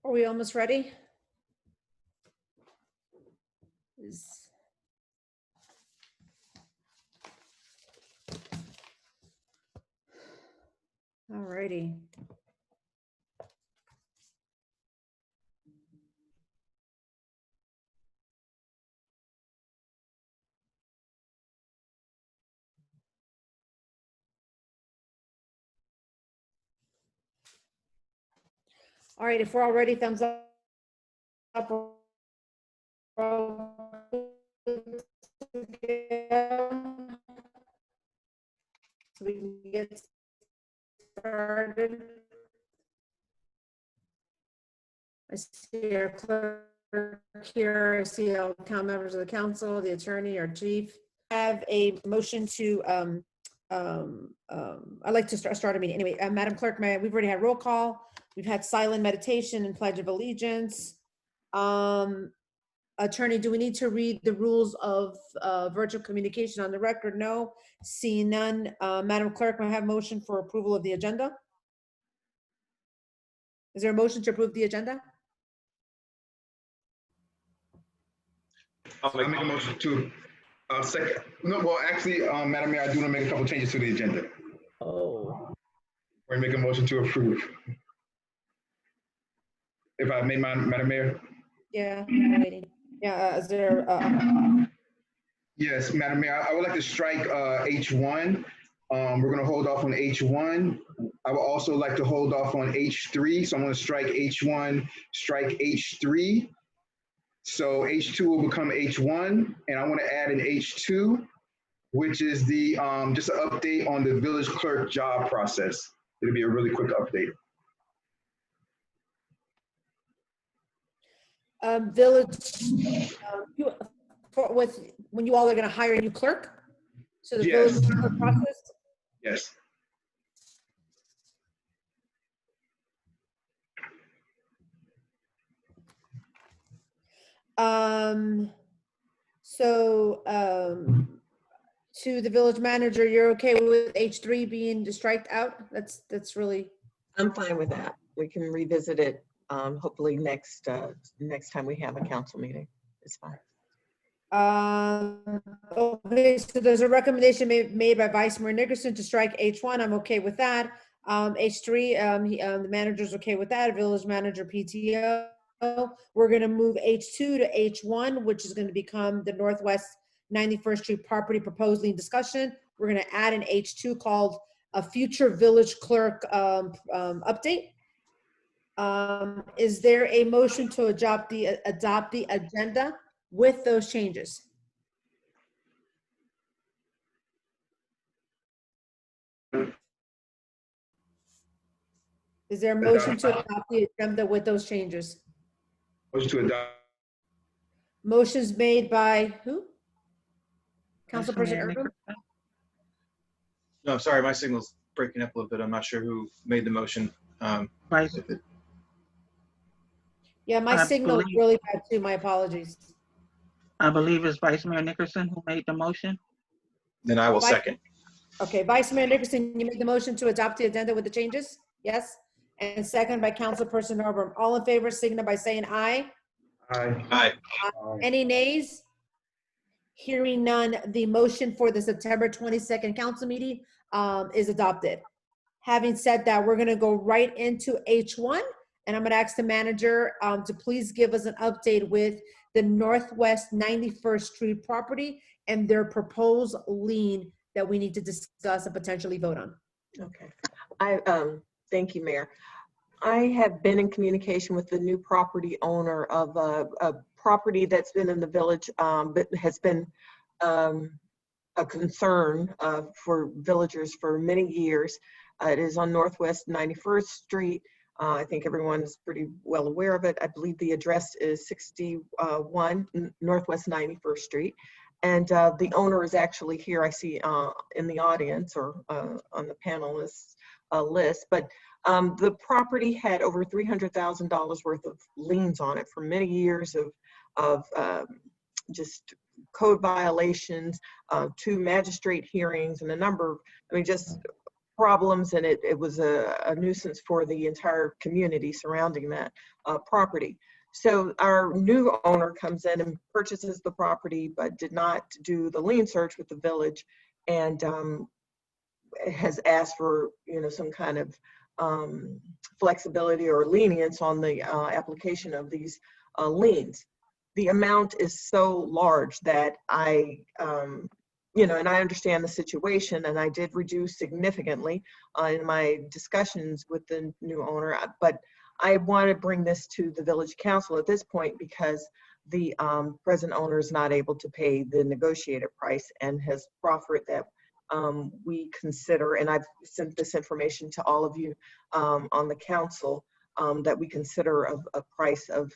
Are we almost ready? All righty. All right, if we're all ready, thumbs up. So we can get started. I see our clerk here. I see all town members of the council, the attorney, our chief. Have a motion to, I'd like to start a meeting. Anyway, Madam Clerk, we've already had roll call. We've had silent meditation and pledge of allegiance. Attorney, do we need to read the rules of virtual communication on the record? No. Seeing none. Madam Clerk, may I have motion for approval of the agenda? Is there a motion to approve the agenda? I'll make a motion to second. No, well, actually, Madam Mayor, I do want to make a couple changes to the agenda. Oh. We're gonna make a motion to approve. If I made mine, Madam Mayor? Yeah, I'm waiting. Yeah, is there, Yes, Madam Mayor, I would like to strike H1. We're gonna hold off on H1. I would also like to hold off on H3. So I'm gonna strike H1, strike H3. So H2 will become H1, and I want to add an H2, which is the just an update on the village clerk job process. It'll be a really quick update. village, when you all are gonna hire a new clerk? So the Yes. village clerk process? Yes. To the village manager, you're okay with H3 being striked out? That's really, I'm fine with that. We can revisit it, hopefully next time we have a council meeting. It's fine. okay, so there's a recommendation made by Vice Mayor Nickerson to strike H1. I'm okay with that. H3, the manager's okay with that. Village manager PTO. We're gonna move H2 to H1, which is gonna become the Northwest 91st Street property proposed lien discussion. We're gonna add an H2 called a future village clerk update. Is there a motion to adopt the agenda with those changes? Is there a motion to adopt the agenda with those changes? Motion to adopt. Motion's made by who? Councilperson Mayor Urban? No, sorry, my signal's breaking up a little bit. I'm not sure who made the motion. Vice, Yeah, my I signal is believe- really bad too. My apologies. I believe it's Vice Mayor Nickerson who made the motion. Then I will second. Okay, Vice Mayor Nickerson, you made the motion to adopt the agenda with the changes? Yes? And second by Councilperson Urban. All in favor, signal by saying aye. Aye. Aye. Any nays? Hearing none, the motion for the September 22nd council meeting is adopted. Having said that, we're gonna go right into H1, and I'm gonna ask the manager to please give us an update with the Northwest 91st Street property and their proposed lien that we need to discuss and potentially vote on. Okay. Thank you, Mayor. I have been in communication with the new property owner of a property that's been in the village, but has been a concern for villagers for many years. It is on Northwest 91st Street. I think everyone is pretty well aware of it. I believe the address is 61 Northwest 91st Street. And the owner is actually here, I see in the audience or on the panelists list. But the property had over $300,000 worth of liens on it for many years of just code violations, 2 magistrate hearings, and a number of, just problems, and it was a nuisance for the entire community surrounding that property. So our new owner comes in and purchases the property, but did not do the lien search with the village, and has asked for, you know, some kind of flexibility or lenience on the application of these liens. The amount is so large that you know, and I understand the situation, and I did reduce significantly in my discussions with the new owner, but I want to bring this to the village council at this point because the present owner is not able to pay the negotiated price and has proffered that we consider, and I've sent this information to all of you on the council, that we consider a price of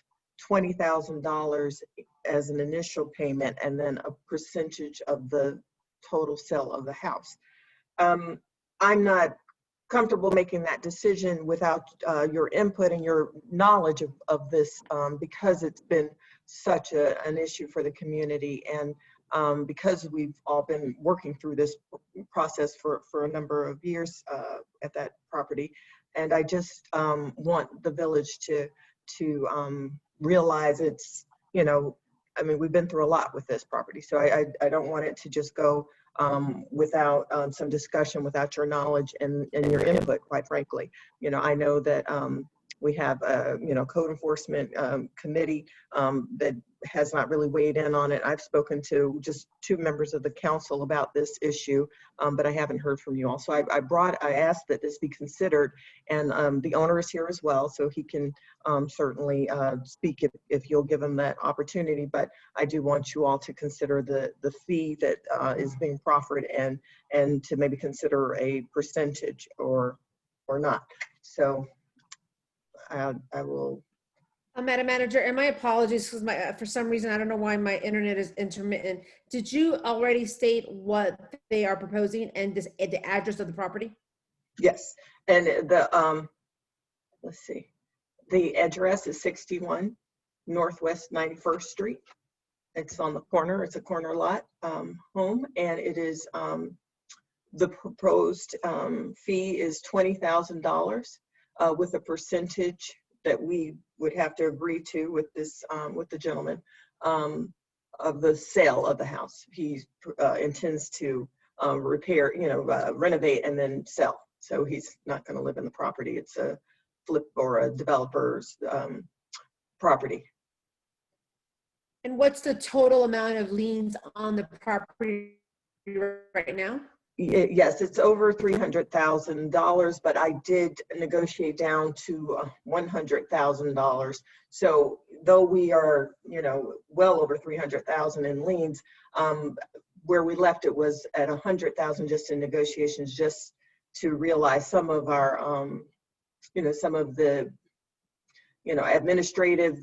$20,000 as an initial payment and then a percentage of the total sale of the house. I'm not comfortable making that decision without your input and your knowledge of this, because it's been such an issue for the community, and because we've all been working through this process for a number of years at that property. And I just want the village to realize it's, you know, I mean, we've been through a lot with this property, so I don't want it to just go without some discussion, without your knowledge and your input, quite frankly. You know, I know that we have a, you know, code enforcement committee that has not really weighed in on it. I've spoken to just 2 members of the council about this issue, but I haven't heard from you all. So I asked that this be considered, and the owner is here as well, so he can certainly speak if you'll give him that opportunity. But I do want you all to consider the fee that is being proffered, and to maybe consider a percentage or not. So I will. Madam Manager, and my apologies because for some reason, I don't know why my internet is intermittent. Did you already state what they are proposing and the address of the property? Yes, and let's see, the address is 61 Northwest 91st Street. It's on the corner. It's a corner lot home, and it is the proposed fee is $20,000 with a percentage that we would have to agree to with this with the gentleman of the sale of the house. He intends to repair, you know, renovate and then sell. So he's not going to live in the property. It's a flip or a developer's property. And what's the total amount of liens on the property right now? Yes, it's over $300,000, but I did negotiate down to $100,000. So though we are, you know, well over 300,000 in liens, where we left it was at 100,000 just in negotiations, just to realize some of our, you know, some of the, you know, administrative,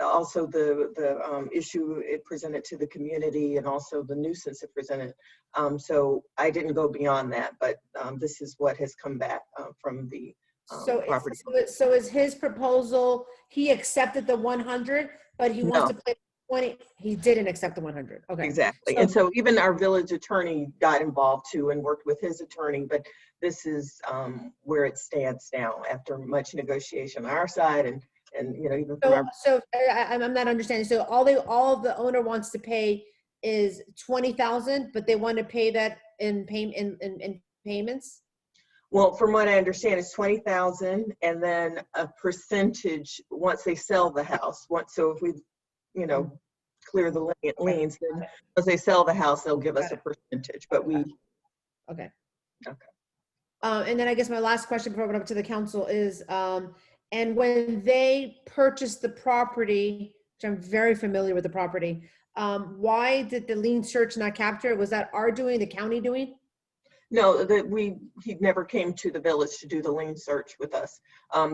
also the issue it presented to the community, and also the nuisance it presented. So I didn't go beyond that, but this is what has come back from the property. So is his proposal, he accepted the 100, but he wants to play 20? He didn't accept the 100. Okay. Exactly. And so even our village attorney got involved too and worked with his attorney, but this is where it stands now after much negotiation on our side, and you know, even from I'm not understanding. So all the owner wants to pay is $20,000, but they want to pay that in payments. Well, from what I understand, it's $20,000, and then a percentage once they sell the house. So if we, you know, clear the liens, then once they sell the house, they'll give us a percentage. But we. Okay. Okay. And then I guess my last question before I open up to the council is, and when they purchased the property, which I'm very familiar with the property, why did the lien search not capture it? Was that our doing, the county doing? No, he never came to the village to do the lien search with us.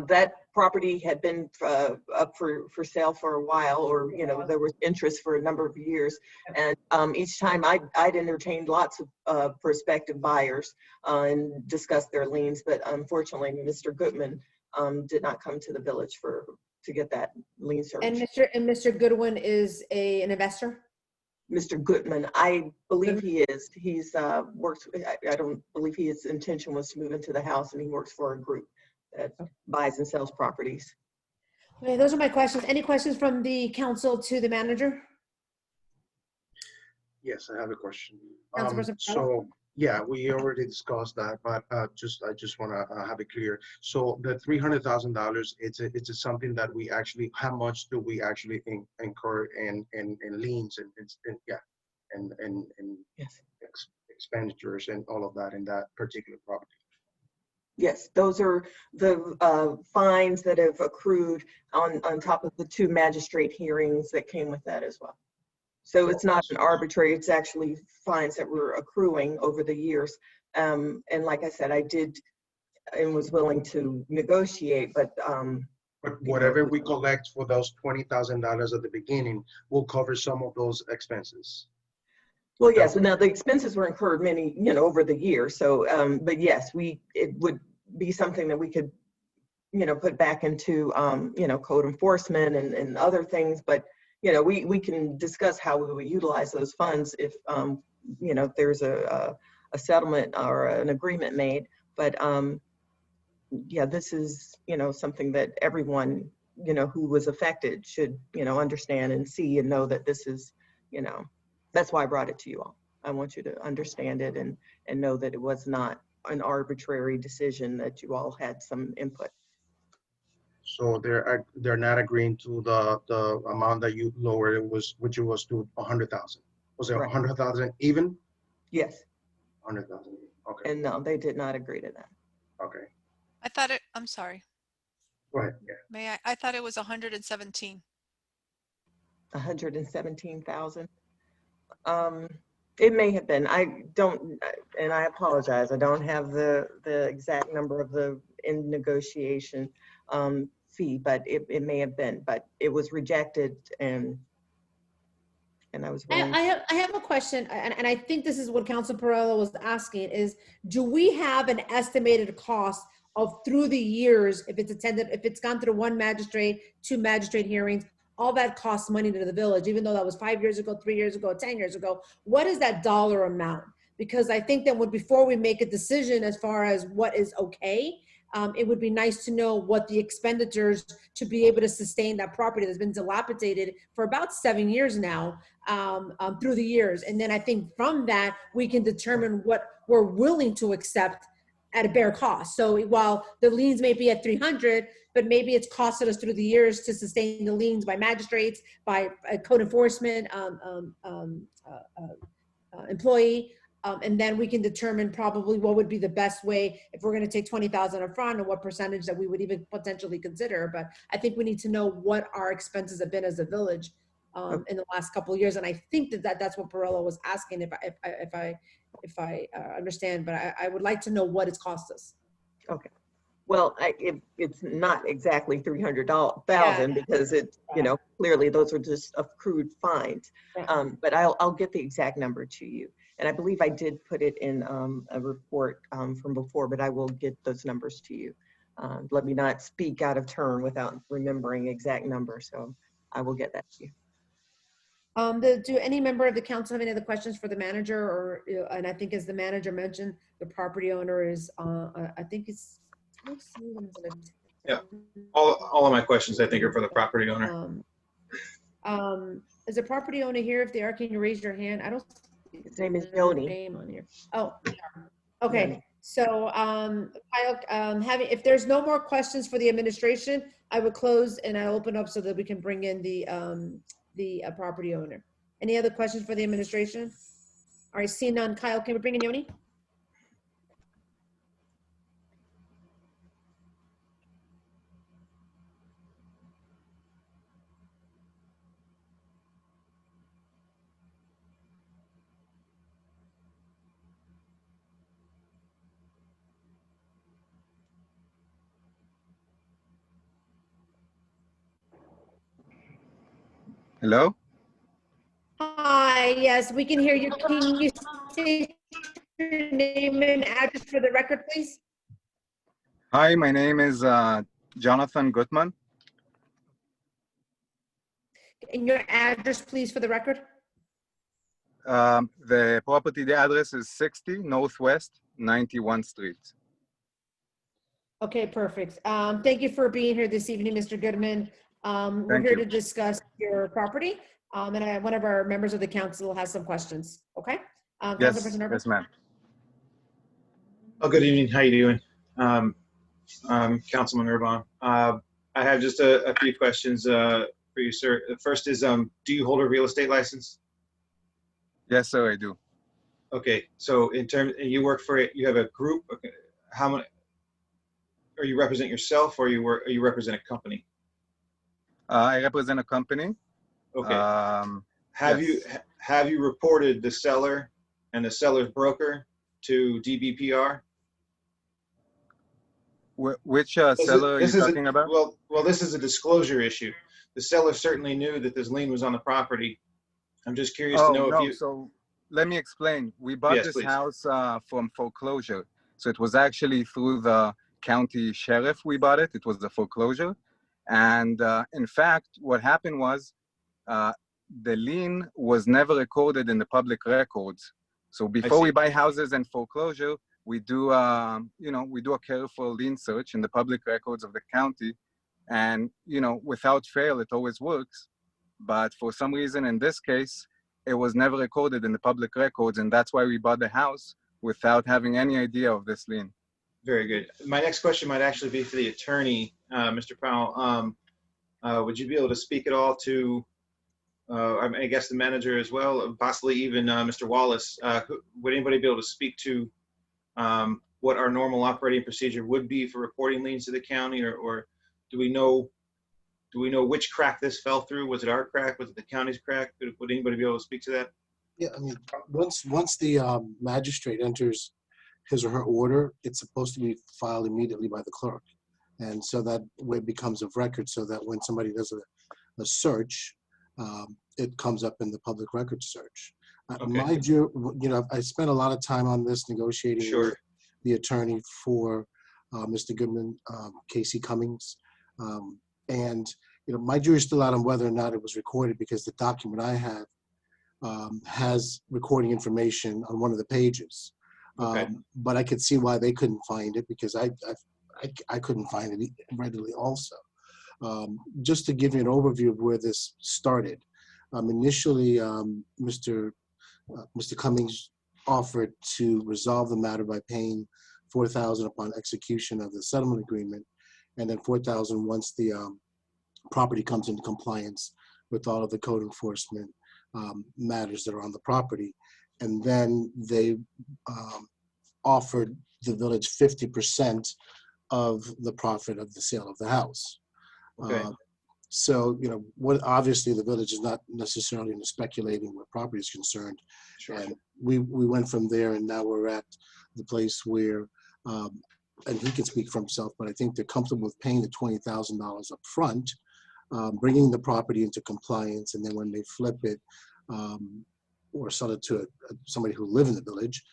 That property had been up for sale for a while, or, you know, there was interest for a number of years. And each time I'd entertained lots of prospective buyers and discussed their liens, but unfortunately, Mr. Goodman did not come to the village to get that lien search. And Mr. Goodwin is an investor? Mr. Goodman. I believe he is. He's works. I don't believe his intention was to move into the house, and he works for a group that buys and sells properties. Okay, those are my questions. Any questions from the council to the manager? Yes, I have a question. Councilperson So, yeah, we already discussed that, but I just want to have it clear. So the $300,000, it's something that we actually, how much do we actually incur in liens and yeah, and Yes. expenditures and all of that in that particular property? Yes, those are the fines that have accrued on top of the 2 magistrate hearings that came with that as well. So it's not an arbitrary, it's actually fines that were accruing over the years. And like I said, I did and was willing to negotiate, but But whatever we collect for those $20,000 at the beginning will cover some of those expenses. well, yes, now the expenses were incurred many, over the years. So, but yes, it would be something that we could, put back into, code enforcement and other things. But, we can discuss how we would utilize those funds if, if there's a settlement or an agreement made. But, yeah, this is, something that everyone, who was affected should, understand and see and know that this is, that's why I brought it to you all. I want you to understand it and know that it was not an arbitrary decision, that you all had some input. So they're not agreeing to the amount that you lowered, which was to 100,000. Was it Correct. 100,000 even? Yes, 100,000. Okay. and no, they did not agree to that. Okay. I thought it, I'm sorry. Go ahead. Yeah. May I thought it was 117. 117,000. It may have been. I don't, and I apologize. I don't have the exact number of the in negotiation fee, but it may have been. But it was rejected, and I was willing. I have a question, and I think this is what Council Perrella was asking, is do we have an estimated cost of through the years, if it's gone through 1 magistrate, 2 magistrate hearings, all that costs money to the village, even though that was 5 years ago, 3 years ago, 10 years ago? What is that dollar amount? Because I think that before we make a decision as far as what is okay, it would be nice to know what the expenditures to be able to sustain that property that's been dilapidated for about 7 years now, through the years. And then I think from that, we can determine what we're willing to accept at a bare cost. So while the liens may be at 300, but maybe it's costed us through the years to sustain the liens by magistrates, by code enforcement employee. And then we can determine probably what would be the best way if we're going to take 20,000 up front, and what percentage that we would even potentially consider. But I think we need to know what our expenses have been as a village in the last couple of years. And I think that's what Perrella was asking, if I understand. But I would like to know what it's cost us. Okay. Well, it's not exactly 300,000 because it, clearly those are just accrued fines. But I'll get the exact number to you. And I believe I did put it in a report from before, but I will get those numbers to you. Let me not speak out of turn without remembering exact numbers. So I will get that to you. Do any member of the council have any other questions for the manager? Or, and I think as the manager mentioned, the property owner is, I think it's, Yeah. All of my questions, I think, are for the property owner. Is the property owner here? If they are, can you raise your hand? I don't. His name is see Yoni. their name on here. Oh, okay. So, Kyle, if there's no more questions for the administration, I would close and I'll open up so that we can bring in the property owner. Any other questions for the administration? All right, seeing none. Kyle, can we bring in Yoni? Hello? Hi, yes, we can hear you. Can you state your name and address for the record, please? Hi, my name is Jonathan Gutman. And your address, please, for the record? The property, the address is 60 Northwest 91st Street. Okay, perfect. Thank you for being here this evening, Mr. Goodman. We're Thank here you. to discuss your property, and one of our members of the council has some questions, okay? Yes, Councilperson Urban? yes, ma'am. Oh, good evening. How you doing? Councilman Urban. I have just a few questions for you, sir. The first is, do you hold a real estate license? Yes, sir, I do. Okay, so in terms, you work for, you have a group, okay, how many, or you represent yourself or you represent a company? I represent a company. Okay. Have you reported the seller and the seller's broker to DBPR? Which seller are you talking about? Well, this is a disclosure issue. The seller certainly knew that this lien was on the property. I'm just curious to know if you. So let me explain. We bought Yes, this please. house from foreclosure. So it was actually through the county sheriff we bought it. It was the foreclosure. And in fact, what happened was the lien was never recorded in the public records. So before we buy houses and foreclosure, we do, we do a careful lien search in the public records of the county. And, without fail, it always works. But for some reason, in this case, it was never recorded in the public records. And that's why we bought the house without having any idea of this lien. Very good. My next question might actually be for the attorney, Mr. Powell. Would you be able to speak at all to, I guess the manager as well, possibly even Mr. Wallace? Would anybody be able to speak to what our normal operating procedure would be for reporting liens to the county, or do we know which crack this fell through? Was it our crack? Was it the county's crack? Would anybody be able to speak to that? Yeah, I mean, once the magistrate enters his or her order, it's supposed to be filed immediately by the clerk. And so that way it becomes of record, so that when somebody does a search, it comes up in the public record search. Okay. I spent a lot of time on this negotiating Sure. with the attorney for Mr. Goodman, Casey Cummings. And my jury's still out on whether or not it was recorded, because the document I have has recording information on one of the pages. Okay. But I could see why they couldn't find it, because I couldn't find it readily also. Just to give you an overview of where this started. Initially, Mr. Cummings offered to resolve the matter by paying $4,000 upon execution of the settlement agreement, and then $4,000 once the property comes into compliance with all of the code enforcement matters that are on the property. And then they offered the village 50% of the profit of the sale of the house. Okay. So, what obviously the village is not necessarily into speculating where property is concerned. Sure. And we went from there, and now we're at the place where, and he can speak for himself, but I think they're comfortable with paying the $20,000 up front, bringing the property into compliance, and then when they flip it or sell it to somebody who live in the village,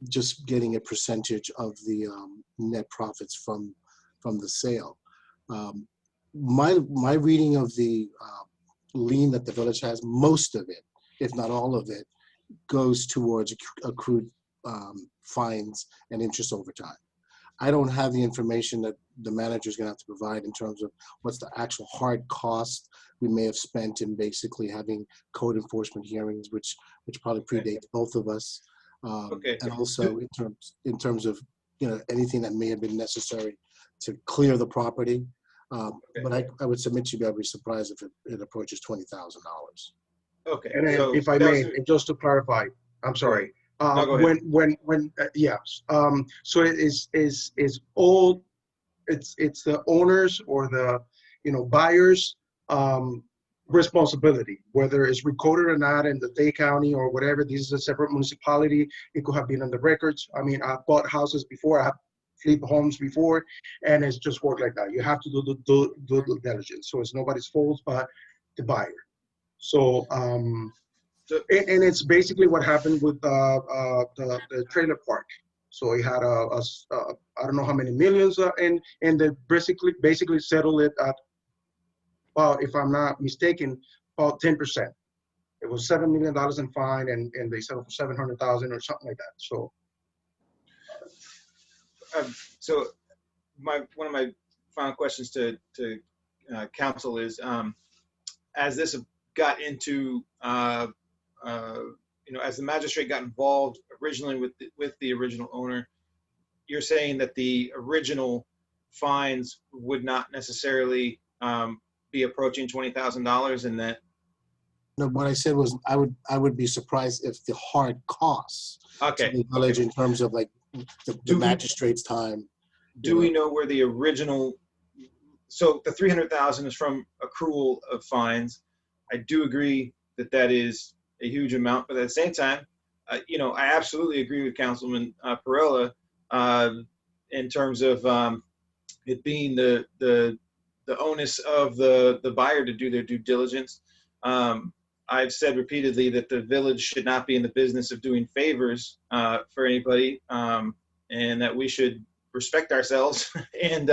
just getting a percentage of the net profits from the sale. My reading of the lien that the village has, most of it, if not all of it, goes towards accrued fines and interest over time. I don't have the information that the manager is going to have to provide in terms of what's the actual hard cost we may have spent in basically having code enforcement hearings, which probably predates both of us. Okay. And also in terms of anything that may have been necessary to clear the property. But I would submit to you, I'd be surprised if it approaches $20,000. Okay. And then, So if I that may, was- and just to clarify, I'm sorry. No, go ahead. Yes. So it is all, it's the owners or the buyers responsibility, whether it's recorded or not in the Dade County or whatever. This is a separate municipality. It could have been on the records. I mean, I've bought houses before. I have flipped homes before, and it's just worked like that. You have to do the due diligence. So it's nobody's fault but the buyer. So and it's basically what happened with the trailer park. So he had I don't know how many millions, and they basically settled it at, well, if I'm not mistaken, about 10%. It was $7 million in fine, and they settled for 700,000 or something like that. So So one of my final questions to council is, as this got into, as the magistrate got involved originally with the original owner, you're saying that the original fines would not necessarily be approaching $20,000, and that. No, what I said was I would be surprised if the hard costs Okay. to the village in terms of like the magistrate's time. Do we know where the original? So the 300,000 is from accrual of fines. I do agree that that is a huge amount, but at the same time, I absolutely agree with Councilman Perella in terms of it being the onus of the buyer to do their due diligence. I've said repeatedly that the village should not be in the business of doing favors for anybody, and that we should respect ourselves and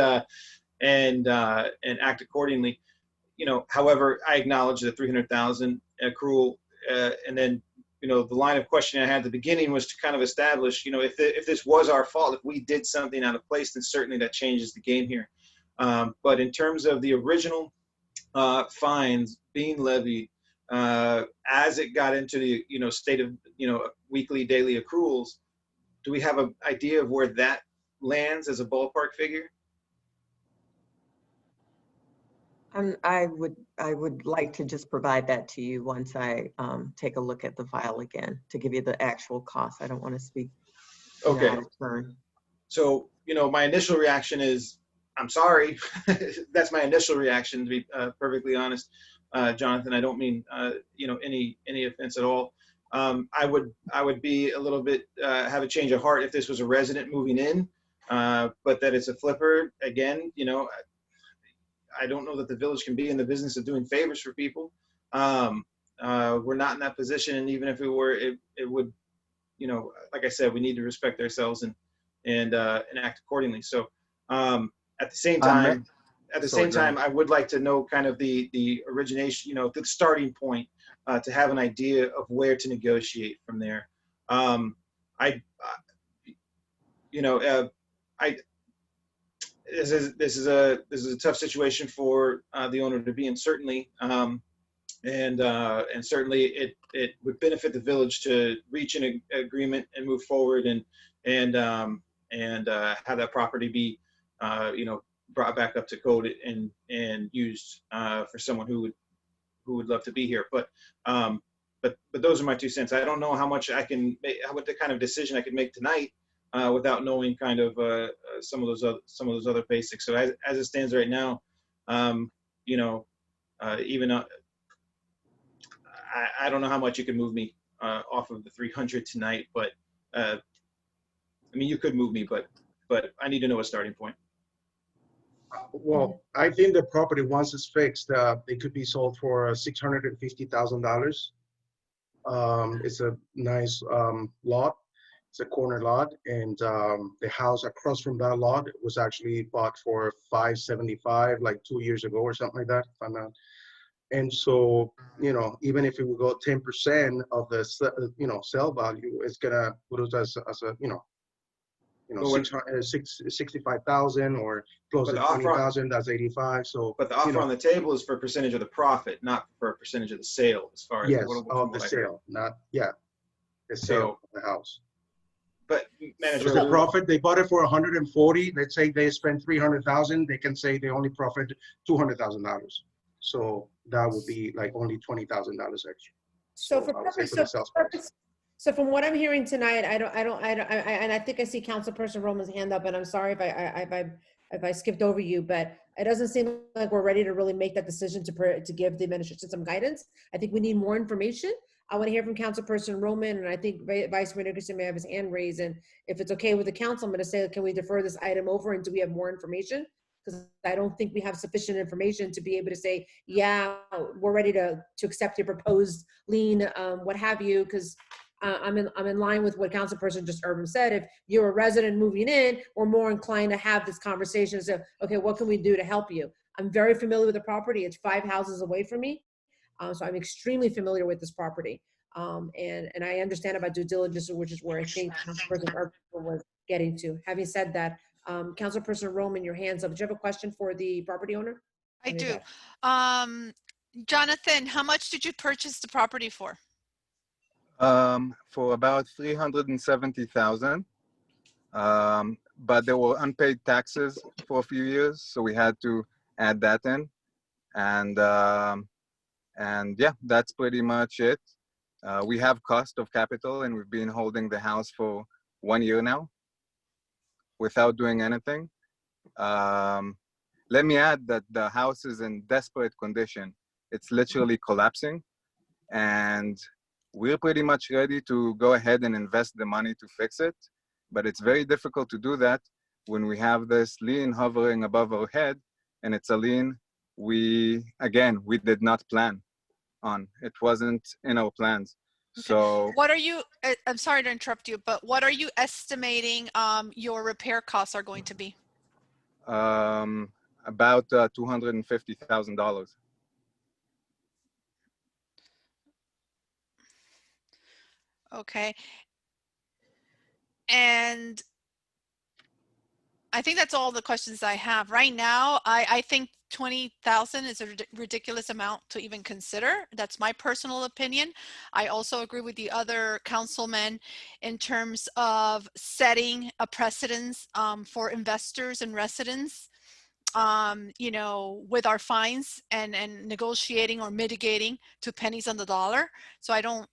act accordingly. However, I acknowledge the 300,000 accrual, and then the line of questioning I had at the beginning was to kind of establish, if this was our fault, if we did something out of place, then certainly that changes the game here. But in terms of the original fines being levied, as it got into the state of weekly, daily accruals, do we have an idea of where that lands as a ballpark figure? I would like to just provide that to you once I take a look at the file again to give you the actual cost. I don't want to speak Okay. out of turn. So, my initial reaction is, I'm sorry. That's my initial reaction, to be perfectly honest, Jonathan. I don't mean, any offense at all. I would be a little bit, have a change of heart if this was a resident moving in, but that it's a flipper. Again, I don't know that the village can be in the business of doing favors for people. We're not in that position, and even if we were, it would, like I said, we need to respect ourselves and act accordingly. So at the same time, I would like to know kind of the origination, the starting point, to have an idea of where to negotiate from there. This is a tough situation for the owner to be in, certainly, and certainly it would benefit the village to reach an agreement and move forward and have that property be brought back up to code and used for someone who would love to be here. But those are my 2 cents. I don't know how much I can make, what the kind of decision I could make tonight without knowing kind of some of those other basics. So as it stands right now, even I don't know how much you can move me off of the 300 tonight, but I mean, you could move me, but I need to know a starting point. Well, I think the property, once it's fixed, it could be sold for $650,000. It's a nice lot. It's a corner lot, and the house across from that lot was actually bought for $575 like 2 years ago or something like that, if I'm not. And so, even if it would go 10% of the sell value, it's gonna put us as a 65,000 or close to 20,000. That's 85. So, but the offer on the table is for a percentage of the profit, not for a percentage of the sale, as far as yes, of the sale, not the sale of the house. But manager, so the profit, they bought it for 140. Let's say they spent 300,000. They can say they only profit $200,000. So that would be like only $20,000 extra. So for purpose, so from what I'm hearing tonight, I don't, and I think I see Councilperson Roman's hand up, and I'm sorry if I skipped over you, but it doesn't seem like we're ready to really make that decision to give the administration some guidance. I think we need more information. I want to hear from Councilperson Roman, and I think Vice Mayor Nickerson may have his hand raised. And if it's okay with the council, I'm going to say, can we defer this item over and do we have more information? Because I don't think we have sufficient information to be able to say, yeah, we're ready to accept your proposed lien, what have you, because I'm in line with what Councilperson just Urban said. If you're a resident moving in, we're more inclined to have this conversation. So, okay, what can we do to help you? I'm very familiar with the property. It's 5 houses away from me. So I'm extremely familiar with this property. And I understand about due diligence, which is where I think Councilperson Urban was getting to. Having said that, Councilperson Roman, your hands up. Do you have a question for the property owner? I Any of do. that? Jonathan, how much did you purchase the property for? For about 370,000. But there were unpaid taxes for a few years, so we had to add that in. And yeah, that's pretty much it. We have cost of capital, and we've been holding the house for 1 year now without doing anything. Let me add that the house is in desperate condition. It's literally collapsing, and we're pretty much ready to go ahead and invest the money to fix it. But it's very difficult to do that when we have this lien hovering above our head, and it's a lien we did not plan on. It wasn't in our plans. Okay. So What are you, I'm sorry to interrupt you, but what are you estimating your repair costs are going to be? about $250,000. Okay. And I think that's all the questions I have. Right now, I think 20,000 is a ridiculous amount to even consider. That's my personal opinion. I also agree with the other councilmen in terms of setting a precedence for investors and residents, you know, with our fines and negotiating or mitigating to pennies on the dollar. So I don't,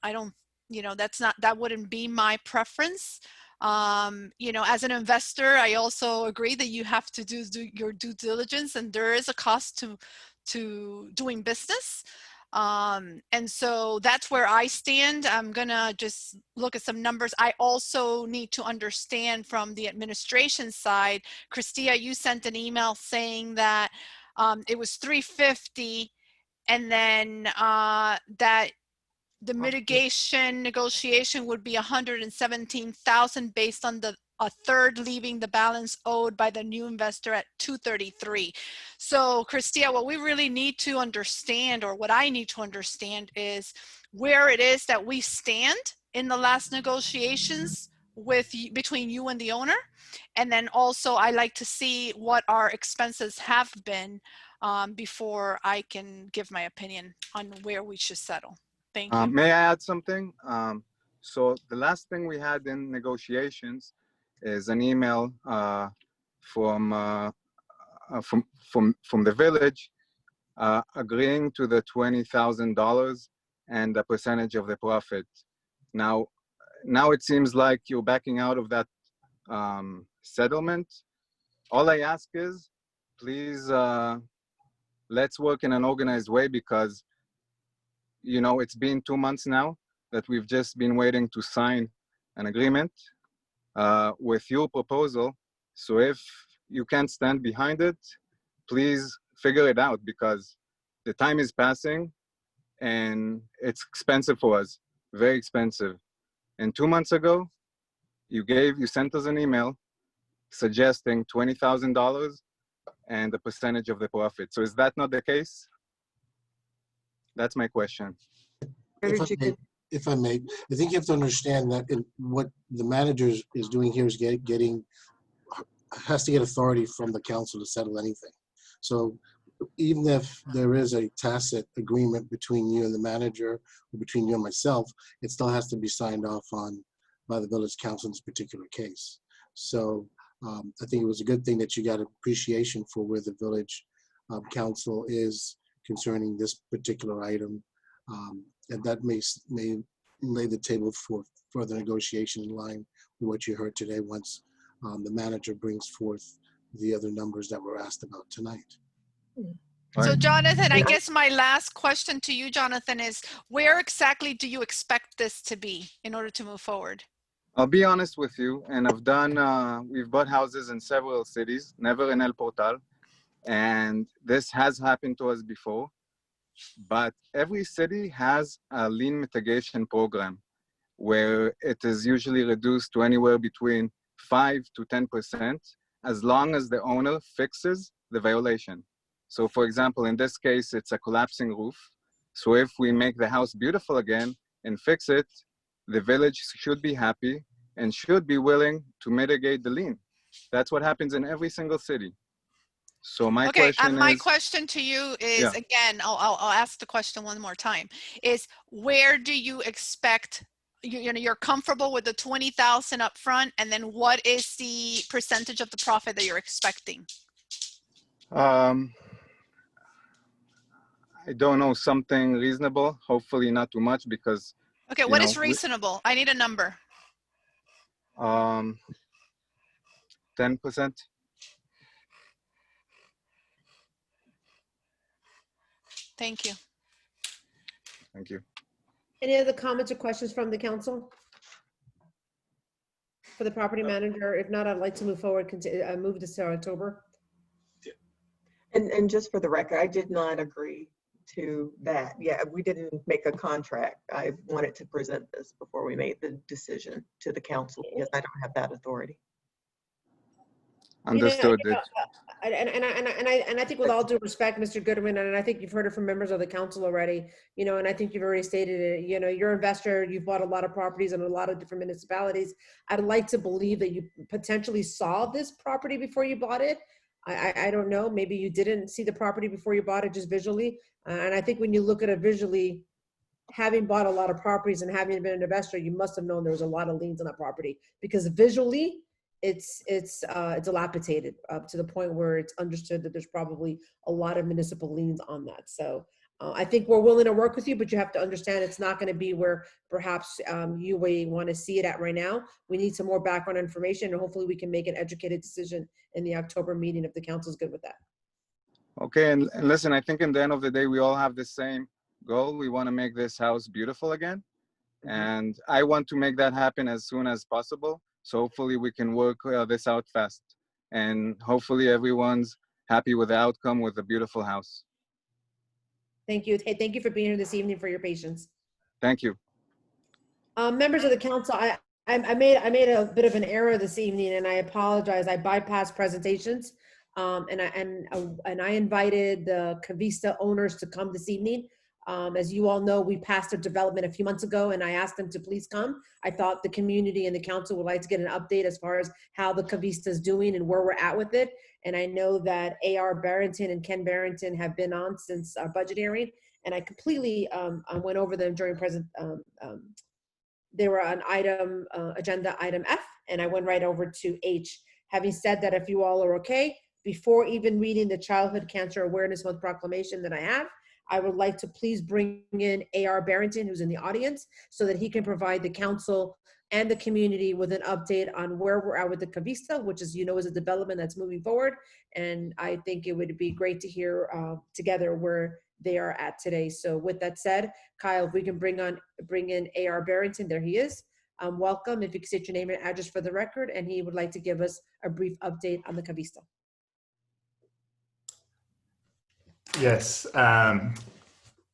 you know, that wouldn't be my preference. You know, as an investor, I also agree that you have to do your due diligence, and there is a cost to doing business. And so that's where I stand. I'm gonna just look at some numbers. I also need to understand from the administration side. Christia, you sent an email saying that it was 350, and then that the mitigation negotiation would be 117,000 based on a third leaving the balance owed by the new investor at 233. So Christia, what we really need to understand, or what I need to understand, is where it is that we stand in the last negotiations between you and the owner. And then also I like to see what our expenses have been before I can give my opinion on where we should settle. Thank you. May I add something? So the last thing we had in negotiations is an email from the village agreeing to the $20,000 and a percentage of the profit. Now it seems like you're backing out of that settlement. All I ask is, please, let's work in an organized way, because you know, it's been 2 months now that we've just been waiting to sign an agreement with your proposal. So if you can't stand behind it, please figure it out, because the time is passing and it's expensive for us, very expensive. And 2 months ago, you sent us an email suggesting $20,000 and a percentage of the profit. So is that not the case? That's my question. If I may, I think you have to understand that what the manager is doing here is has to get authority from the council to settle anything. So even if there is a tacit agreement between you and the manager, or between you and myself, it still has to be signed off on by the village council in this particular case. So I think it was a good thing that you got appreciation for where the village council is concerning this particular item, and that may lay the table for further negotiation in line with what you heard today once the manager brings forth the other numbers that were asked about tonight. So Jonathan, I guess my last question to you, Jonathan, is where exactly do you expect this to be in order to move forward? I'll be honest with you, and we've bought houses in several cities, never in El Portal. And this has happened to us before, but every city has a lien mitigation program where it is usually reduced to anywhere between 5 to 10%, as long as the owner fixes the violation. So for example, in this case, it's a collapsing roof. So if we make the house beautiful again and fix it, the village should be happy and should be willing to mitigate the lien. That's what happens in every single city. So my Okay, question my is, question to you is, yeah. again, I'll ask the question one more time, is where do you expect, you know, you're comfortable with the 20,000 up front, and then what is the percentage of the profit that you're expecting? I don't know, something reasonable, hopefully not too much because, Okay, you what know, is reasonable? I need a number. 10%. Thank you. Thank you. Any other comments or questions from the council? For the property manager? If not, I'd like to move forward, move this to October. And just for the record, I did not agree to that. Yeah, we didn't make a contract. I wanted to present this before we made the decision to the council because I don't have that authority. Understood. And I think with all due respect, Mr. Goodman, and I think you've heard it from members of the council already, you know, and I think you've already stated it, you know, you're an investor, you've bought a lot of properties in a lot of different municipalities. I'd like to believe that you potentially saw this property before you bought it. I don't know, maybe you didn't see the property before you bought it, just visually. And I think when you look at it visually, having bought a lot of properties and having been an investor, you must have known there was a lot of liens on that property because visually it's dilapidated up to the point where it's understood that there's probably a lot of municipal liens on that. So I think we're willing to work with you, but you have to understand it's not going to be where perhaps you want to see it at right now. We need some more background information, and hopefully we can make an educated decision in the October meeting if the council's good with that. Okay, and listen, I think in the end of the day, we all have the same goal. We want to make this house beautiful again. And I want to make that happen as soon as possible. So hopefully we can work this out fast. And hopefully everyone's happy with the outcome with a beautiful house. Thank you. Hey, thank you for being here this evening, for your patience. Thank you. Members of the council, I made a bit of an error this evening, and I apologize. I bypassed presentations, and I invited the Cavista owners to come this evening. As you all know, we passed a development a few months ago, and I asked them to please come. I thought the community and the council would like to get an update as far as how the Cavista is doing and where we're at with it. And I know that A.R. Barrington and Ken Barrington have been on since our budget hearing, and I completely I went over them during they were on agenda item F, and I went right over to H. Having said that, if you all are okay, before even reading the Childhood Cancer Awareness Month proclamation that I have, I would like to please bring in A.R. Barrington, who's in the audience, so that he can provide the council and the community with an update on where we're at with the Cavista, which, is, you know, is a development that's moving forward. And I think it would be great to hear together where they are at today. So with that said, Kyle, if we can bring in A.R. Barrington, there he is. Welcome. If you could state your name and address for the record, and he would like to give us a brief update on the Cavista. Yes, my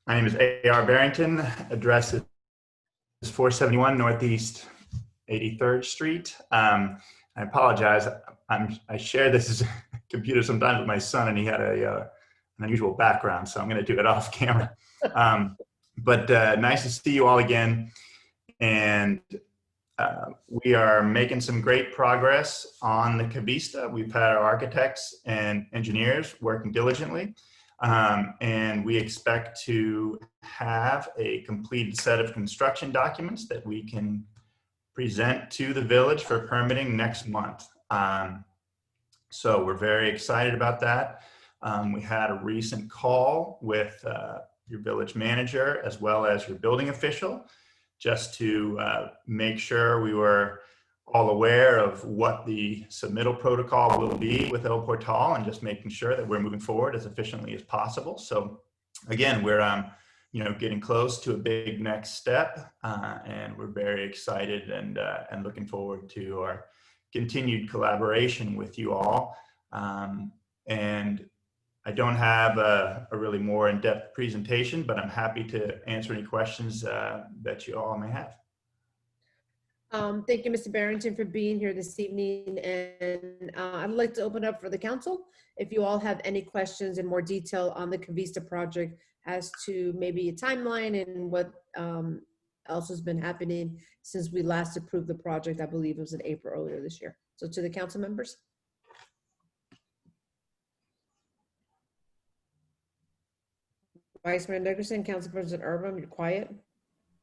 name is A.R. Barrington. Address is 471 Northeast 83rd Street. I apologize. I share this computer sometimes with my son, and he had an unusual background, so I'm going to do it off camera. But nice to see you all again. And we are making some great progress on the Cavista. We've had our architects and engineers working diligently. And we expect to have a completed set of construction documents that we can present to the village for permitting next month. So we're very excited about that. We had a recent call with your village manager as well as your building official, just to make sure we were all aware of what the submittal protocol will be with El Portal, and just making sure that we're moving forward as efficiently as possible. So again, we're getting close to a big next step, and we're very excited and looking forward to our continued collaboration with you all. And I don't have a really more in-depth presentation, but I'm happy to answer any questions that you all may have. Thank you, Mr. Barrington, for being here this evening. And I'd like to open up for the council. If you all have any questions in more detail on the Cavista project, as to maybe a timeline and what else has been happening since we last approved the project. I believe it was in April earlier this year. So to the council members. Vice Mayor Nickerson, Councilperson Urban, you're quiet.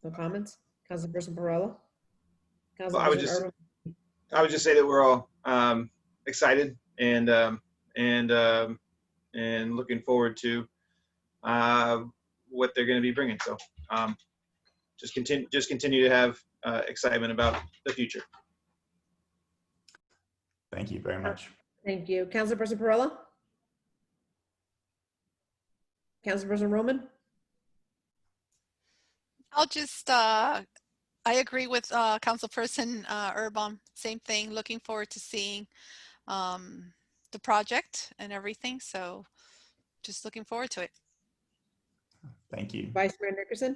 No comments. Councilperson Perrella. Well, I would Councilperson I would just say that we're all excited and looking forward to what they're going to be bringing. So just continue to have excitement about the future. Thank you very much. Thank you. Councilperson Perrella? Councilperson Roman? I'll just, I agree with Councilperson Urban. Same thing. Looking forward to seeing the project and everything. So just looking forward to it. Thank you. Vice Mayor Nickerson?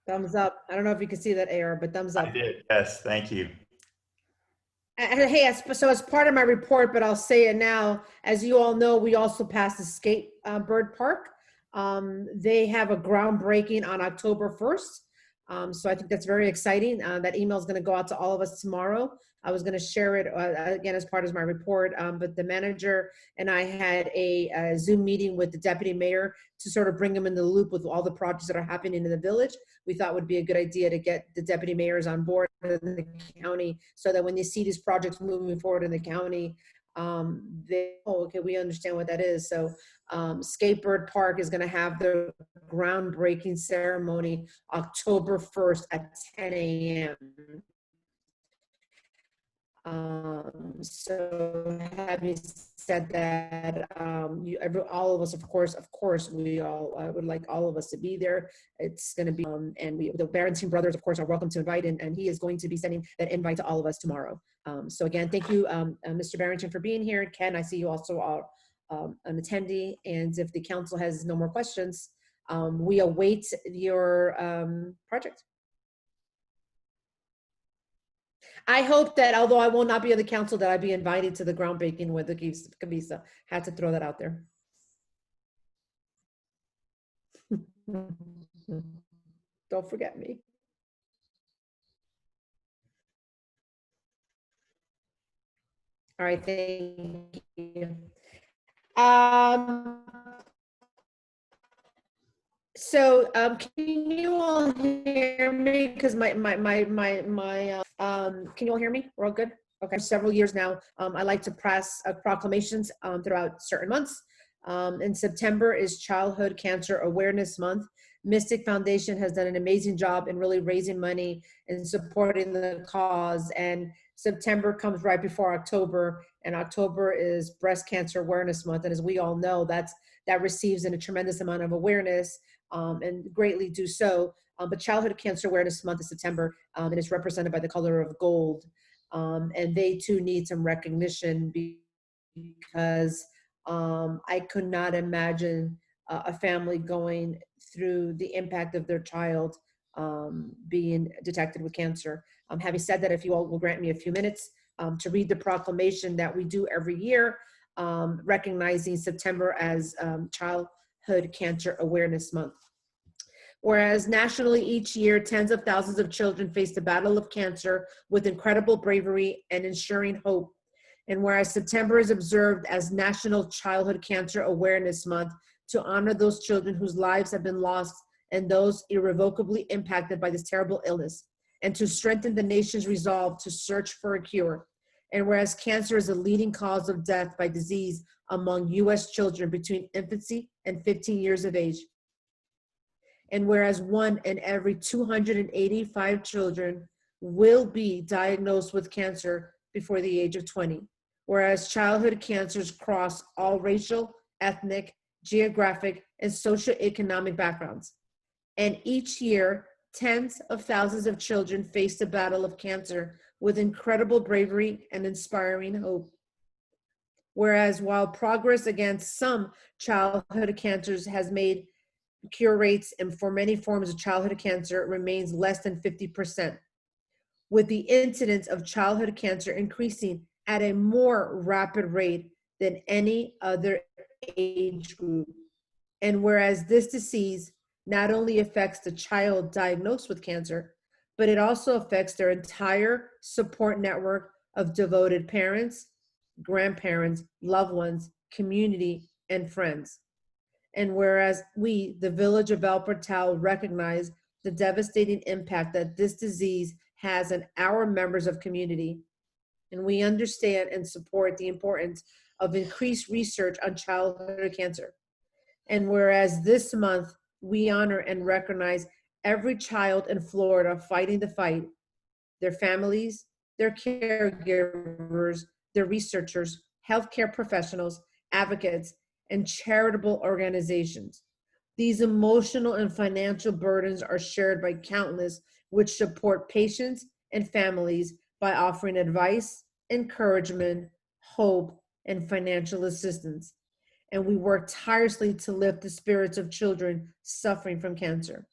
Thumbs up. I don't know if you can see that, AR, but thumbs up. I did. Yes. Thank you. And hey, so as part of my report, but I'll say it now, as you all know, we also passed the Skatebird Park. They have a groundbreaking on October 1st. So I think that's very exciting. That email is going to go out to all of us tomorrow. I was going to share it again as part of my report, but the manager and I had a Zoom meeting with the deputy mayor to sort of bring them in the loop with all the projects that are happening in the village. We thought it would be a good idea to get the deputy mayors on board in the county so that when they see these projects moving forward in the county, okay, we understand what that is. So Skatebird Park is going to have the groundbreaking ceremony October 1st at 10 a.m. So having said that, all of us, of course, we all would like all of us to be there. It's going to be, and the Barrington brothers, of course, are welcome to invite, and he is going to be sending that invite to all of us tomorrow. So again, thank you, Mr. Barrington, for being here. Ken, I see you also are an attendee, and if the council has no more questions, we await your project. I hope that, although I will not be on the council, that I be invited to the groundbreaking with the Kavisa. Had to throw that out there. Don't forget me. All right, thank you. So can you all hear me? Because can you all hear me? We're all good? Okay, several years now, I like to press proclamations throughout certain months. In September is Childhood Cancer Awareness Month. Mystic Foundation has done an amazing job in really raising money and supporting the cause. And September comes right before October, and October is Breast Cancer Awareness Month. And as we all know, that receives a tremendous amount of awareness, and greatly do so. But Childhood Cancer Awareness Month is September, and it's represented by the color of gold. And they too need some recognition because I could not imagine a family going through the impact of their child being detected with cancer. Having said that, if you all will grant me a few minutes to read the proclamation that we do every year, recognizing September as Childhood Cancer Awareness Month. Whereas nationally each year, tens of thousands of children face the battle of cancer with incredible bravery and ensuring hope. And whereas September is observed as National Childhood Cancer Awareness Month to honor those children whose lives have been lost and those irrevocably impacted by this terrible illness, and to strengthen the nation's resolve to search for a cure. And whereas cancer is a leading cause of death by disease among U.S. children between infancy and 15 years of age. And whereas 1 in every 285 children will be diagnosed with cancer before the age of 20. Whereas childhood cancers cross all racial, ethnic, geographic, and socioeconomic backgrounds. And each year, tens of thousands of children face the battle of cancer with incredible bravery and inspiring hope. Whereas while progress against some childhood cancers has made cure rates and for many forms of childhood cancer remains less than 50%, with the incidence of childhood cancer increasing at a more rapid rate than any other age group. And whereas this disease not only affects the child diagnosed with cancer, but it also affects their entire support network of devoted parents, grandparents, loved ones, community, and friends. And whereas we, the Village of El Portal, recognize the devastating impact that this disease has on our members of community, and we understand and support the importance of increased research on childhood cancer. And whereas this month we honor and recognize every child in Florida fighting the fight, their families, their caregivers, their researchers, healthcare professionals, advocates, and charitable organizations. These emotional and financial burdens are shared by countless, which support patients and families by offering advice, encouragement, hope, and financial assistance. And we work tirelessly to lift the spirits of children suffering from cancer.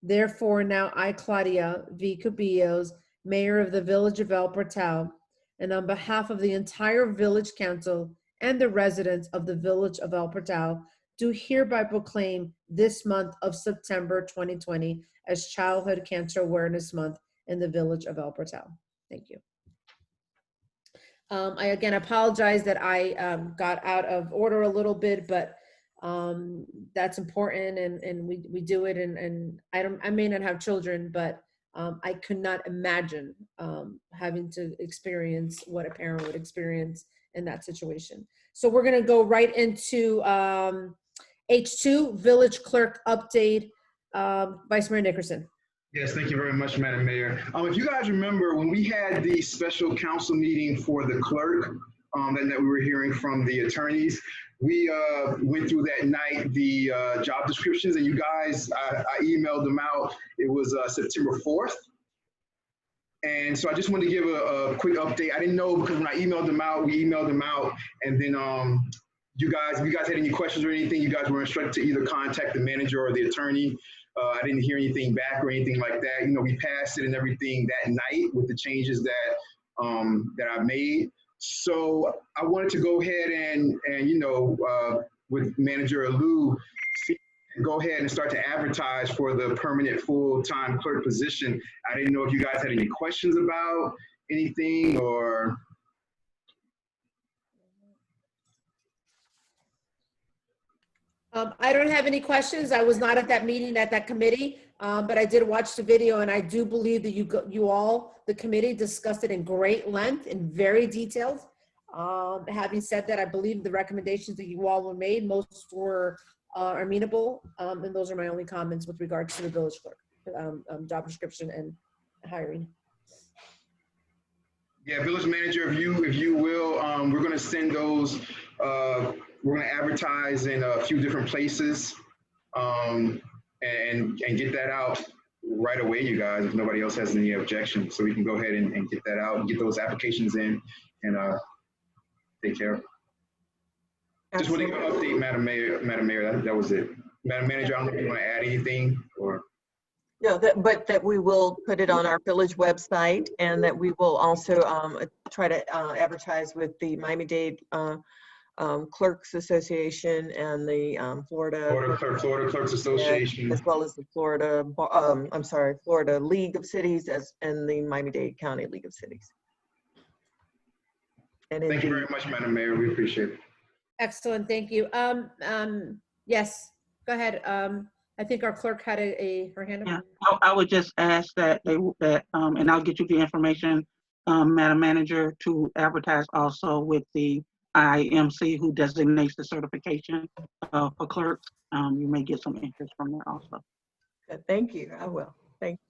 Therefore, now I, Claudia V. Cubillos, Mayor of the Village of El Portal, and on behalf of the entire Village Council and the residents of the Village of El Portal, do hereby proclaim this month of September 2020 as Childhood Cancer Awareness Month in the Village of El Portal. Thank you. I again apologize that I got out of order a little bit, but that's important, and we do it. And I may not have children, but I could not imagine having to experience what a parent would experience in that situation. So we're going to go right into H2, Village Clerk update. Vice Mayor Nickerson. Yes, thank you very much, Madam Mayor. If you guys remember, when we had the special council meeting for the clerk, and that we were hearing from the attorneys, we went through that night the job descriptions, and you guys, I emailed them out. It was September 4th. And so I just wanted to give a quick update. I didn't know, because when I emailed them out, we emailed them out, and then you guys, if you guys had any questions or anything, you guys were instructed to either contact the manager or the attorney. I didn't hear anything back or anything like that. You know, we passed it and everything that night with the changes that that I made. So I wanted to go ahead and you know, with Manager Lou, go ahead and start to advertise for the permanent full-time clerk position. I didn't know if you guys had any questions about anything or. I don't have any questions. I was not at that meeting, at that committee, but I did watch the video, and I do believe that you all, the committee, discussed it in great length and very detailed. Having said that, I believe the recommendations that you all were made, most were amenable, and those are my only comments with regards to the village clerk job description and hiring. Yeah, village manager, if you will, we're going to send those. We're going to advertise in a few different places, and get that out right away, you guys, if nobody else has any objections. So we can go ahead and get that out and get those applications in and take care of it. Just want to give an update, Madam Mayor, that was it. Madam Manager, I don't know if you want to add anything or. No, but that we will put it on our village website, and that we will also try to advertise with the Miami-Dade Clerks Association and the Florida Clerks Association, as well as the Florida League of Cities and the Miami-Dade County League of Cities. And thank you very much, Madam Mayor. We appreciate it. Excellent, thank you. Yes, go ahead. I think our clerk had her hand up. Yeah, I would just ask that and I'll get you the information, Madam Manager, to advertise also with the IMC, who designates the certification for clerks. You may get some interest from there also. Good, thank you. I will. Thank you.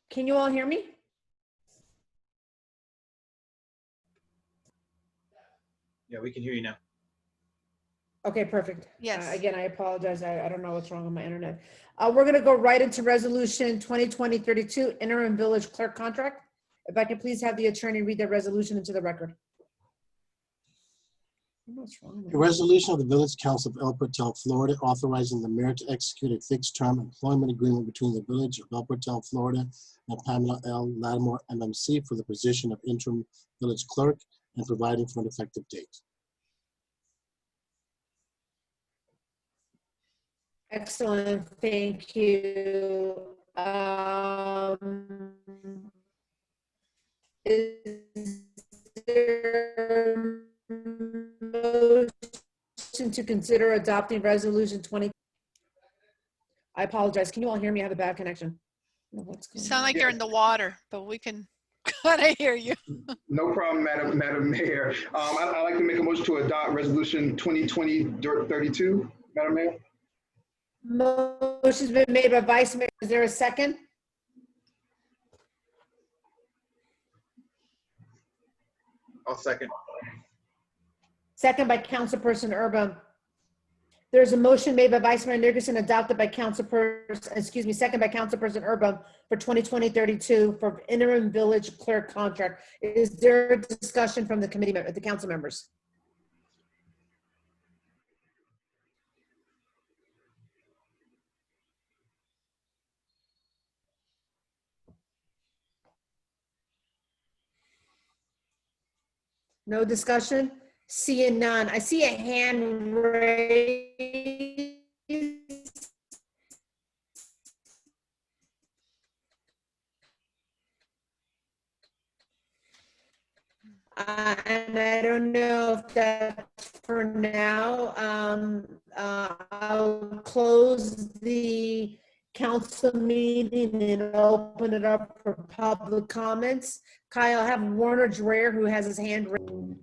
Can you all hear me? Yeah, we can hear you now. Okay, perfect. Yes. Again, I apologize. I don't know what's wrong with my internet. We're going to go right into resolution 2020-32 interim village clerk contract. If I could please have the attorney read that resolution into the record. What's wrong with A resolution of the Village Council of El Portal, Florida, authorizing the mayor to execute a fixed-term employment agreement between the Village of El Portal, Florida, and Pamela L. Lattimore, MMC, for the position of interim village clerk and providing for an effective date. Excellent, thank you. Is there a motion to consider adopting resolution 20? I apologize, can you all hear me? I have a bad connection. What's You going sound on? like you're in the water, but we can kind of hear you. No problem, Madam Mayor. I'd like to make a motion to adopt resolution 2020-32, Madam Mayor. Motion's been made by Vice Mayor. Is there a second? I'll second. Second by Councilperson Urban. There's a motion made by Vice Mayor Nickerson, adopted by second by Councilperson Urban for 2020-32 for interim village clerk contract. Is there a discussion from the committee, the council members? No discussion? Seeing none. I see a hand raised. And I don't know if that's for now. I'll close the council meeting and open it up for public comments. Kyle, I have Warner Dreher who has his hand raised.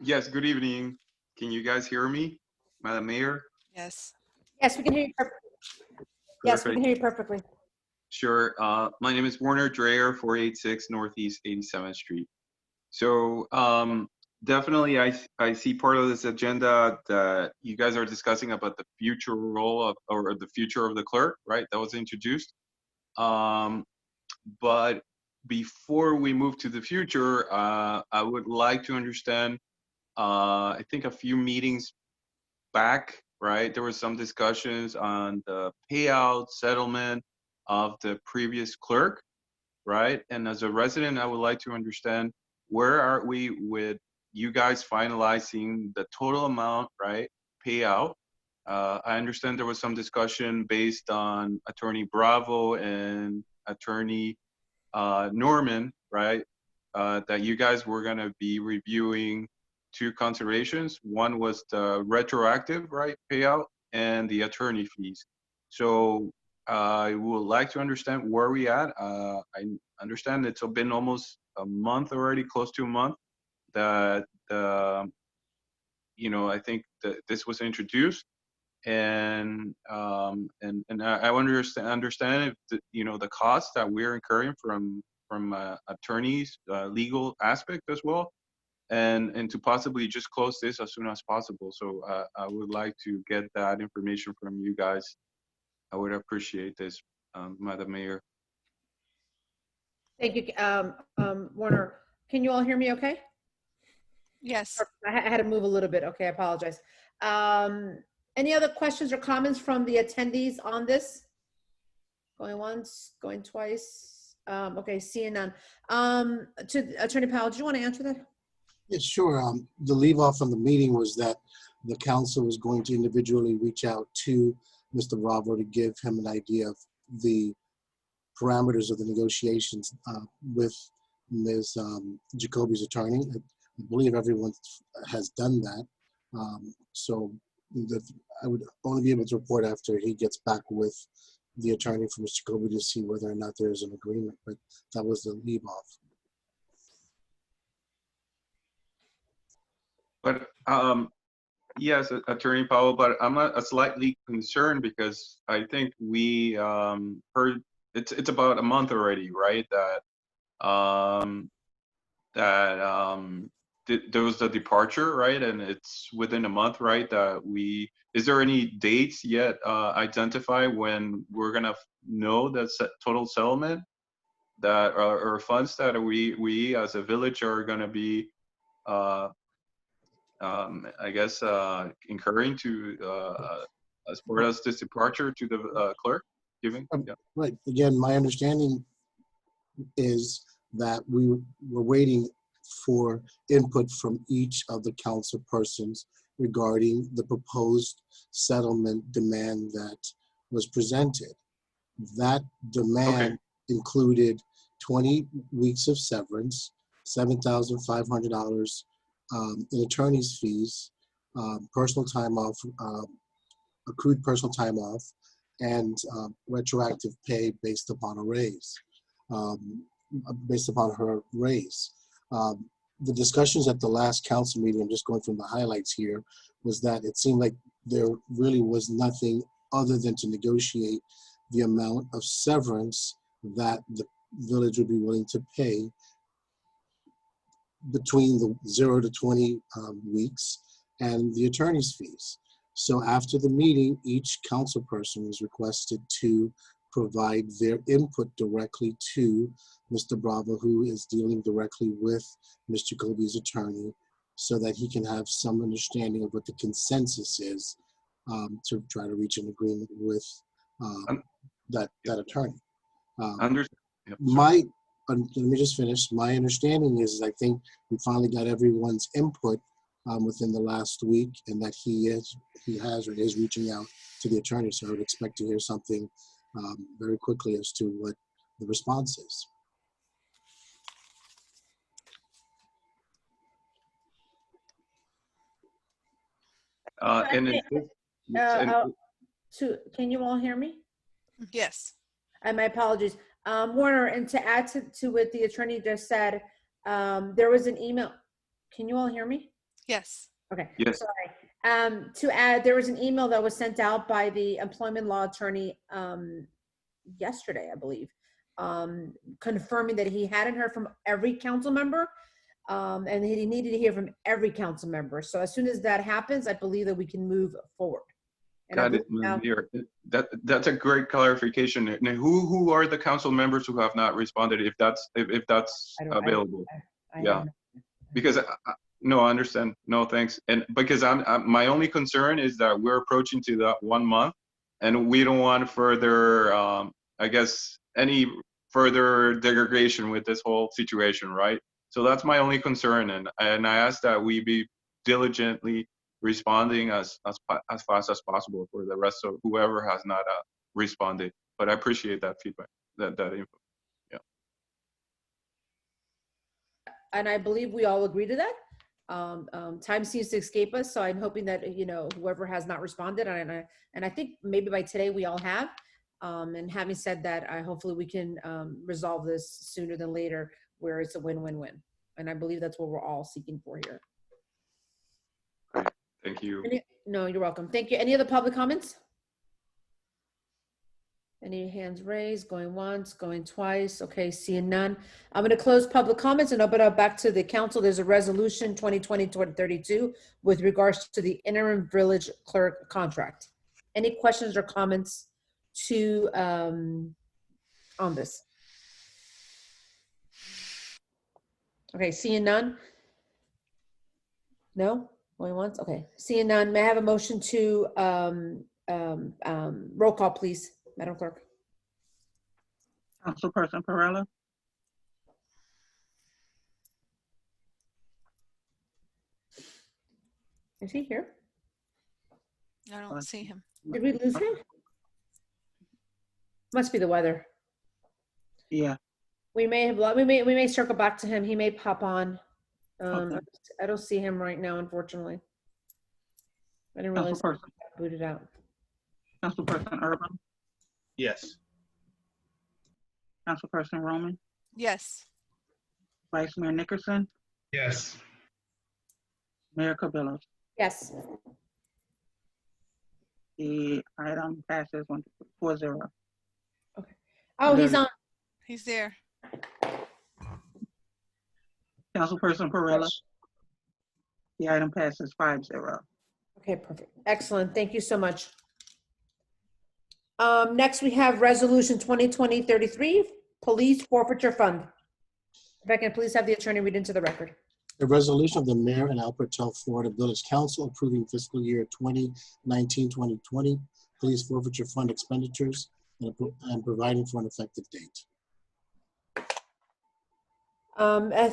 Yes, good evening. Can you guys hear me, Madam Mayor? Yes. Yes, we can hear you perfectly. Yes, we Perfect. can hear you perfectly. Sure. My name is Warner Dreher, 486 Northeast 87th Street. So definitely I see part of this agenda that you guys are discussing about the future role of, or the future of the clerk, right? That was introduced. But before we move to the future, I would like to understand, I think a few meetings back, right, there was some discussions on the payout settlement of the previous clerk, right? And as a resident, I would like to understand, where are we with you guys finalizing the total amount, right, payout? I understand there was some discussion based on Attorney Bravo and Attorney Norman, right, that you guys were going to be reviewing two considerations. One was the retroactive, right, payout, and the attorney fees. So I would like to understand where we at. I understand it's been almost a month already, close to a month, that you know, I think that this was introduced, and I understand if the, you know, the costs that we're incurring from attorneys, legal aspect as well, and to possibly just close this as soon as possible. So I would like to get that information from you guys. I would appreciate this, Madam Mayor. Thank you, Warner. Can you all hear me okay? Yes. I had to move a little bit. Okay, I apologize. Any other questions or comments from the attendees on this? Going once, going twice. Okay, seeing none. To Attorney Powell, do you want to answer that? Yeah, sure. The leave off from the meeting was that the council was going to individually reach out to Mr. Bravo to give him an idea of the parameters of the negotiations with Ms. Jacoby's attorney. I believe everyone has done that. So I would only be able to report after he gets back with the attorney for Mr. Jacoby to see whether or not there is an agreement, but that was the leave off. But Yes, Attorney Powell, but I'm slightly concerned because I think we heard it's about a month already, right? There was the departure, right? And it's within a month, right? Is there any dates yet identified when we're gonna know the total settlement that or funds that we as a village are gonna be I guess, incurring to as far as this departure to the clerk giving? Yeah. Right. Again, my understanding is that we were waiting for input from each of the council persons regarding the proposed settlement demand that was presented. That demand included 20 weeks of severance, $7,500 in attorney's fees, personal time off, accrued personal time off, and retroactive pay based upon a raise, based upon her raise. The discussions at the last council meeting, I'm just going from the highlights here, was that it seemed like there really was nothing other than to negotiate the amount of severance that the village would be willing to pay between the 0 to 20 weeks and the attorney's fees. So after the meeting, each council person was requested to provide their input directly to Mr. Bravo, who is dealing directly with Mr. Kobe's attorney, so that he can have some understanding of what the consensus is to try to reach an agreement with that attorney. Let me just finish. My understanding is I think we finally got everyone's input within the last week, and that he has or is reaching out to the attorney. So I would expect to hear something very quickly as to what the response is. Can you all hear me? Yes. My apologies. Warner, and to add to what the attorney just said, there was an email. Can you all hear me? Yes. Okay. Yes. Sorry. To add, there was an email that was sent out by the employment law attorney yesterday, I believe, confirming that he hadn't heard from every council member, and he needed to hear from every council member. So as soon as that happens, I believe that we can move forward. Got it, Mayor. That's a great clarification. Now, who are the council members who have not responded? If that's available, yeah. Because no, I understand. No, thanks. And because my only concern is that we're approaching to that 1 month, and we don't want further, I guess, any further degradation with this whole situation, right? So that's my only concern, and I ask that we be diligently responding as fast as possible for the rest of whoever has not responded. But I appreciate that feedback, that info. Yeah. And I believe we all agree to that. Time seems to escape us, so I'm hoping that whoever has not responded, and I think maybe by today we all have. And having said that, hopefully we can resolve this sooner than later, where it's a win-win-win. And I believe that's what we're all seeking for here. Thank you. No, you're welcome. Thank you. Any other public comments? Any hands raised? Going once, going twice. Okay, seeing none. I'm going to close public comments and open up back to the council. There's a resolution 2020-32 with regards to the interim village clerk contract. Any questions or comments to on this? Okay, seeing none. No? Going once? Okay. Seeing none, may I have a motion to roll call, please, Madam Clerk? Councilperson Perrella, Is he here? I don't see him. Did we lose him? Must be the weather. yeah. We may circle back to him. He may pop on. Okay. I don't see him right now, unfortunately. I didn't realize he got booted out. Councilperson Urban, Yes. Councilperson Roman, Yes. Vice Mayor Nickerson, Yes. Mayor Cabillas. Yes. The item passes 4-0. Oh, he's on. He's there. Councilperson Perrella, Yes. the item passes 5-0. Okay, perfect. Excellent. Thank you so much. Next, we have Resolution 2020-33, Police Forfeiture Fund. If I can please have the attorney read into the record. A resolution of the mayor and Albertel, Florida Village Council approving fiscal year 2019-2020 police forfeiture fund expenditures and providing for an effective date.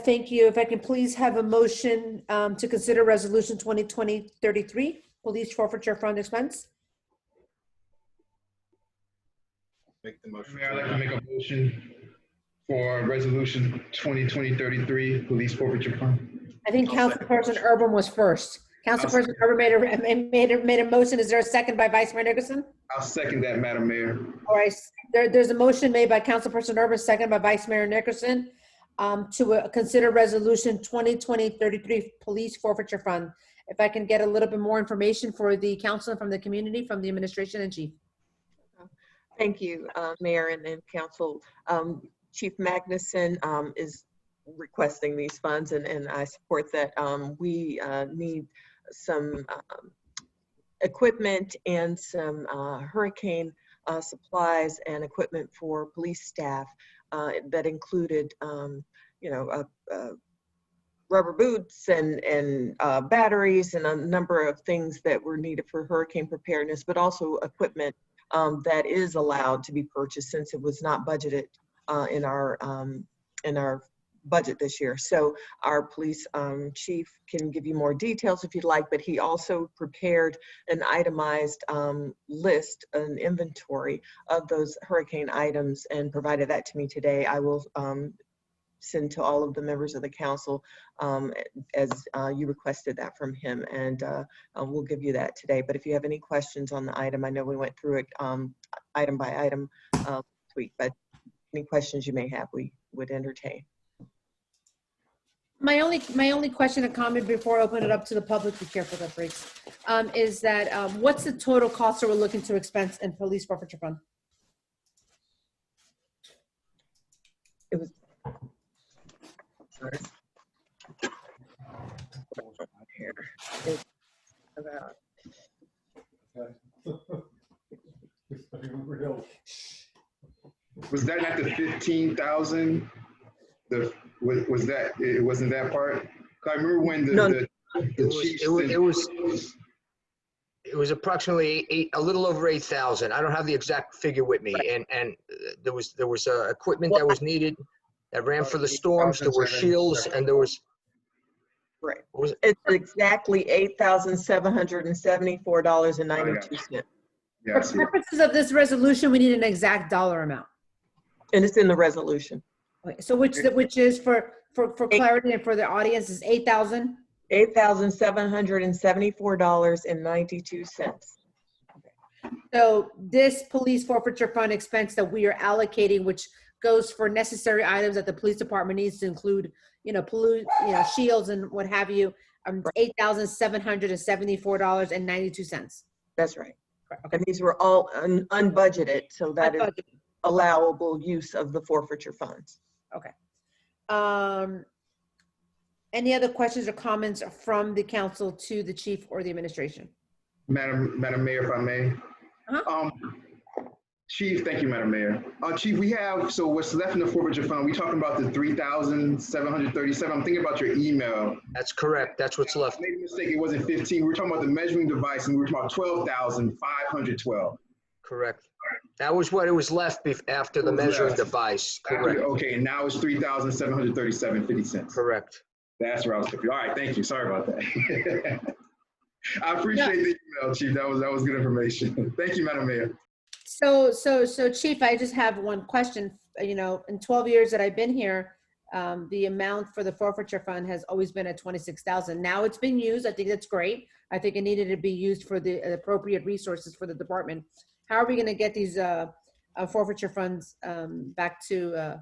Thank you. If I can please have a motion to consider Resolution 2020-33, Police Forfeiture Fund expense. Make the motion. Mayor, I'd like to make a motion for Resolution 2020-33, Police Forfeiture Fund. I think I'll second the Councilperson Urban was first. Councilperson Urban made a motion. Is there a second by Vice Mayor Nicholson? I'll second that, Madam Mayor. All right, there's a motion made by Councilperson Urban, second by Vice Mayor Nicholson, to consider Resolution 2020-33 Police Forfeiture Fund. If I can get a little bit more information for the council and from the community, from the administration and chief. Thank you, Mayor and Council. Chief Magnuson is requesting these funds, and I support that. We need some equipment and some hurricane supplies and equipment for police staff that included, rubber boots and batteries and a number of things that were needed for hurricane preparedness, but also equipment that is allowed to be purchased since it was not budgeted in our budget this year. So our police chief can give you more details if you'd like, but he also prepared an itemized list, an inventory of those hurricane items and provided that to me today. I will send to all of the members of the council as you requested that from him, and we'll give you that today. But if you have any questions on the item, I know we went through it item by item this week, but any questions you may have, we would entertain. My only question and comment before I open it up to the public, be careful that breaks, is that what's the total cost that we're looking to expense in police forfeiture fund? It was here. It's about Was that not the 15,000? Was that, it wasn't that part? 'Cause I remember when the chief said- It was approximately a little over 8,000. I don't have the exact figure with me. And there was equipment that was needed that ran for the storms. There were shields and there was. right. What was it? It's exactly $8,774.92. Yeah, I For see it. purposes of this resolution, we need an exact dollar amount. And it's in the resolution. Okay, so which is for clarity and for the audience is 8,000? $8,774.92. So this police forfeiture fund expense that we are allocating, which goes for necessary items that the police department needs to include, shields and what have you, $8,774.92. That's right. And these were all unbudgeted, so that is allowable use of the forfeiture funds. Okay. Any other questions or comments from the council to the chief or the administration? Madam Mayor, if I may. Chief, thank you, Madam Mayor. Chief, we have, so what's left in the forfeiture fund, we talking about the 3,737. I'm thinking about your email. That's correct. That's what's left. I made a mistake, it wasn't 15. We were talking about the measuring device and we were talking about 12,512. Correct. That was what it was left after the measuring device. Correct. Okay, and now it's 3,737.50 cents. Correct. That's where I was confused. All right, thank you. Sorry about that. I appreciate the email, Chief. That was good information. Thank you, Madam Mayor. So Chief, I just have one question. In 12 years that I've been here, the amount for the forfeiture fund has always been at 26,000. Now it's been used. I think that's great. I think it needed to be used for the appropriate resources for the department. How are we going to get these forfeiture funds back to,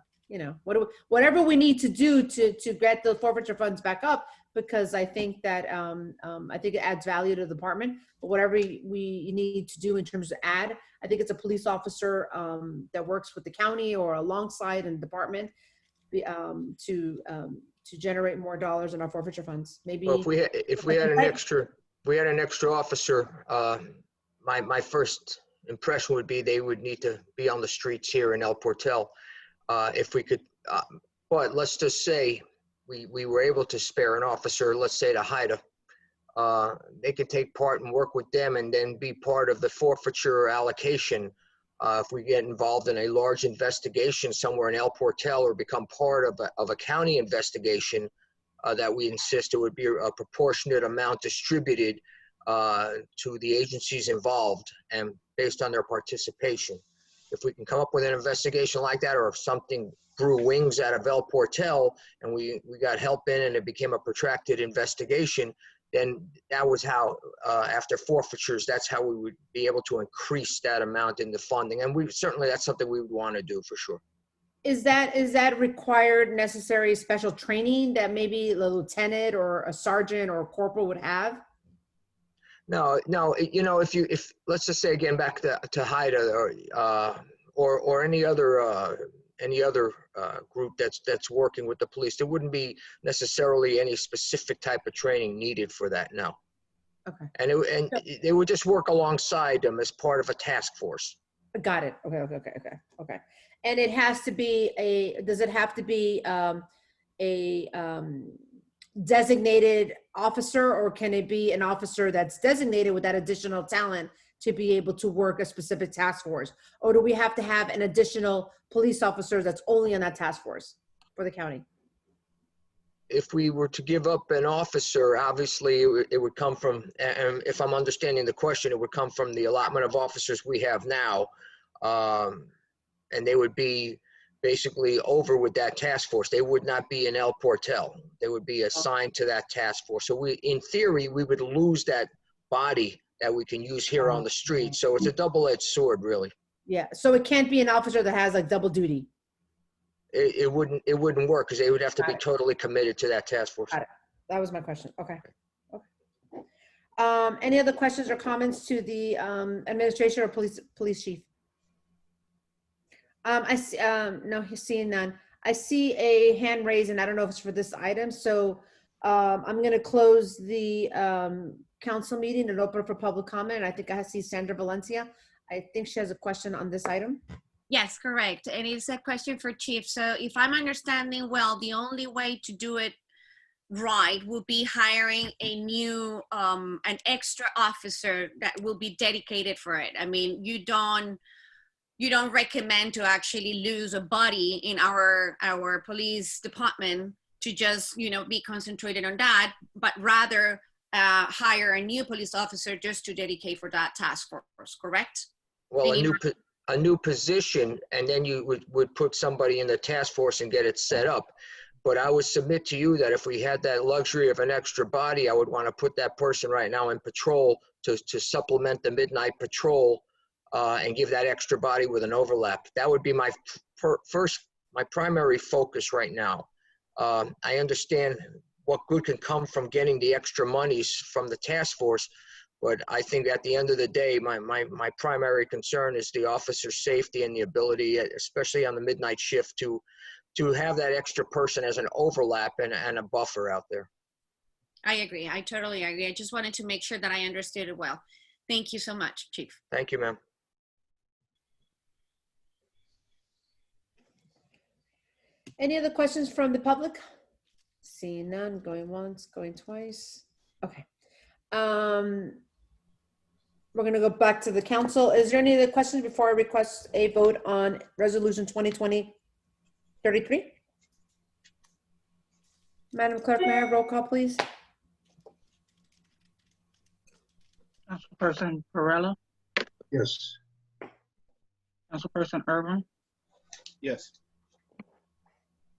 whatever we need to do to get the forfeiture funds back up, because I think that, I think it adds value to the department. But whatever we need to do in terms of add, I think it's a police officer that works with the county or alongside a department to generate more dollars in our forfeiture funds. Maybe. Well, if we had an extra officer, my first impression would be they would need to be on the streets here in El Portal. If we could, but let's just say we were able to spare an officer, let's say to Haida. They could take part and work with them and then be part of the forfeiture allocation. If we get involved in a large investigation somewhere in El Portal or become part of a county investigation, that we insist it would be a proportionate amount distributed to the agencies involved and based on their participation. If we can come up with an investigation like that, or if something grew wings out of El Portal and we got help in and it became a protracted investigation, then that was how, after forfeitures, that's how we would be able to increase that amount in the funding. And that's something we would want to do for sure. Is that required necessary special training that maybe a lieutenant or a sergeant or a corporal would have? No, if let's just say again back to Haida or any other group that's working with the police, there wouldn't be necessarily any specific type of training needed for that. No. Okay. And they would just work alongside them as part of a task force. Got it. Okay. And it has to be does it have to be a designated officer, or can it be an officer that's designated with that additional talent to be able to work a specific task force? Or do we have to have an additional police officer that's only on that task force for the county? If we were to give up an officer, obviously it would come from, and if I'm understanding the question, it would come from the allotment of officers we have now. And they would be basically over with that task force. They would not be in El Portal. They would be assigned to that task force. So in theory, we would lose that body that we can use here on the street. So it's a double-edged sword, really. Yeah, so it can't be an officer that has like double duty. It wouldn't work because they would have to be totally committed to that task force. Got it. That was my question. Okay. Any other questions or comments to the administration or police chief? I see, no, he's seeing none. I see a hand raised, and I don't know if it's for this item. So I'm going to close the council meeting and open for public comment. I think I see Sandra Valencia. I think she has a question on this item. Yes, correct. And it's a question for Chief. So if I'm understanding well, the only way to do it right would be hiring a new, an extra officer that will be dedicated for it. I mean, you don't recommend to actually lose a body in our police department to just, be concentrated on that, but rather hire a new police officer just to dedicate for that task force, correct? Well, a new position, and then you would put somebody in the task force and get it set up. But I would submit to you that if we had that luxury of an extra body, I would want to put that person right now in patrol to supplement the midnight patrol and give that extra body with an overlap. That would be my primary focus right now. I understand what good can come from getting the extra monies from the task force, but I think at the end of the day, my primary concern is the officer's safety and the ability, especially on the midnight shift, to have that extra person as an overlap and a buffer out there. I agree. I totally agree. I just wanted to make sure that I understood it well. Thank you so much, Chief. Thank you, ma'am. Any other questions from the public? Seeing none, going once, going twice. Okay. We're going to go back to the council. Is there any other questions before I request a vote on resolution 2020-33? Madam Clerk, Mayor, roll call, please. Councilperson Perrella, Yes. Councilperson Irvin, Yes.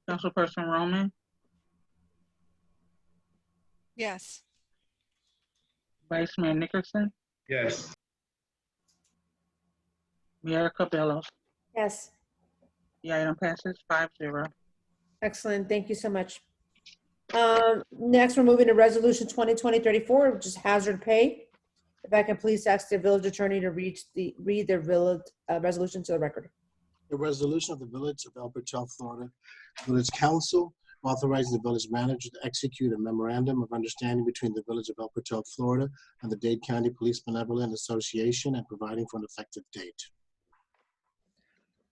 Councilperson Roman, Yes. Vice Mayor Nickerson, Yes. Mayor Cabello. Yes. The item passes 5-0. Excellent. Thank you so much. Next, we're moving to resolution 2020-34, which is hazard pay. If I can please ask the village attorney to read the village resolution to the record. A resolution of the Village of El Portal, Florida, Village Council authorizing the village manager to execute a memorandum of understanding between the Village of El Portal, Florida and the Dade County Police Benevolent Association and providing for an effective date.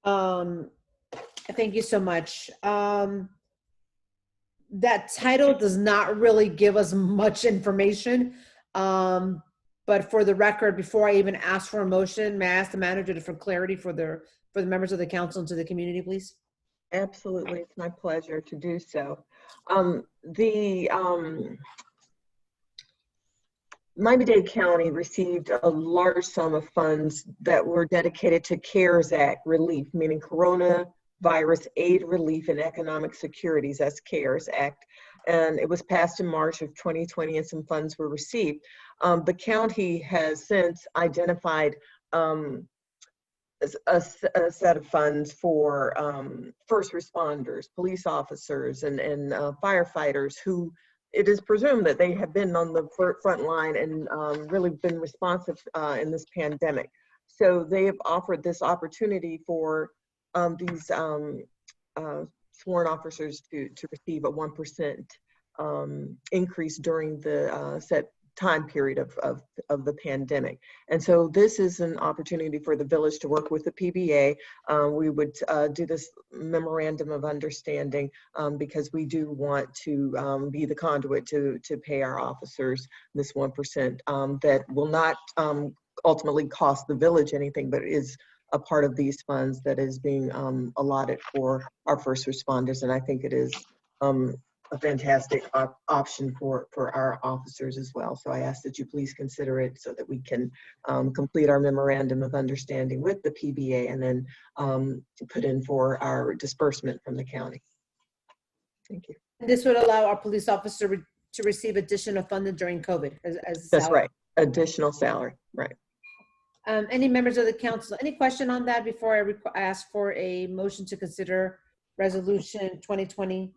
Thank you so much. That title does not really give us much information. But for the record, before I even ask for a motion, may I ask the manager for clarity for the members of the council and to the community, please? Absolutely, it's my pleasure to do so. Miami-Dade County received a large sum of funds that were dedicated to CARES Act relief, meaning Coronavirus Aid Relief and Economic Securities, that's CARES Act. And it was passed in March of 2020 and some funds were received. The county has since identified a set of funds for first responders, police officers, and firefighters who it is presumed that they have been on the front line and really been responsive in this pandemic. So they have offered this opportunity for these sworn officers to receive a 1% increase during the set time period of the pandemic. And so this is an opportunity for the village to work with the PBA. We would do this memorandum of understanding because we do want to be the conduit to pay our officers this 1% that will not ultimately cost the village anything, but is a part of these funds that is being allotted for our first responders. And I think it is a fantastic option for our officers as well. So I ask that you please consider it so that we can complete our memorandum of understanding with the PBA and then put in for our disbursement from the county. Thank you. And this would allow our police officer to receive additional funding during COVID as That's salary. right. Additional salary, right. Any members of the council, any question on that before I ask for a motion to consider resolution 2020-34?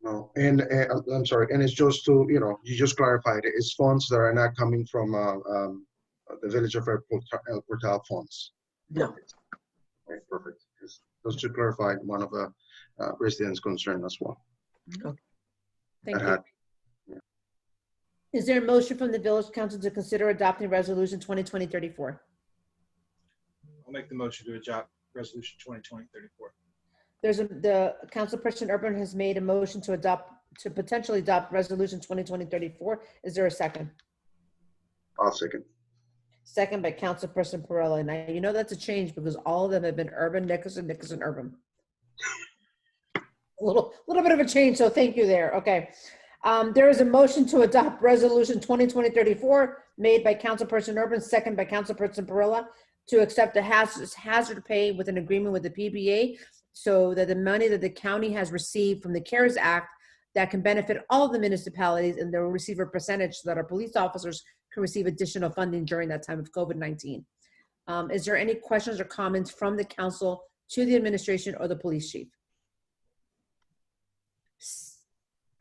No, and I'm sorry, and it's just to, you just clarified it. It's funds that are not coming from the Village of El Portal funds. No. Okay, perfect. Just to clarify one of the residents' concern as well. Okay. Thank you. Is there a motion from the village council to consider adopting resolution 2020-34? I'll make the motion to adopt resolution 2020-34. The councilperson Urban has made a motion to potentially adopt resolution 2020-34. Is there a second? I'll second. Second by councilperson Perrella. Now, you know that's a change because all of them have been Urban, Nickerson, Urban. A little bit of a change, so thank you there. Okay. There is a motion to adopt resolution 2020-34 made by councilperson Urban, second by councilperson Perrella, to accept a hazard pay with an agreement with the PBA so that the money that the county has received from the CARES Act that can benefit all the municipalities and they'll receive a percentage so that our police officers can receive additional funding during that time of COVID-19. Is there any questions or comments from the council to the administration or the police chief?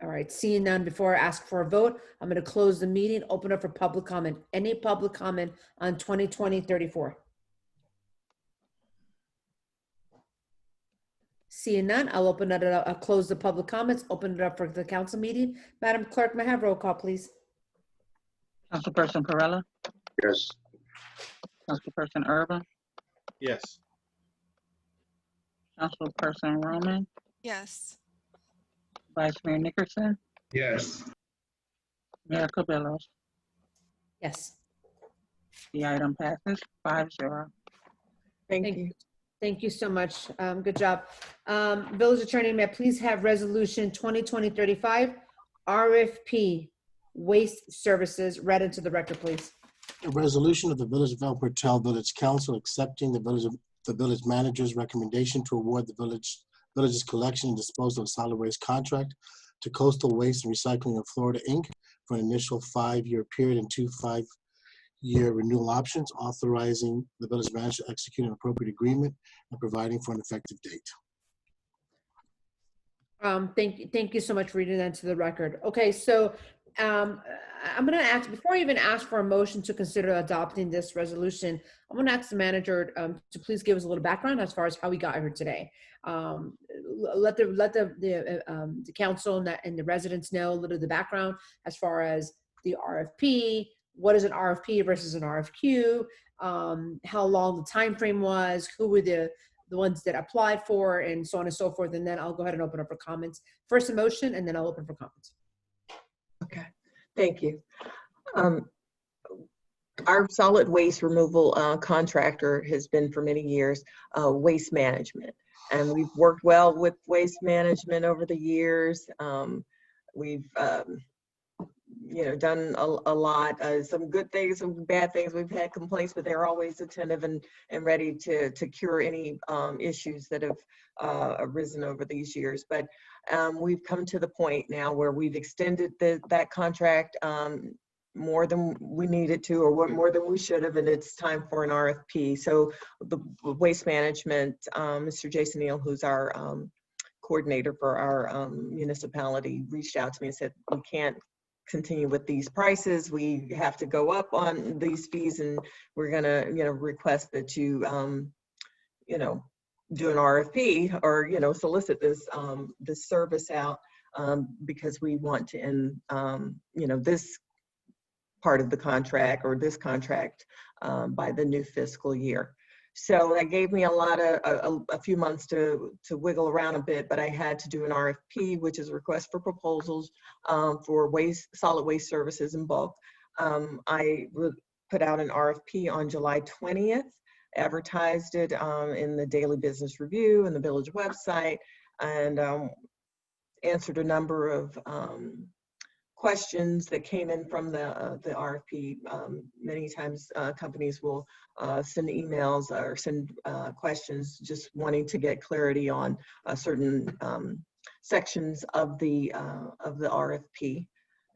All right, seeing none, before I ask for a vote, I'm going to close the meeting, open up for public comment. Any public comment on 2020-34? Seeing none, I'll open it up. I'll close the public comments, open it up for the council meeting. Madam Clerk, may I have roll call, please? Councilperson Perrella, Yes. Councilperson Urban, Yes. Councilperson Roman, Yes. Vice Mayor Nickerson, Yes. Mayor Cabillos. Yes. The item passes 5-0. Thank you. Thank you so much. Good job. Village Attorney, may I please have resolution 2020-35, RFP Waste Services read into the record, please. A resolution of the Village of El Portal Village Council accepting the village manager's recommendation to award the village's collection and disposal of solid waste contract to Coastal Waste and Recycling of Florida, Inc. for an initial 5-year period and 2 5-year renewal options, authorizing the village manager to execute an appropriate agreement and providing for an effective date. Thank you so much for reading that to the record. Okay, so I'm going to ask, before I even ask for a motion to consider adopting this resolution, I'm going to ask the manager to please give us a little background as far as how we got here today. Let the council and the residents know a little of the background as far as the RFP. What is an RFP versus an RFQ? How long the time frame was? Who were the ones that applied for, and so on and so forth. And then I'll go ahead and open up for comments. First a motion, and then I'll open for comments. Okay, thank you. Our solid waste removal contractor has been for many years Waste Management. And we've worked well with Waste Management over the years. We've done a lot, some good things, some bad things. We've had complaints, but they're always attentive and ready to cure any issues that have arisen over these years. But we've come to the point now where we've extended that contract more than we needed to, or more than we should have, and it's time for an RFP. So the Waste Management, Mr. Jason Neal, who's our coordinator for our municipality, reached out to me and said, we can't continue with these prices. We have to go up on these fees, and we're gonna, request that you, do an RFP or, solicit this service out because we want to end, this part of the contract or this contract by the new fiscal year. So that gave me a few months to wiggle around a bit, but I had to do an RFP, which is a request for proposals for solid waste services in bulk. I put out an RFP on July 20th, advertised it in the Daily Business Review and the Village website, and answered a number of questions that came in from the RFP. Many times companies will send emails or send questions just wanting to get clarity on certain sections of the RFP,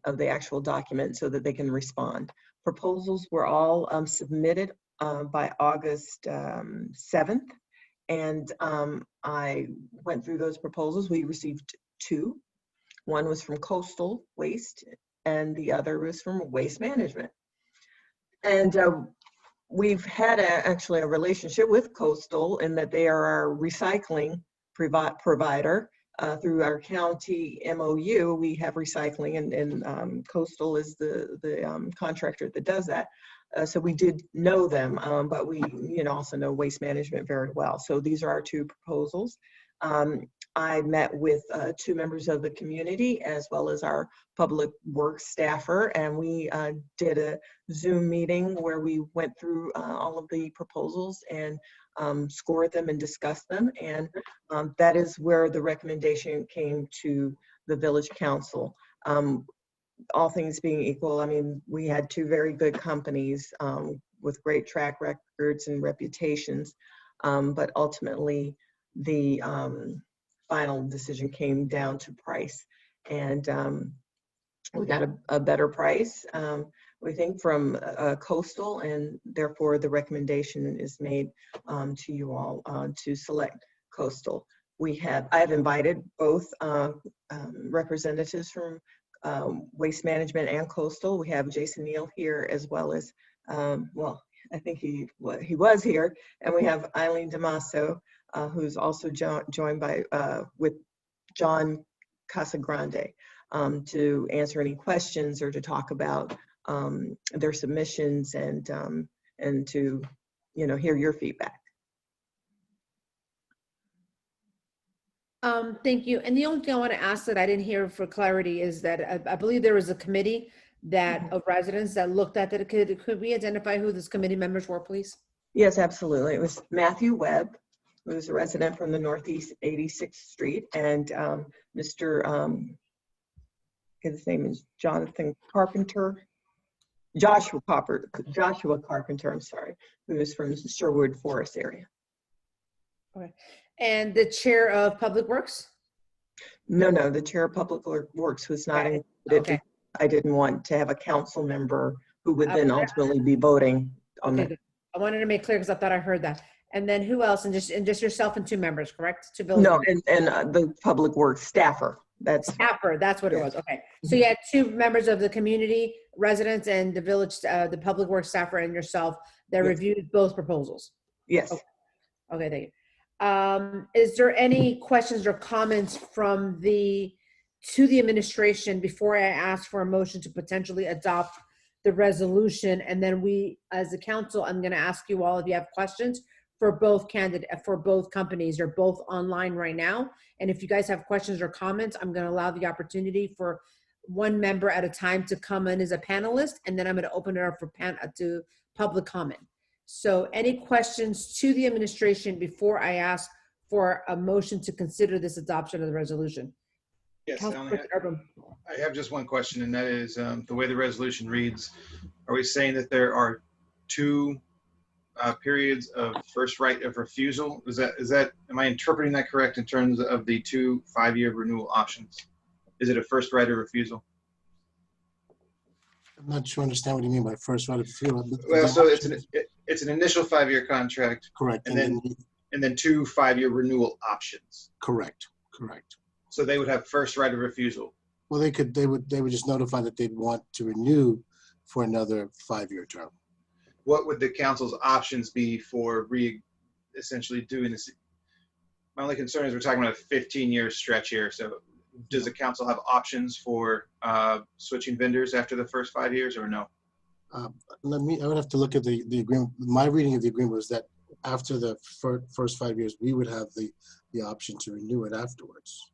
of the actual document, so that they can respond. Proposals were all submitted by August 7th, and I went through those proposals. We received 2. One was from Coastal Waste, and the other was from Waste Management. And we've had actually a relationship with Coastal in that they are our recycling provider. Through our county MOU, we have recycling, and Coastal is the contractor that does that. So we did know them, but we also know Waste Management very well. So these are our 2 proposals. I met with 2 members of the community as well as our public works staffer, and we did a Zoom meeting where we went through all of the proposals and scored them and discussed them. And that is where the recommendation came to the Village Council. All things being equal, I mean, we had 2 very good companies with great track records and reputations, but ultimately the final decision came down to price, and we got a better price, we think, from Coastal, and therefore the recommendation is made to you all to select Coastal. I have invited both representatives from Waste Management and Coastal. We have Jason Neal here, as well as, well, I think he was here, and we have Eileen Damaso, who's also joined by with John Casagrande to answer any questions or to talk about their submissions and to hear your feedback. Thank you. And the only thing I want to ask that I didn't hear for clarity is that I believe there was a committee of residents that looked at that. Could we identify who those committee members were, please? Yes, absolutely. It was Matthew Webb, who's a resident from the Northeast 86th Street, and his name is Jonathan Carpenter, Joshua Carpenter, I'm sorry, who is from the Sherwood Forest area. Okay. And the chair of Public Works? No, the chair of Public Works was not included. Okay. I didn't want to have a council member who would then ultimately be voting on that. I wanted to make clear because I thought I heard that. And then who else? And just yourself and 2 members, correct? 2 village No, members. and the public works staffer. That's Staffer, that's what it Yeah. was. Okay. So you had 2 members of the community residents and the village, the public works staffer and yourself that Yes. reviewed both proposals. yes. Okay, thank you. Is there any questions or comments from to the administration before I ask for a motion to potentially adopt the resolution? And then we, as a council, I'm going to ask you all if you have questions for both companies. They're both online right now. And if you guys have questions or comments, I'm going to allow the opportunity for 1 member at a time to come in as a panelist, and then I'm going to open it up for to public comment. So any questions to the administration before I ask for a motion to consider this adoption of the resolution? Yes, Councilperson Urban. I have just one question, and that is the way the resolution reads, are we saying that there are 2 periods of first right of refusal? Am I interpreting that correct in terms of the 2 5-year renewal options? Is it a first right of refusal? I'm not sure I understand what you mean by first right of refusal. Well, so it's an initial 5-year contract, Correct. and then 2 5-year renewal options. Correct. So they would have first right of refusal. Well, they would just notify that they'd want to renew for another 5-year term. What would the council's options be for essentially doing this? My only concern is we're talking about a 15-year stretch here. So does the council have options for switching vendors after the first 5 years, or no? I would have to look at the agreement. My reading of the agreement was that after the first 5 years, we would have the option to renew it afterwards.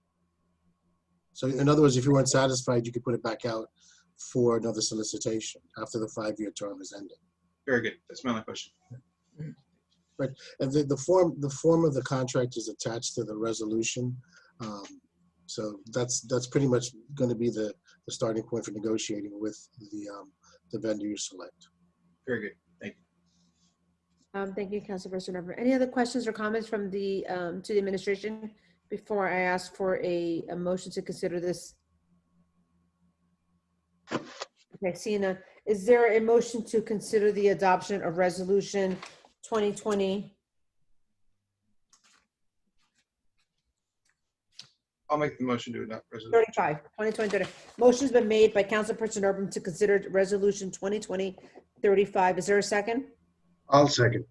So in other words, if you weren't satisfied, you could put it back out for another solicitation after the 5-year term is ended. Very good. That's my only question. Right. And the form of the contract is attached to the resolution. So that's pretty much going to be the starting point for negotiating with the vendor you select. Very good. Thank you. Thank you, Councilperson Urban. Any other questions or comments from to the administration before I ask for a motion to consider this? Okay, seeing none. Is there a motion to consider the adoption of resolution 2020? I'll make the motion to adopt resolution. 2020. Motion's been made by Councilperson Urban to consider resolution 2020-35. Is there a second? I'll second.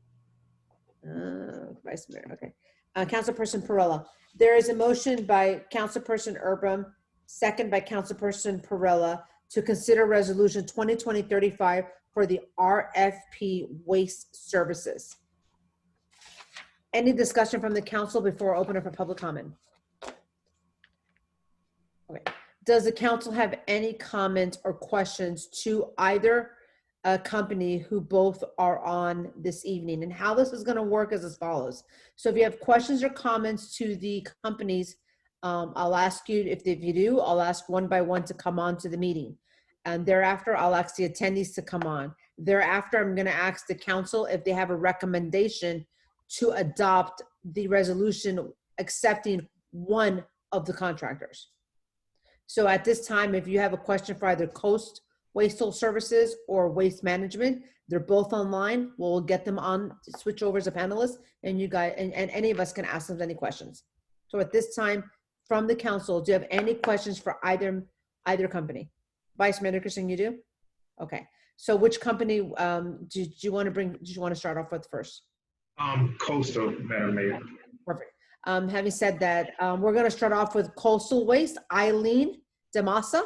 Vice Mayor, okay. Councilperson Perrella. There is a motion by Councilperson Urban, second by Councilperson Perrella, to consider resolution 2020-35 for the RFP waste services. Any discussion from the council before I open up for public comment? Okay. Does the council have any comments or questions to either company who both are on this evening? And how this is going to work is as follows. So if you have questions or comments to the companies, I'll ask you, if you do, I'll ask one by one to come on to the meeting. And thereafter, I'll ask the attendees to come on. Thereafter, I'm going to ask the council if they have a recommendation to adopt the resolution accepting one of the contractors. So at this time, if you have a question for either Coast Wasteful Services or Waste Management, they're both online. We'll get them on, switch over as a panelist, and you guys, and any of us can ask them any questions. So at this time, from the council, do you have any questions for either company? Vice Mayor Nickerson, you do? Okay. So which company did you want to start off with first? Coastal, Madam Mayor. Perfect. Having said that, we're going to start off with Coastal Waste, Eileen DeMassa.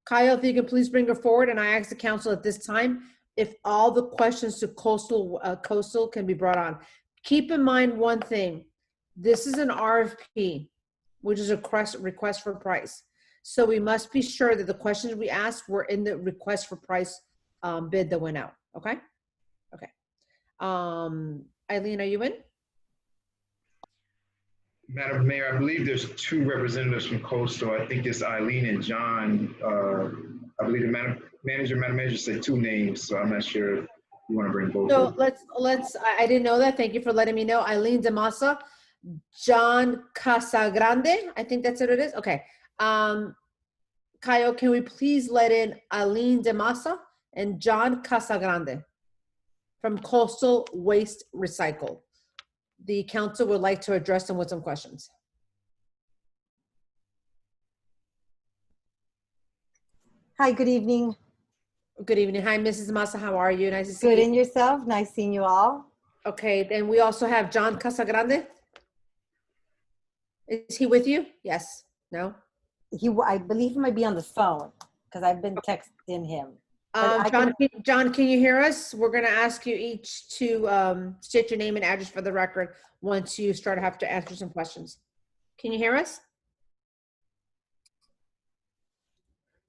Kyle, if you can please bring her forward, and I ask the council at this time if all the questions to Coastal can be brought on. Keep in mind one thing. This is an RFP, which is a request for price. So we must be sure that the questions we ask were in the request for price bid that went out. Okay? Okay. Eileen, are you in? Madam Mayor, I believe there's 2 representatives from Coastal. I think it's Eileen and John. I believe the Madam Manager said 2 names, so I'm not sure if you want to bring both. So let's, I didn't know that. Thank you for letting me know. Eileen DeMassa, John Casagrande. I think that's what it is. Okay. Kyle, can we please let in Eileen DeMassa and John Casagrande? from Coastal Waste Recycle. The council would like to address them with some questions. Hi, good evening. Good evening. Hi, Mrs. Massa. How are you? Nice to see Good, you. and yourself? Nice seeing you all. Okay, then we also have John Casagrande. Is he with you? Yes. No? I believe he might be on the phone because I've been texting him. But I John, can you hear us? We're going to ask you each to state your name and address for the record once you start to have to answer some questions. Can you hear us?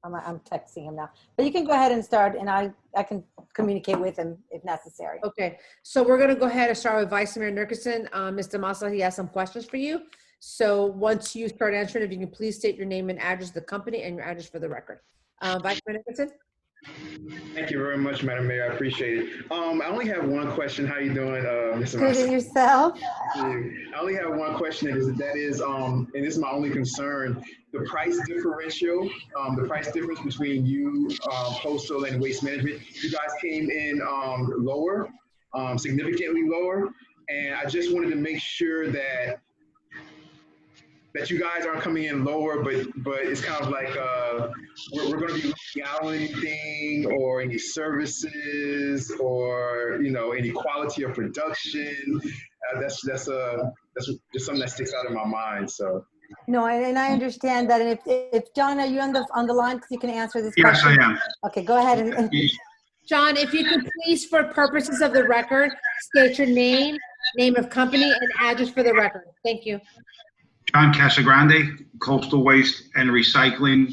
I'm texting him now. But you can go ahead and start, and I can communicate with him if necessary. Okay, so we're going to go ahead and start with Vice Mayor Nickerson. Mr. Massa, he has some questions for you. So once you start answering, if you can please state your name and address of the company and your address for the record. Vice Mayor Nickerson? Thank you very much, Madam Mayor. I appreciate it. I only have one question. How you doing, Mr. Good, Massa? and yourself? I only have one question, and this is my only concern, the price differential, the price difference between you, Postal and Waste Management. You guys came in lower, significantly lower, and I just wanted to make sure that you guys aren't coming in lower, but it's kind of like we're going to be looking out on anything or any services or any quality of production. That's just something that sticks out in my mind. So. No, and I understand that. And if John, are you on the line because you can answer this Yes, question? I am. Okay, go ahead. And John, if you could please, for purposes of the record, state your name of company, and address for the record. Thank you. John Casagrande, Coastal Waste and Recycling,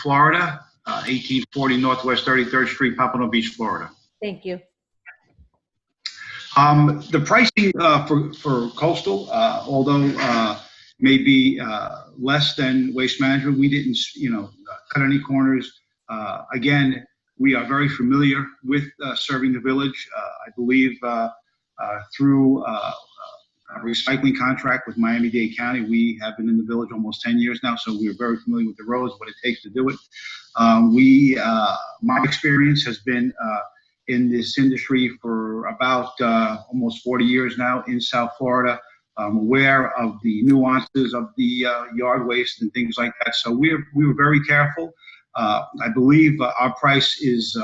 Florida, 1840 Northwest 33rd Street, Pompano Beach, Florida. Thank you. The pricing for Coastal, although may be less than Waste Management, we didn't, cut any corners. Again, we are very familiar with serving the village. I believe through a recycling contract with Miami-Dade County, we have been in the village almost 10 years now, so we're very familiar with the roads, what it takes to do it. My experience has been in this industry for about almost 40 years now in South Florida. I'm aware of the nuances of the yard waste and things like that, so we were very careful. I believe our price is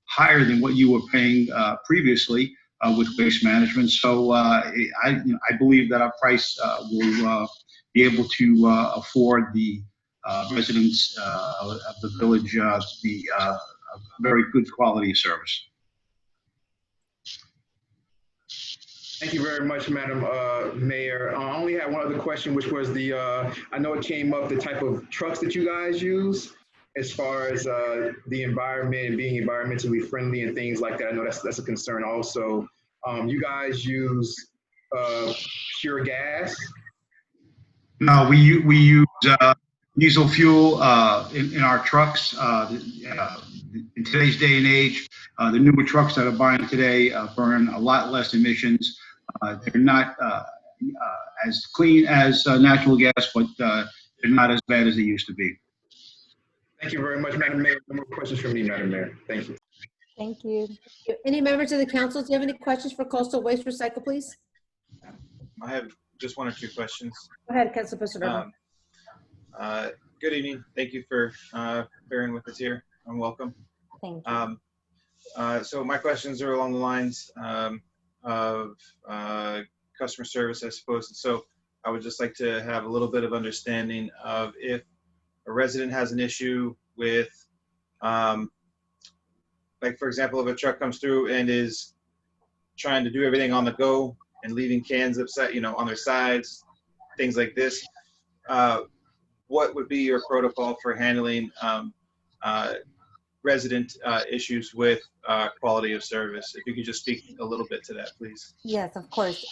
higher than what you were paying previously with Waste Management. So I believe that our price will be able to afford the residents of the village a very good quality of service. Thank you very much, Madam Mayor. I only had one other question, which was I know it came up, the type of trucks that you guys use as far as the environment and being environmentally friendly and things like that. I know that's a concern also. You guys use pure gas? No, we use diesel fuel in our trucks. In today's day and age, the newer trucks that are buying today burn a lot less emissions. They're not as clean as natural gas, but they're not as bad as they used to be. Thank you very much, Madam Mayor. No more questions from me, Madam Mayor. Thank you. thank you. Any members of the council, do you have any questions for Coastal Waste Recycle, please? I have just one or two questions. Go ahead, Council President. Good evening. Thank you for bearing with us here, and welcome. Thank you. So my questions are along the lines of customer service, I suppose. And so I would just like to have a little bit of understanding of if a resident has an issue with, like, for example, if a truck comes through and is trying to do everything on the go and leaving cans upset, on their sides, things like this, what would be your protocol for handling resident issues with quality of service? If you could just speak a little bit to that, please. Yes, of course.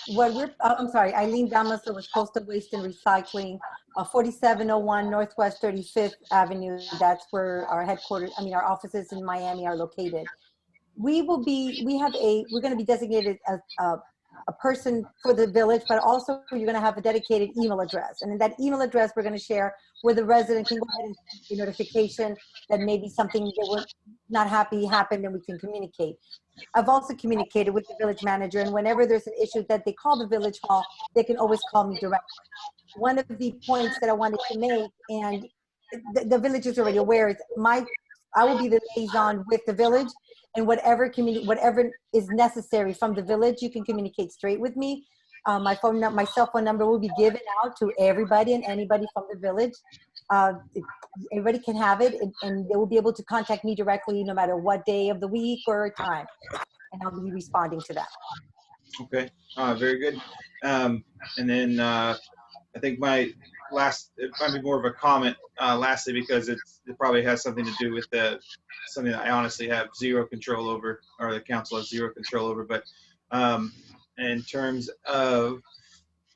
I'm sorry, Eileen Damaso with Coastal Waste and Recycling, 4701 Northwest 35th Avenue. That's where our headquarters, our offices in Miami are located. We're going to be designated as a person for the village, but also you're going to have a dedicated email address. And in that email address, we're going to share where the resident can go ahead and send a notification that maybe something they not happy happened, and we can communicate. I've also communicated with the village manager, and whenever there's an issue that they call the village hall, they can always call me directly. One of the points that I wanted to make, and the village is already aware, is I will be the liaison with the village, and whatever is necessary from the village, you can communicate straight with me. My cell phone number will be given out to everybody and anybody from the village. Everybody can have it, and they will be able to contact me directly no matter what day of the week or time, and I'll be responding to that. Okay, very good. And then I think my last, it might be more of a comment, lastly, because it probably has something to do with something that I honestly have zero control over, or the council has zero control over. But in terms of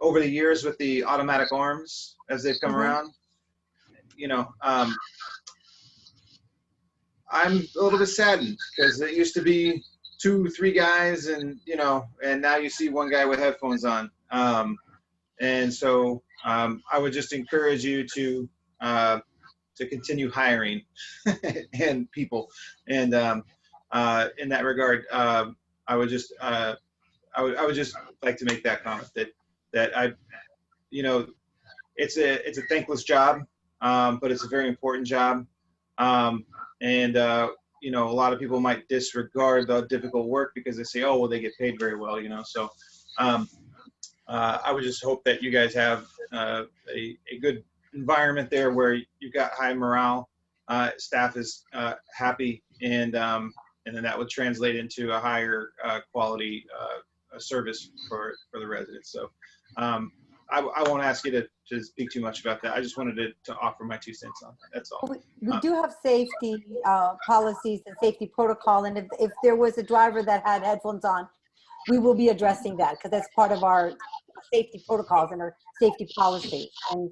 over the years with the automatic arms as they've come around, you know, I'm a little bit saddened because it used to be 2-3 guys, and you know, and now you see one guy with headphones on. And so I would just encourage you to continue hiring and people. And in that regard, I would just like to make that comment that I, you know, it's a thankless job, but it's a very important job. You know, a lot of people might disregard the difficult work because they say, oh, well, they get paid very well, you know. So I would just hope that you guys have a good environment there where you've got high morale, staff is happy, and then that would translate into a higher quality service for the residents. So I won't ask you to speak too much about that. I just wanted to offer my 2 cents on that. That's all. We do have safety policies and safety protocol, and if there was a driver that had headphones on, we will be addressing that because that's part of our safety protocols and our safety policy. And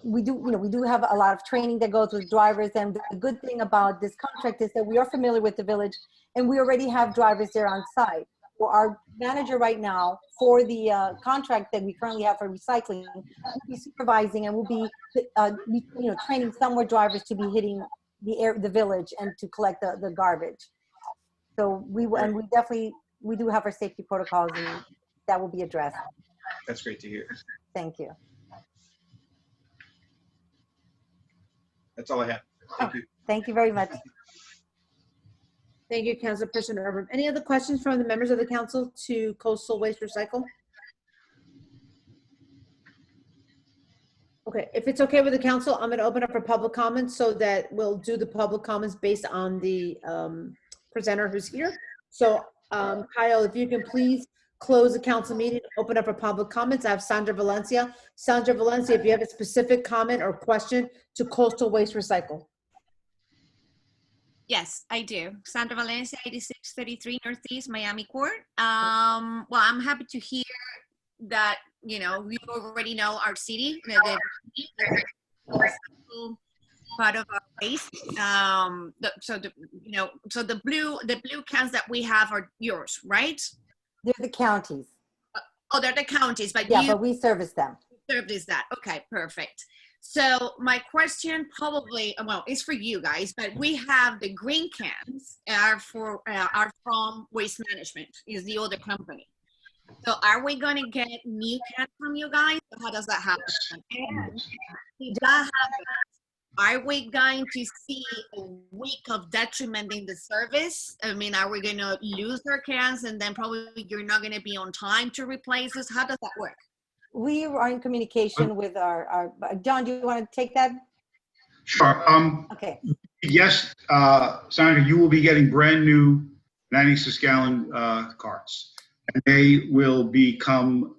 we do have a lot of training that goes with drivers. And the good thing about this contract is that we are familiar with the village, and we already have drivers there on site. Well, our manager right now for the contract that we currently have for recycling will be supervising, and will be training some more drivers to be hitting the village and to collect the garbage. So we do have our safety protocols, and that will be addressed. That's great to hear. Thank you. That's all I have. Thank you. Thank you very much. Thank you, Councilperson Urban. Any other questions from the members of the council to Coastal Waste Recycle? Okay, if it's okay with the council, I'm going to open up for public comments so that we'll do the public comments based on the presenter who's here. So Kyle, if you can please close the council meeting, open up for public comments. I have Sandra Valencia. Sandra Valencia, if you have a specific comment or question to Coastal Waste Recycle. Yes, I do. Sandra Valencia, 8633 Northeast Miami Court. Well, I'm happy to hear that, you know, you already know our city, the part of our waste. So the blue cans that we have are yours, right? They're the counties. Oh, they're the counties, but yeah, but we service them. Service that. Okay, perfect. So my question probably, well, is for you guys, but we have the green cans are from Waste Management, is the other company. So are we going to get new cans from you guys? How does that happen? And if that happens, are we going to see a week of detriment in the service? I mean, are we going to lose our cans and then probably you're not going to be on time to replace us? How does that work? We are in communication with our John, do you want to take that? Sure. Okay. Yes, Sandra, you will be getting brand new 96 gallon carts. And they will become,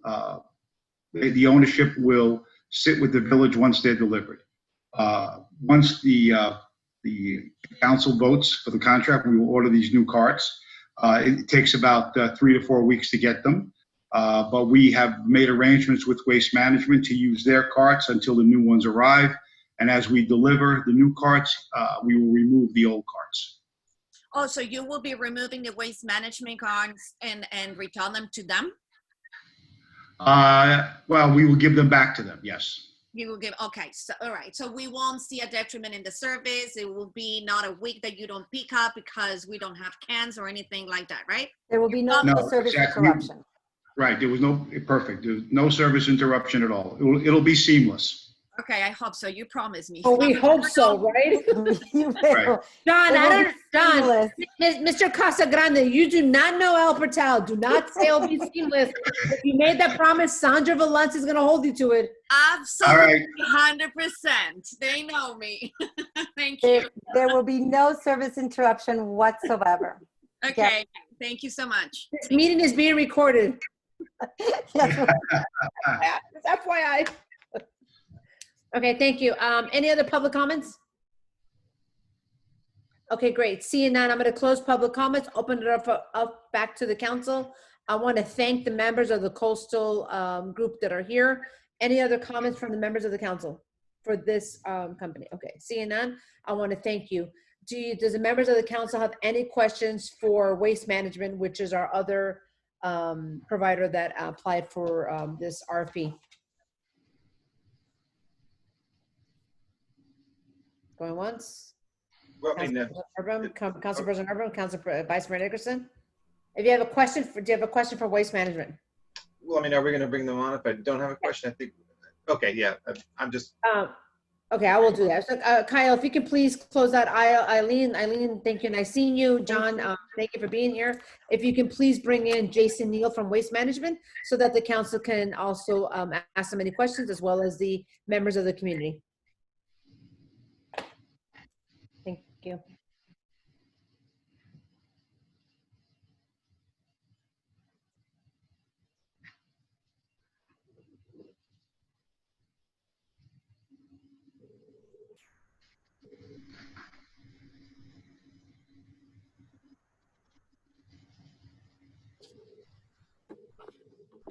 the ownership will sit with the village once they're delivered. Once the council votes for the contract, we will order these new carts. It takes about 3 to 4 weeks to get them. But we have made arrangements with Waste Management to use their carts until the new ones arrive. And as we deliver the new carts, we will remove the old carts. Oh, so you will be removing the Waste Management carts and return them to them? Well, we will give them back to them, yes. You will give, okay, so, all right. So we won't see a detriment in the service. It will be not a week that you don't pick up because we don't have cans or anything like that, right? There will be no No, service exactly. interruption. Right, there was no, perfect, there's no service interruption at all. It'll be seamless. Okay, I hope so. You promised me. Oh, we hope so, right? You Right. will. John, It I will don't, be John, seamless. Mr. Casagrande, you do not know El Portal. Do not say it'll be seamless. If you made that promise, Sandra Valance is going to hold you to it. Absolutely, 100%. They know me. Thank you. There will be no service interruption whatsoever. Okay, thank you so much. This meeting is being recorded. Yes. Just FYI. Okay, thank you. Any other public comments? Okay, great. Seeing none, I'm going to close public comments, open it up back to the council. I want to thank the members of the coastal group that are here. Any other comments from the members of the council for this company? Okay, seeing none, I want to thank you. Does the members of the council have any questions for Waste Management, which is our other provider that applied for this RFP? Going once? Well, I mean, Council President Urban, Council Vice Mayor Nickerson. If you have a question do you have a question for Waste Management? well, I mean, are we going to bring them on? If I don't have a question, I think, okay, yeah, I'm just, Okay, I will do that. So, Kyle, if you can please close that aisle. Eileen, thank you. Nice seeing you. John, thank you for being here. If you can please bring in Jason Neal from Waste Management so that the council can also ask them any questions as well as the members of the community. Thank you.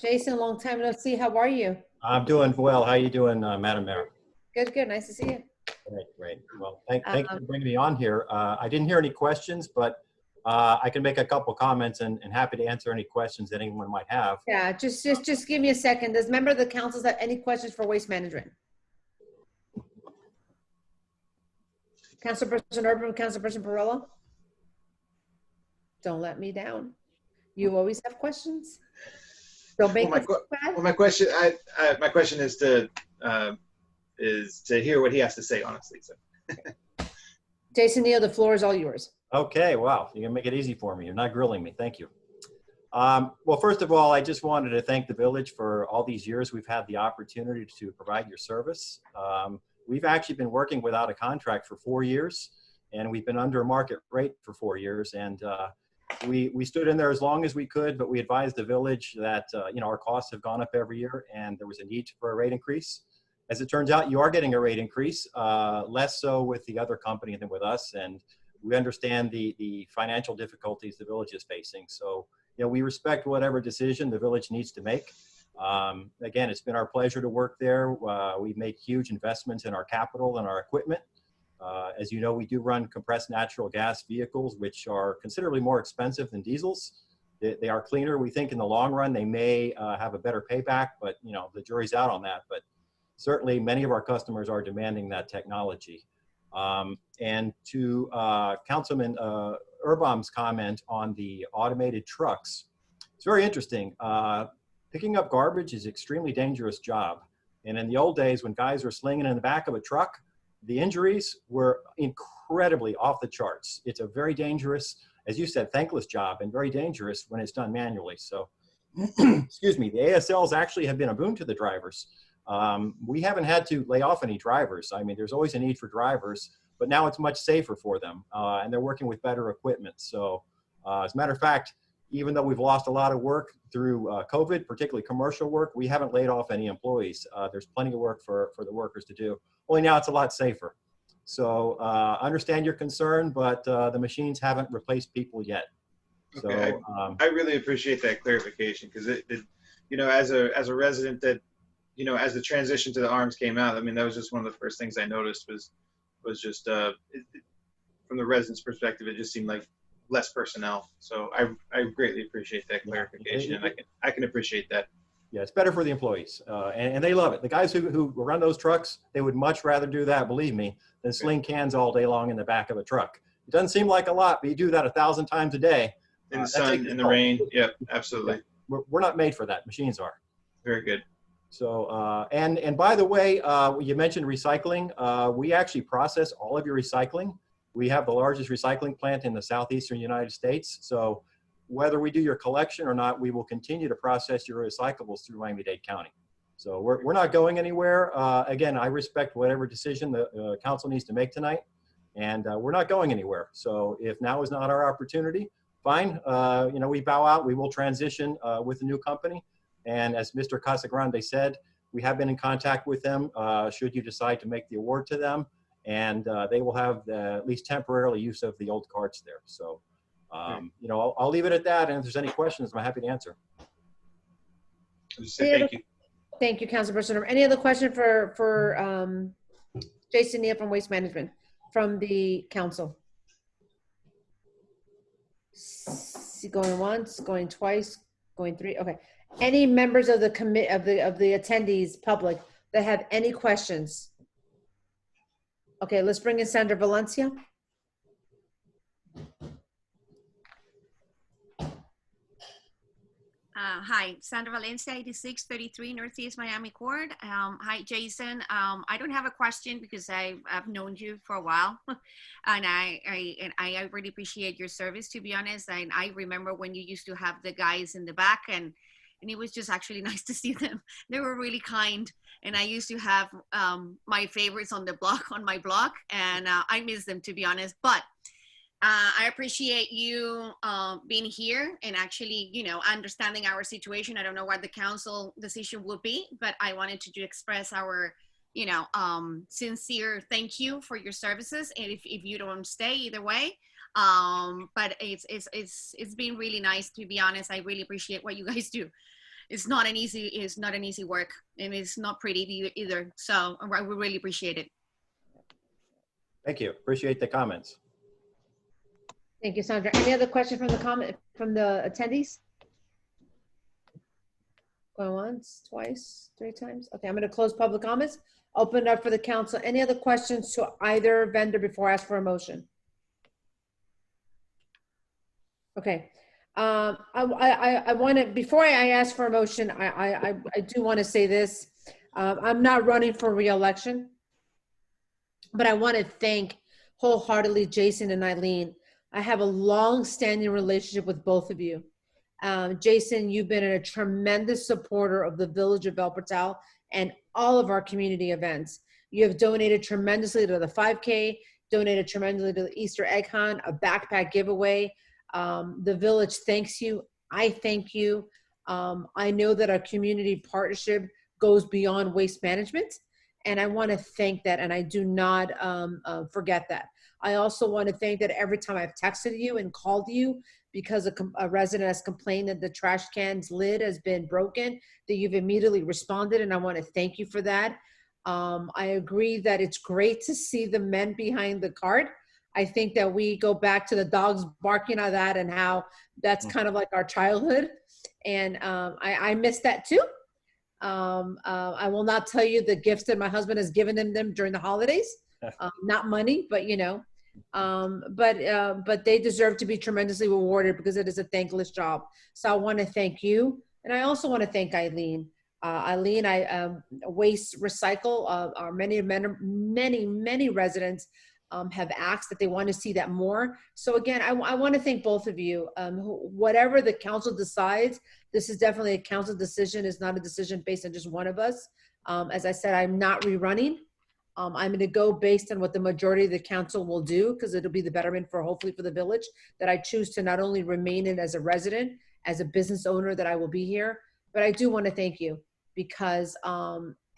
Jason, long time no see. How are you? I'm doing well. How you doing, Madam Mayor? Good, good. Nice to see you. Great, great. Well, thank you for bringing me on here. I didn't hear any questions, but I can make a couple comments and happy to answer any questions that anyone might have. Yeah, just give me a second. Does member of the council have any questions for Waste Management? Councilperson Urban, Councilperson Perillo? Don't let me down. You always have questions. Don't make well, my question, my question is to hear what he has to say, honestly. So. Jason Neal, the floor is all yours. Okay, wow. You're gonna make it easy for me. You're not grilling me. Thank you. Well, first of all, I just wanted to thank the village for all these years we've had the opportunity to provide your service. We've actually been working without a contract for 4 years, and we've been under market rate for 4 years. And we stood in there as long as we could, but we advised the village that our costs have gone up every year and there was a need for a rate increase. As it turns out, you are getting a rate increase, less so with the other company than with us. And we understand the financial difficulties the village is facing. So, we respect whatever decision the village needs to make. Again, it's been our pleasure to work there. We've made huge investments in our capital and our equipment. As you know, we do run compressed natural gas vehicles, which are considerably more expensive than diesels. They are cleaner. We think in the long run, they may have a better payback, but the jury's out on that. But certainly many of our customers are demanding that technology. And to Councilman Urban's comment on the automated trucks, it's very interesting. Picking up garbage is an extremely dangerous job. And in the old days, when guys were slinging in the back of a truck, the injuries were incredibly off the charts. It's a very dangerous, as you said, thankless job and very dangerous when it's done manually. So, excuse me, the ASLs actually have been a boon to the drivers. We haven't had to lay off any drivers. I mean, there's always a need for drivers, but now it's much safer for them, and they're working with better equipment. So, as a matter of fact, even though we've lost a lot of work through COVID, particularly commercial work, we haven't laid off any employees. There's plenty of work for the workers to do. Only now it's a lot safer. So I understand your concern, but the machines haven't replaced people yet. Okay, so I really appreciate that clarification because as a resident that, as the transition to the arms came out, I mean, that was just one of the first things I noticed was just from the resident's perspective, it just seemed like less personnel. So I greatly appreciate that clarification, and I can appreciate that. Yeah, it's better for the employees, and they love it. The guys who run those trucks, they would much rather do that, believe me, than sling cans all day long in the back of a truck. It doesn't seem like a lot, but you do that 1,000 times a day. In the sun, in the rain. Yep, absolutely. Yeah, we're not made for that. Machines are. Very good. So, and by the way, you mentioned recycling. We actually process all of your recycling. We have the largest recycling plant in the southeastern United States. So whether we do your collection or not, we will continue to process your recyclables through Miami-Dade County. So we're not going anywhere. Again, I respect whatever decision the council needs to make tonight, and we're not going anywhere. So if now is not our opportunity, fine. You know, we bow out. We will transition with a new company. And as Mr. Casagrande said, we have been in contact with them should you decide to make the award to them. And they will have at least temporarily use of the old carts there. So, you know, I'll leave it at that. And if there's any questions, I'm happy to answer. Thank you. Thank you, Councilperson. Any other question for Jason Neal from Waste Management from the council? Going once, going twice, going three. Okay. Any members of the attendees, public, that have any questions? Okay, let's bring in Sandra Valencia. Hi, Sandra Valencia, 8633 Northeast Miami Court. Hi, Jason. I don't have a question because I've known you for a while, and I really appreciate your service, to be honest. And I remember when you used to have the guys in the back, and it was just actually nice to see them. They were really kind, and I used to have my favorites on my block, and I miss them, to be honest. But I appreciate you being here and actually, you know, understanding our situation. I don't know what the council decision will be, but I wanted to express our, you know, sincere thank you for your services. And if you don't stay, either way, but it's been really nice, to be honest. I really appreciate what you guys do. It's not an easy work, and it's not pretty either. So I really appreciate it. Thank you. Appreciate the comments. Thank you, Sandra. Any other question from the attendees? Going once, twice, three times. Okay, I'm going to close public comments. Open it up for the council. Any other questions to either vendor before I ask for a motion? Okay. I want to, before I ask for a motion, I do want to say this. I'm not running for re-election, but I want to thank wholeheartedly Jason and Eileen. I have a long-standing relationship with both of you. Jason, you've been a tremendous supporter of the Village of El Portal and all of our community events. You have donated tremendously to the 5K, donated tremendously to the Easter egg hunt, a backpack giveaway. The Village thanks you. I thank you. I know that our community partnership goes beyond waste management, and I want to thank that, and I do not forget that. I also want to thank that every time I've texted you and called you because a resident has complained that the trash can's lid has been broken, that you've immediately responded, and I want to thank you for that. I agree that it's great to see the men behind the cart. I think that we go back to the dogs barking at that and how that's kind of like our childhood. And I miss that too. I will not tell you the gifts that my husband has given them during the holidays. Not money, but you know, but they deserve to be tremendously rewarded because it is a thankless job. So I want to thank you. And I also want to thank Eileen. Eileen, Waste Recycle, our many residents have asked that they want to see that more. So again, I want to thank both of you. Whatever the council decides, this is definitely a council decision. It's not a decision based on just one of us. As I said, I'm not rerunning. I'm going to go based on what the majority of the council will do, because it'll be the betterment for hopefully for the village, that I choose to not only remain in as a resident, as a business owner, that I will be here. But I do want to thank you because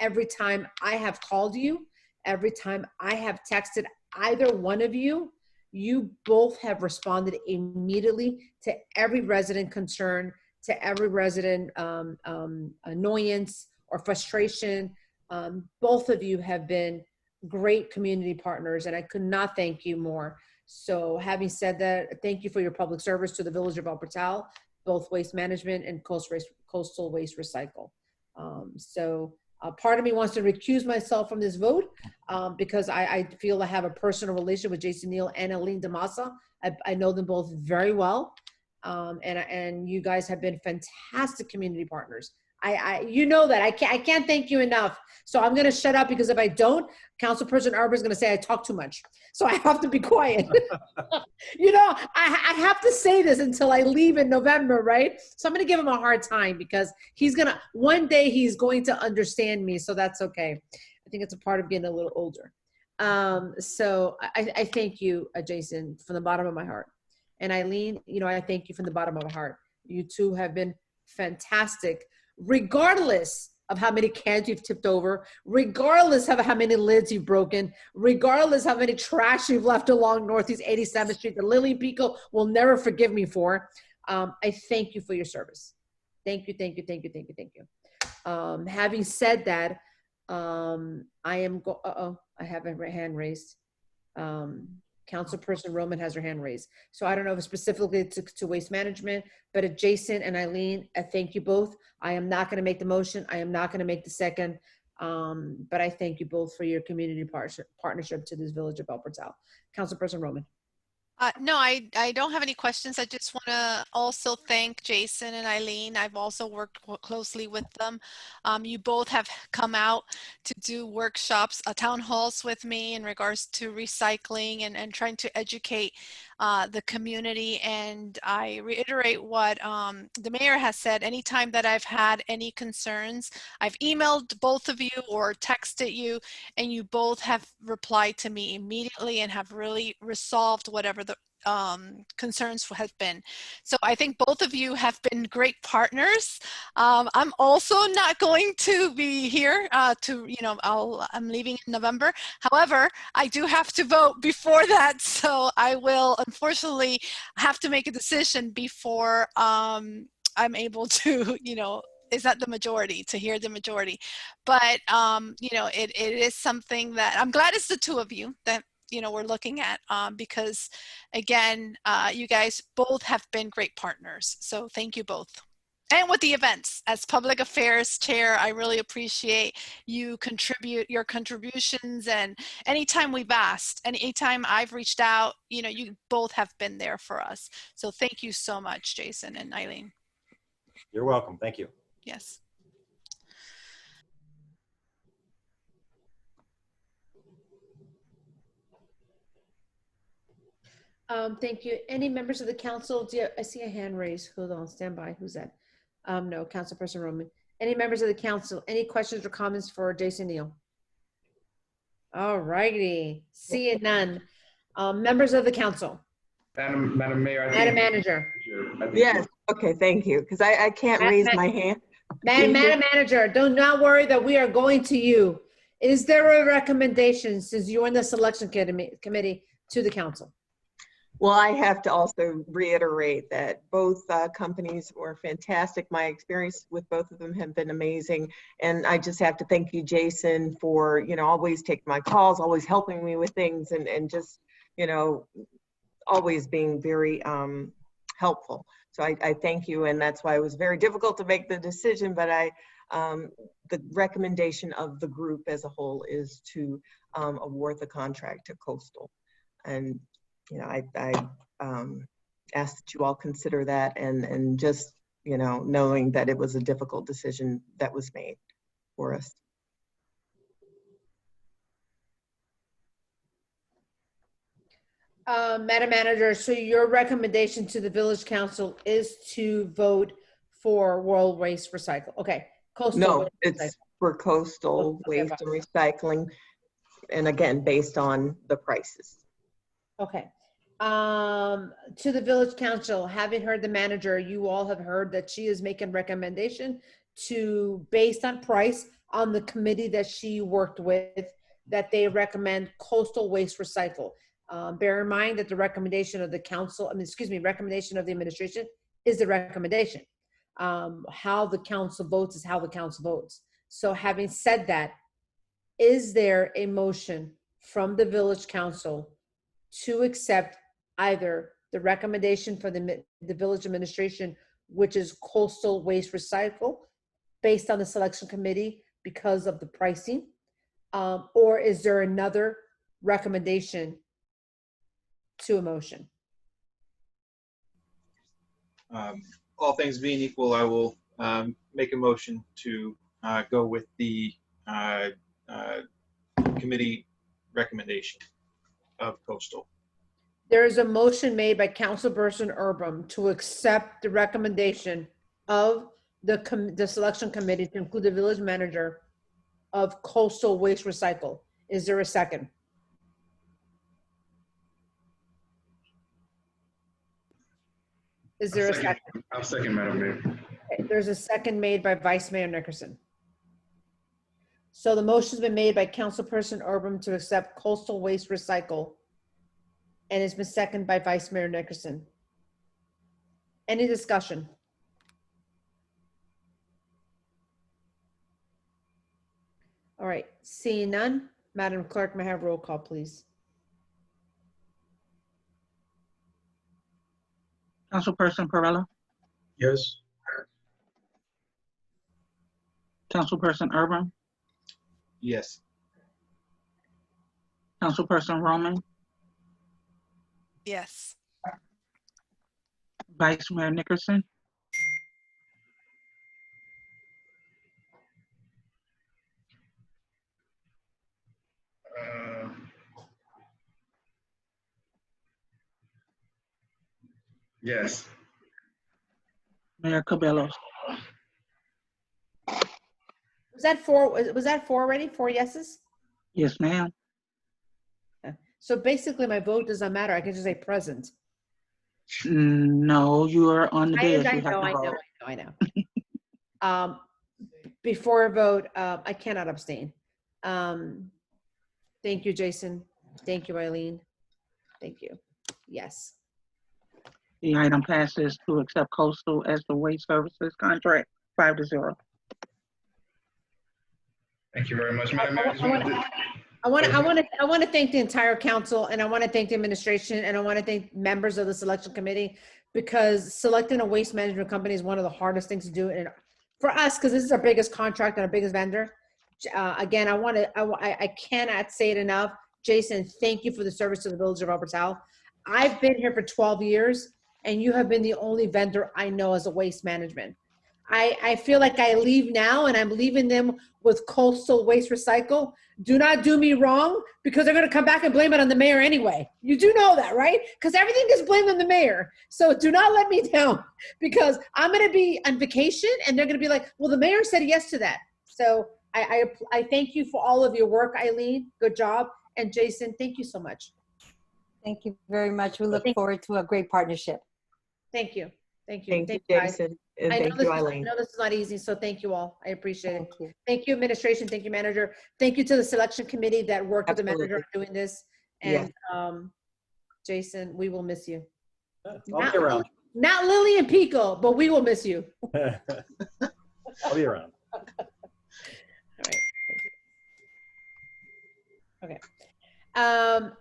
every time I have called you, every time I have texted either one of you, you both have responded immediately to every resident concern, to every resident annoyance or frustration. Both of you have been great community partners, and I could not thank you more. So having said that, thank you for your public service to the Village of El Portal, both Waste Management and Coastal Waste Recycle. Part of me wants to recuse myself from this vote because I feel I have a personal relation with Jason Neal and Aline Damasa. I know them both very well. And you guys have been fantastic community partners. You know that I can't thank you enough. So I'm going to shut up because if I don't, Councilperson Arber is going to say I talk too much. So I have to be quiet. You know, I have to say this until I leave in November, right? So I'm going to give him a hard time because one day he's going to understand me. So that's okay. I think it's a part of getting a little older. So I thank you, Jason, from the bottom of my heart. And Eileen, you know, I thank you from the bottom of my heart. You two have been fantastic, regardless of how many cans you've tipped over, regardless of how many lids you've broken, regardless how many trash you've left along Northeast 87th Street that Lily Pico will never forgive me for. I thank you for your service. Thank you, thank you, thank you, thank you, thank you. Having said that, I have a hand raised. Councilperson Roman has her hand raised. So I don't know if it's specifically to waste management, but Jason and Eileen, I thank you both. I am not going to make the motion. I am not going to make the second. But I thank you both for your community partnership to this village of El Portal. Councilperson Roman. No, I don't have any questions. I just want to also thank Jason and Eileen. I've also worked closely with them. You both have come out to do workshops, town halls with me in regards to recycling and trying to educate the community. And I reiterate what the mayor has said. Anytime that I've had any concerns, I've emailed both of you or texted you, and you both have replied to me immediately and have really resolved whatever the concerns have been. So I think both of you have been great partners. I'm also not going to be here I'm leaving in November. However, I do have to vote before that. So I will unfortunately have to make a decision before I'm able to, is that the majority, to hear the majority. But, it is something that I'm glad it's the two of you that, we're looking at because again, you guys both have been great partners. So thank you both. And with the events, as public affairs chair, I really appreciate your contributions, and anytime we've asked, anytime I've reached out, you both have been there for us. So thank you so much, Jason and Eileen. You're welcome. Thank you. Yes. Thank you. Any members of the council? I see a hand raised. Hold on, stand by. Who's that? No, Councilperson Roman. Any members of the council? Any questions or comments for Jason Neal? All righty. Seeing none. Members of the council. Madam Mayor. Madam Manager. Yes. Okay. Thank you. Because I can't raise my hand. Madam Manager, do not worry that we are going to you. Is there a recommendation, since you're in the selection committee, to the council? Well, I have to also reiterate that both companies were fantastic. My experience with both of them have been amazing. And I just have to thank you, Jason, for, always taking my calls, always helping me with things, and just, always being very helpful. So I thank you. And that's why it was very difficult to make the decision, but the recommendation of the group as a whole is to award the contract to Coastal. And I ask that you all consider that and just, knowing that it was a difficult decision that was made for us. Madam Manager, so your recommendation to the Village Council is to vote for World Waste Recycle. Okay. Coastal. No, it's for Coastal Waste and Recycling. And again, based on the prices. Okay. To the Village Council, having heard the manager, you all have heard that she is making recommendation to, based on price, on the committee that she worked with, that they recommend Coastal Waste Recycle. Bear in mind that the recommendation of the council, recommendation of the administration is the recommendation. How the council votes is how the council votes. So having said that, is there a motion from the Village Council to accept either the recommendation for the village administration, which is Coastal Waste Recycle, based on the selection committee because of the pricing? Or is there another recommendation to a motion? All things being equal, I will make a motion to go with the committee recommendation of coastal. There is a motion made by Councilperson Urban to accept the recommendation of the selection committee to include the village manager of coastal waste recycle. Is there a second? Is there a second? I'll second, Madam Mayor. Okay, there's a second made by Vice Mayor Nickerson. So the motion's been made by Councilperson Urban to accept coastal waste recycle, and it's been seconded by Vice Mayor Nickerson. Any discussion? All right, seeing none, Madam Clerk, may I have roll call, please? Councilperson Perrella, Yes. Councilperson Urban, Yes. Councilperson Roman, Yes. Vice Mayor Nickerson, Yes. Mayor Cabello. Was that four already? 4 yeses? Yes, ma'am. So basically my vote doesn't matter. I can just say present. No, you are on the dais. I You have know, to I know, vote. I know, I know. Before a vote, I cannot abstain. Thank you, Jason. Thank you, Eileen. Thank you. Yes. The item passes to accept coastal as the waste services contract 5-0. Thank you very much, Madam Mayor. I want to thank the entire council, and I want to thank the administration, and I want to thank members of the selection committee, because selecting a waste management company is one of the hardest things to do. And for us, because this is our biggest contract and our biggest vendor, again, I cannot say it enough. Jason, thank you for the service to the village of Upper South. I've been here for 12 years, and you have been the only vendor I know as a waste management. I feel like I leave now, and I'm leaving them with coastal waste recycle. Do not do me wrong, because they're going to come back and blame it on the mayor anyway. You do know that, right? Because everything is blamed on the mayor. So do not let me down, because I'm going to be on vacation, and they're going to be like, well, the mayor said yes to that. So I thank you for all of your work, Eileen. Good job. And Jason, thank you so much. Thank you very much. We look forward to a great partnership. Thank you. Thank you. Thank you, guys. Jason. And I know thank you, I Eileen. know this is not easy, so thank you all. I appreciate it. Thank you, administration. Thank you, manager. Thank you to the selection committee that worked with the manager on doing this. And Jason, we will miss you. I'll be around. Not Lily and Pico, but we will miss you. I'll be around. All right. Okay.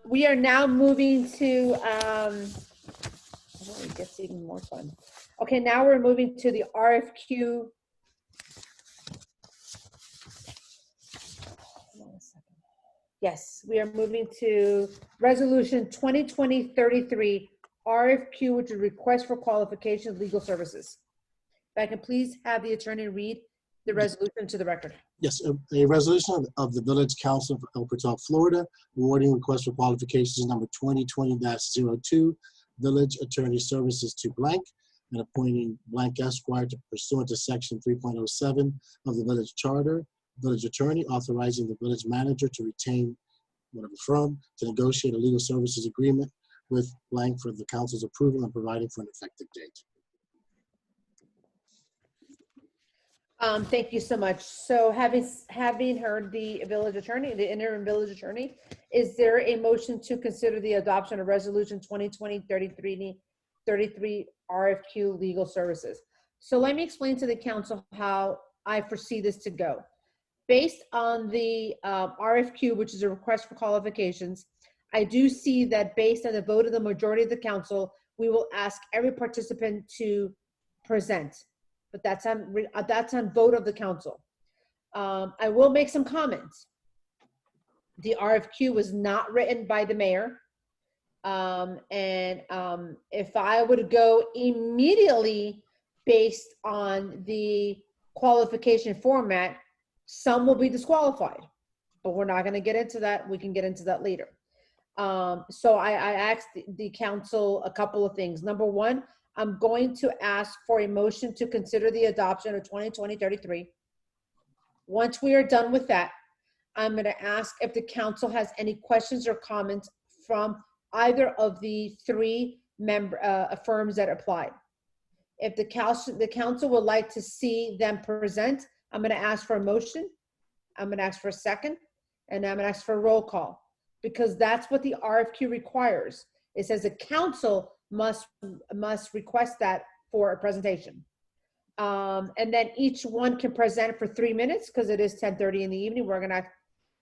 We are now moving to, it gets even more fun. Okay, now we're moving to the RFQ. Yes, we are moving to resolution 2020-33 RFQ, which is request for qualification of legal services. If I can please have the attorney read the resolution to the record. Yes, a resolution of the Village Council of El Portal, Florida, awarding request for qualifications number 2020-02, Village Attorney Services to blank, and appointing blank Esquire pursuant to section 3.07 of the Village Charter. Village Attorney authorizing the Village Manager to retain whatever firm to negotiate a legal services agreement with blank for the council's approval and providing for an effective date. Thank you so much. So having heard the village attorney, the interim village attorney, is there a motion to consider the adoption of resolution 2020-33 RFQ legal services? So let me explain to the council how I foresee this to go. Based on the RFQ, which is a request for qualifications, I do see that based on the vote of the majority of the council, we will ask every participant to present. but that's on vote of the council. I will make some comments. The RFQ was not written by the mayor. If I would go immediately based on the qualification format, some will be disqualified, but we're not going to get into that. We can get into that later. So I asked the council a couple of things. Number one, I'm going to ask for a motion to consider the adoption of 2020-33. Once we are done with that, I'm going to ask if the council has any questions or comments from either of the three firms that applied. If the council would like to see them present, I'm going to ask for a motion. I'm going to ask for a second, and I'm going to ask for a roll call, because that's what the RFQ requires. It says the council must request that for a presentation. And then each one can present for 3 minutes, because it is 10:30 in the evening. We're going to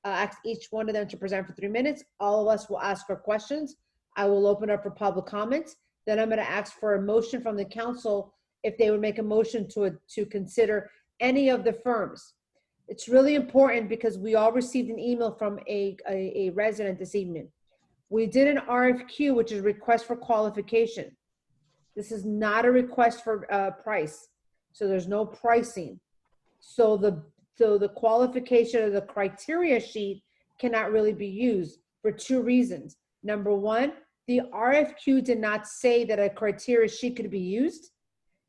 ask each one of them to present for 3 minutes. All of us will ask for questions. I will open up for public comments. Then I'm going to ask for a motion from the council if they would make a motion to consider any of the firms. It's really important because we all received an email from a resident this evening. We did an RFQ, which is request for qualification. This is not a request for price. So there's no pricing. So the qualification of the criteria sheet cannot really be used for two reasons. Number one, the RFQ did not say that a criteria sheet could be used.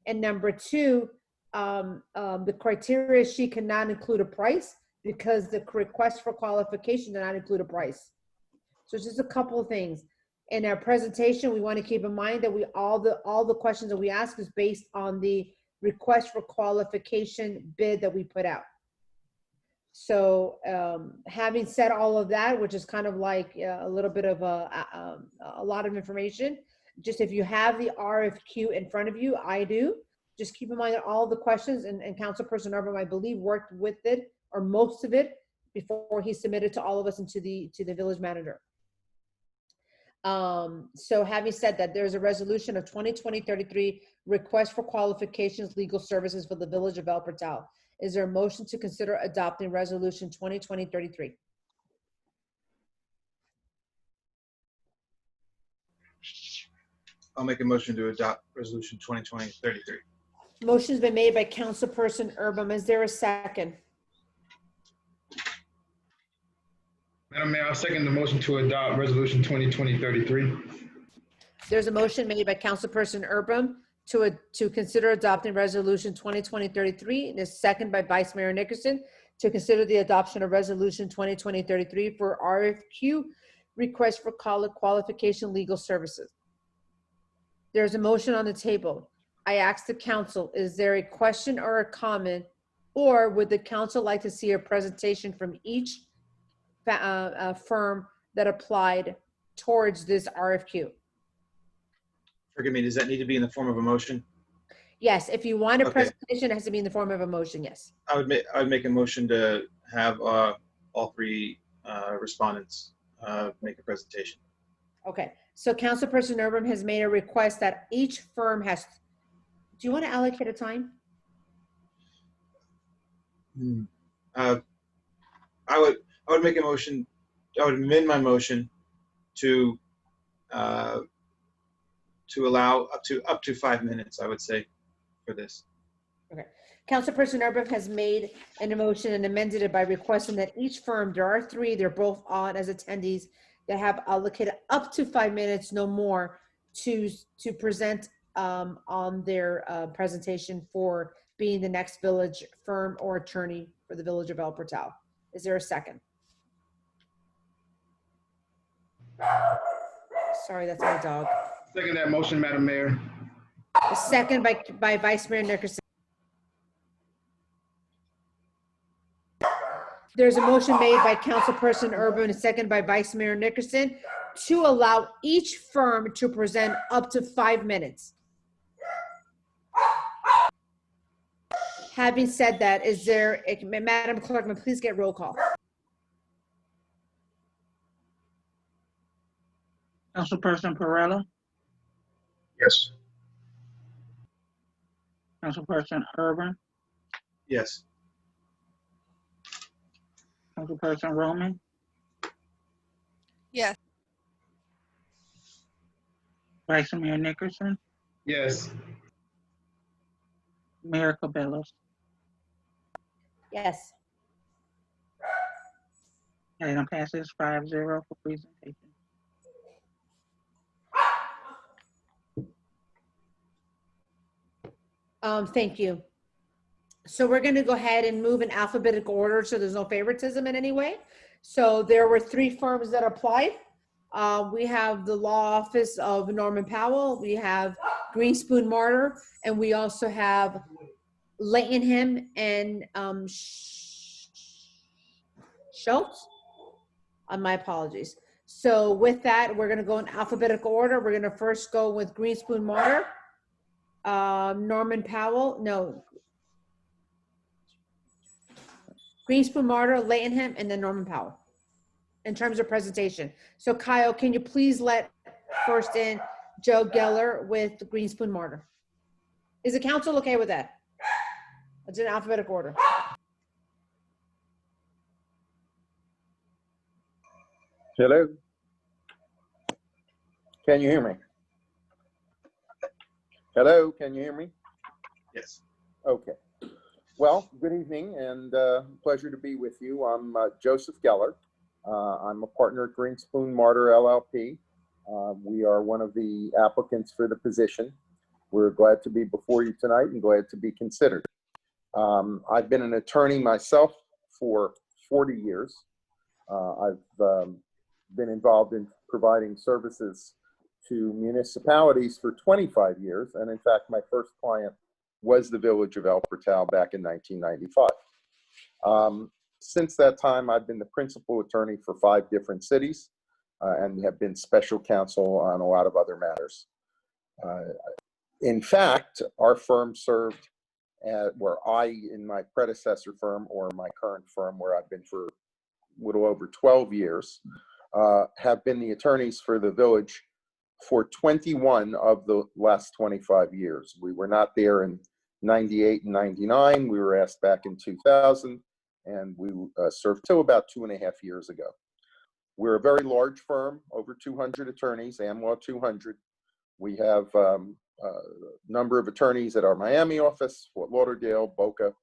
And number two, the criteria sheet cannot include a price because the request for qualification did not include a price. So it's just a couple of things. In our presentation, we want to keep in mind that all the questions that we ask is based on the request for qualification bid that we put out. So having said all of that, which is kind of like a little bit of a lot of information, just if you have the RFQ in front of you, I do, just keep in mind that all the questions, and Councilperson Urban, I believe, worked with it, or most of it, before he submitted to all of us and to the village manager. So having said that, there's a resolution of 2020-33 request for qualifications legal services for the village of El Portal. Is there a motion to consider adopting resolution 2020-33? I'll make a motion to adopt resolution 2020-33. Motion's been made by Councilperson Urban. Is there a second? Madam Mayor, I'll second the motion to adopt resolution 2020-33. There's a motion made by Councilperson Urban to consider adopting resolution 2020-33, and a second by Vice Mayor Nickerson to consider the adoption of resolution 2020-33 for RFQ request for qualification legal services. There's a motion on the table. I asked the council, is there a question or a comment, or would the council like to see a presentation from each firm that applied towards this RFQ? Forgive me, does that need to be in the form of a motion? Yes, if you want a Okay. presentation, it has to be in the form of a motion, yes. I would make a motion to have all three respondents make a presentation. Okay, so Councilperson Urban has made a request that each firm has, do you want to allocate a time? I would make a motion, I would amend my motion to allow up to 5 minutes, I would say, for this. Okay. Councilperson Urban has made an motion and amended it by requesting that each firm, there are three, they're both on as attendees, that have allocated up to 5 minutes, no more, to present on their presentation for being the next village firm or attorney for the village of El Portal. Is there a second? Sorry, that's my dog. Second that motion, Madam Mayor. A second by Vice Mayor Nickerson. There's a motion made by Councilperson Urban, a second by Vice Mayor Nickerson, to allow each firm to present up to 5 minutes. Having said that, is there, Madam Clerk, may please get roll call. Councilperson Perrella, Yes. Councilperson Urban, Yes. Councilperson Roman, Yes. Vice Mayor Nickerson, Yes. Mayor Cabellos. Yes. Item passes 5-0 for presentation. Thank you. So we're going to go ahead and move in alphabetical order so there's no favoritism in any way. So there were 3 firms that applied. We have the law office of Norman Powell, we have Greenspoon Martyr, and we also have Laytonham and Schultz. My apologies. So with that, we're going to go in alphabetical order. We're going to first go with Greenspoon Martyr, Norman Powell, no, Greenspoon Martyr, Laytonham, and then Norman Powell in terms of presentation. So Kyle, can you please let first in Joe Geller with Greenspoon Martyr? Is the council okay with that? It's in alphabetical order. Hello? Can you hear me? Hello, can you hear me? Yes. Okay. Well, good evening and pleasure to be with you. I'm Joseph Geller. I'm a partner at Greenspoon Martyr LLP. We are one of the applicants for the position. We're glad to be before you tonight and glad to be considered. I've been an attorney myself for 40 years. I've been involved in providing services to municipalities for 25 years. And in fact, my first client was the village of El Portal back in 1995. Since that time, I've been the principal attorney for 5 different cities and have been special counsel on a lot of other matters. In fact, our firm served where I, in my predecessor firm or my current firm where I've been for a little over 12 years, have been the attorneys for the village for 21 of the last 25 years. We were not there in 98 and 99. We were asked back in 2000, and we served till about 2.5 years ago. We're a very large firm, over 200 attorneys, AmLaw 200. We have a number of attorneys at our Miami office, Fort Lauderdale, Boca,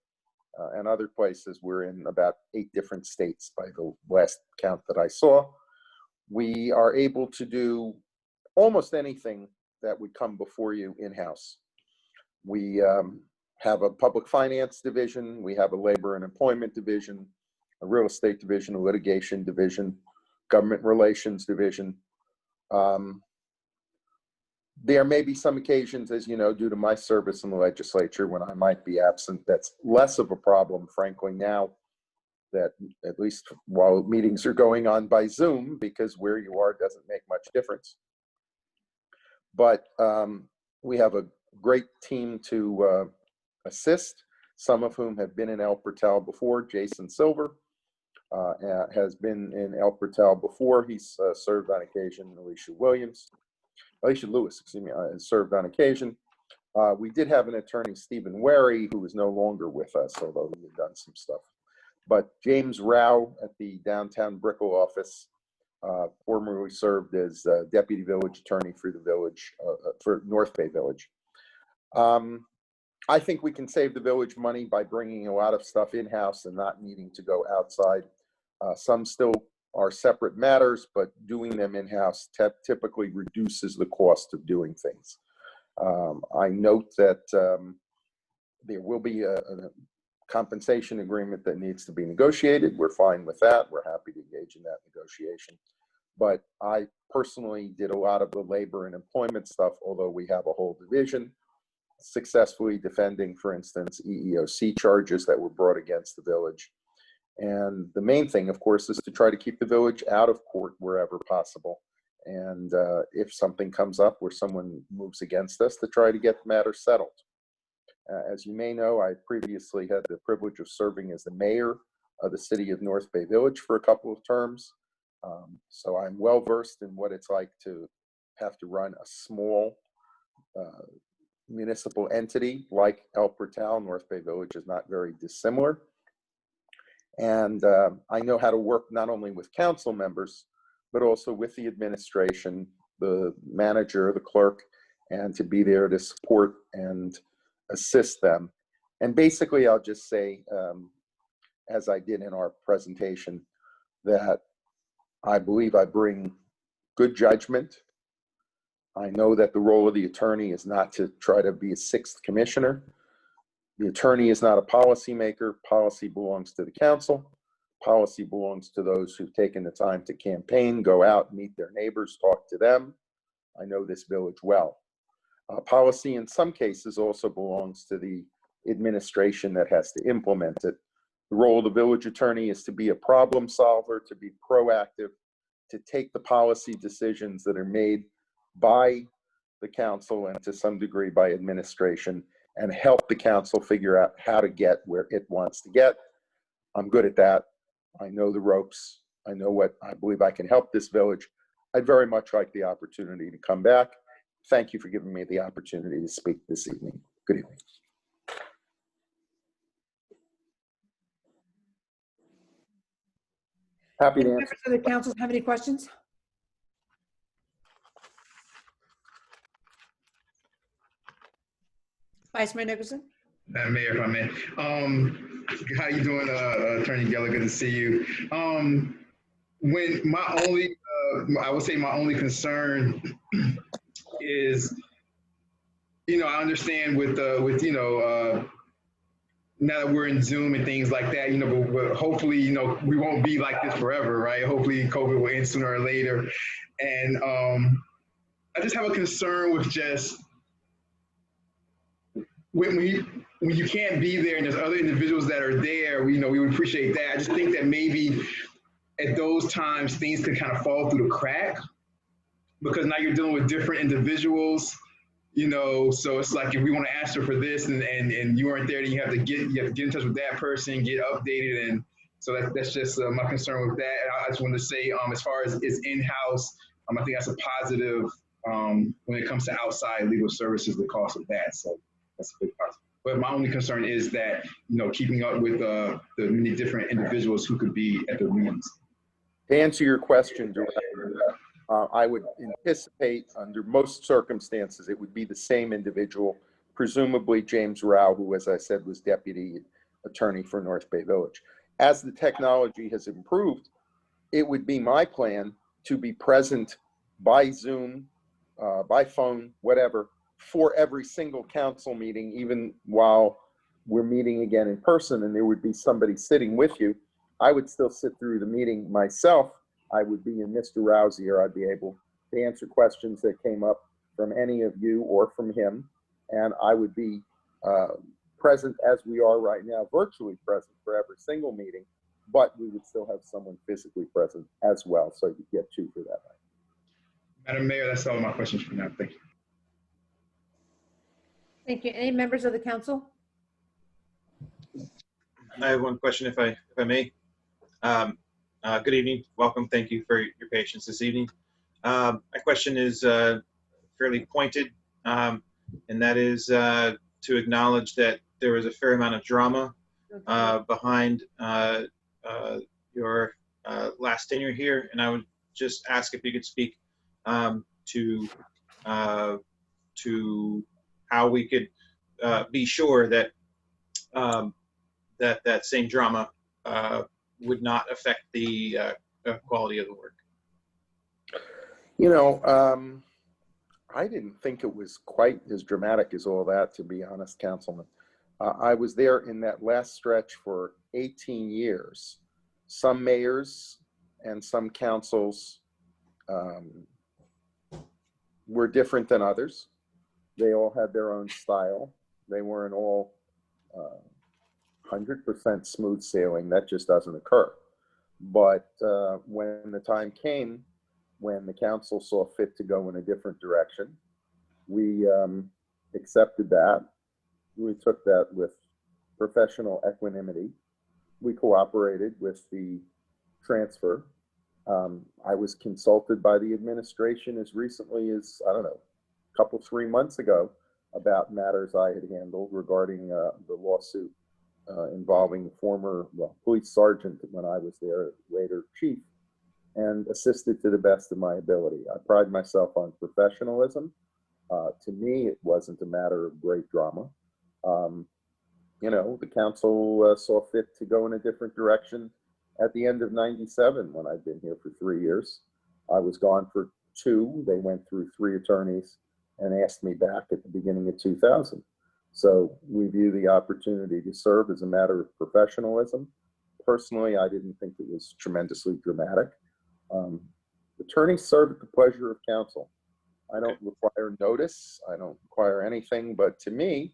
and other places. We're in about 8 different states by the last count that I saw. We are able to do almost anything that would come before you in-house. We have a public finance division, we have a labor and employment division, a real estate division, a litigation division, government relations division. There may be some occasions, as you know, due to my service in the legislature when I might be absent. That's less of a problem, frankly, now that at least while meetings are going on by Zoom, because where you are doesn't make much difference. But we have a great team to assist, some of whom have been in El Portal before. Jason Silver has been in El Portal before. He's served on occasion. Alicia Lewis, excuse me, has served on occasion. We did have an attorney, Stephen Wary, who is no longer with us, although he had done some stuff. But James Rao at the downtown Brickell office formerly served as deputy village attorney for the village, for North Bay Village. I think we can save the village money by bringing a lot of stuff in-house and not needing to go outside. Some still are separate matters, but doing them in-house typically reduces the cost of doing things. I note that there will be a compensation agreement that needs to be negotiated. We're fine with that. We're happy to engage in that negotiation. But I personally did a lot of the labor and employment stuff, although we have a whole division successfully defending, for instance, EEOC charges that were brought against the village. And the main thing, of course, is to try to keep the village out of court wherever possible. And if something comes up where someone moves against us, to try to get the matter settled. As you may know, I previously had the privilege of serving as the mayor of the city of North Bay Village for a couple of terms. So I'm well versed in what it's like to have to run a small municipal entity like El Portal, North Bay Village is not very dissimilar. And I know how to work not only with council members, but also with the administration, the manager, the clerk, and to be there to support and assist them. And basically, I'll just say, as I did in our presentation, that I believe I bring good judgment. I know that the role of the attorney is not to try to be a sixth commissioner. The attorney is not a policymaker. Policy belongs to the council. Policy belongs to those who've taken the time to campaign, go out, meet their neighbors, talk to them. I know this village well. Policy in some cases also belongs to the administration that has to implement it. The role of the village attorney is to be a problem solver, to be proactive, to take the policy decisions that are made by the council and to some degree by administration and help the council figure out how to get where it wants to get. I'm good at that. I know the ropes. I know what I believe I can help this village. I'd very much like the opportunity to come back. Thank you for giving me the opportunity to speak this evening. Good evening. Happy to answer. Members of the council have any questions? Vice Mayor Nicholson? Mayor, if I may. How you doing, Attorney Geller? Good to see you. When my only, I would say my only concern is, I understand with now that we're in Zoom and things like that, but hopefully, we won't be like this forever, right? Hopefully COVID will end sooner or later. And I just have a concern with just, when you can't be there and there's other individuals that are there, we would appreciate that. I just think that maybe at those times things can kind of fall through the crack because now you're dealing with different individuals, so it's like if we want to ask her for this and you weren't there, then you have to get in touch with that person, get updated, and so that's just my concern with that. And I just wanted to say, as far as it's in-house, I think that's a positive when it comes to outside legal services, the cost of that. So that's a big positive. But my only concern is that, keeping up with the many different individuals who could be at the meetings. To answer your question directly, I would anticipate under most circumstances, it would be the same individual, presumably James Rao, who, as I said, was deputy attorney for North Bay Village. As the technology has improved, it would be my plan to be present by Zoom, by phone, whatever, for every single council meeting, even while we're meeting again in person, and there would be somebody sitting with you. I would still sit through the meeting myself. I would be in Mr. Rousey, or I'd be able to answer questions that came up from any of you or from him. And I would be present as we are right now, virtually present for every single meeting, but we would still have someone physically present as well. So you get two for that night. Madam Mayor, that's all my questions for now. Thank you. Thank you. Any members of the council? I have one question, if I may. Good evening. Welcome. Thank you for your patience this evening. My question is fairly pointed, and that is to acknowledge that there was a fair amount of drama behind your last tenure here, and I would just ask if you could speak to how we could be sure that that same drama would not affect the quality of the work. I didn't think it was quite as dramatic as all that, to be honest, Councilman. I was there in that last stretch for 18 years. Some mayors and some councils were different than others. They all had their own style. They weren't all 100% smooth sailing. That just doesn't occur. But when the time came, when the council saw fit to go in a different direction, we accepted that. We took that with professional equanimity. We cooperated with the transfer. I was consulted by the administration as recently as, I don't know, a couple, 3 months ago about matters I had handled regarding the lawsuit involving the former police sergeant when I was there, later chief, and assisted to the best of my ability. I pride myself on professionalism. To me, it wasn't a matter of great drama. You know, the council saw fit to go in a different direction at the end of '97 when I'd been here for 3 years. I was gone for 2. They went through 3 attorneys and asked me back at the beginning of 2000. So we view the opportunity to serve as a matter of professionalism. Personally, I didn't think it was tremendously dramatic. Attorneys serve at the pleasure of counsel. I don't require notice. I don't require anything, but to me,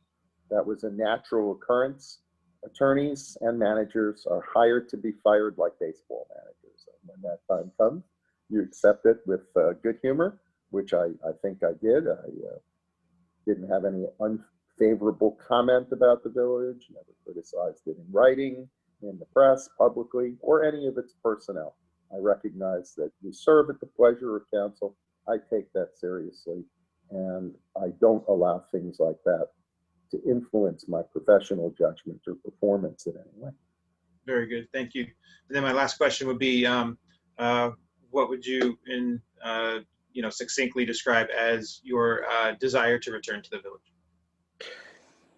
that was a natural occurrence. Attorneys and managers are hired to be fired like baseball managers. And when that time comes, you accept it with good humor, which I think I did. I didn't have any unfavorable comment about the village, never criticized it in writing, in the press, publicly, or any of its personnel. I recognize that we serve at the pleasure of counsel. I take that seriously, and I don't allow things like that to influence my professional judgment or performance in any way. Very good, thank you. And then my last question would be, what would you, succinctly describe as your desire to return to the village?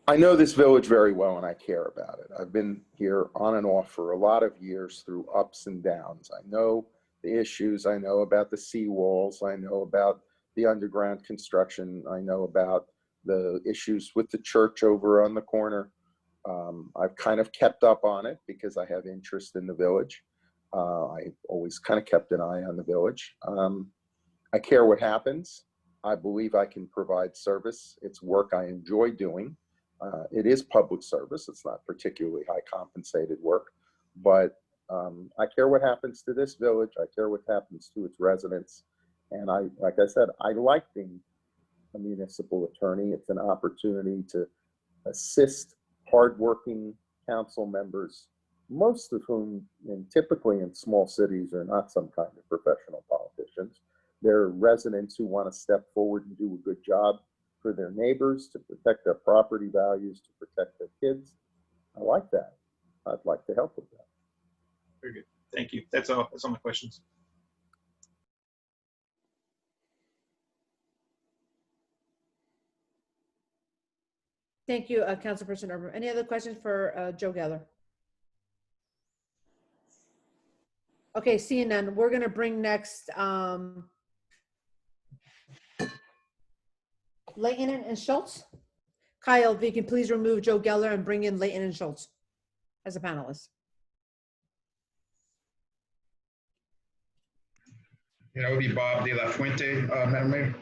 I know this village very well and I care about it. I've been here on and off for a lot of years through ups and downs. I know the issues, I know about the seawalls, I know about the underground construction, I know about the issues with the church over on the corner. I've kind of kept up on it because I have interest in the village. I always kind of kept an eye on the village. I care what happens. I believe I can provide service. It's work I enjoy doing. It is public service. It's not particularly high compensated work, but I care what happens to this village. I care what happens to its residents. And like I said, I like being a municipal attorney. It's an opportunity to assist hardworking council members, most of whom, typically in small cities, are not some kind of professional politicians. They're residents who want to step forward and do a good job for their neighbors, to protect their property values, to protect their kids. I like that. I'd like to help with that. Very good. Thank you. That's all. That's all my questions. Thank you, Councilperson Urban. Any other questions for Joe Geller? Okay, seeing none, we're going to bring next Layton and Schultz. Kyle, if you can please remove Joe Geller and bring in Layton and Schultz as a panelist. Yeah, that would be Bob De La Fuente, Madam Mayor.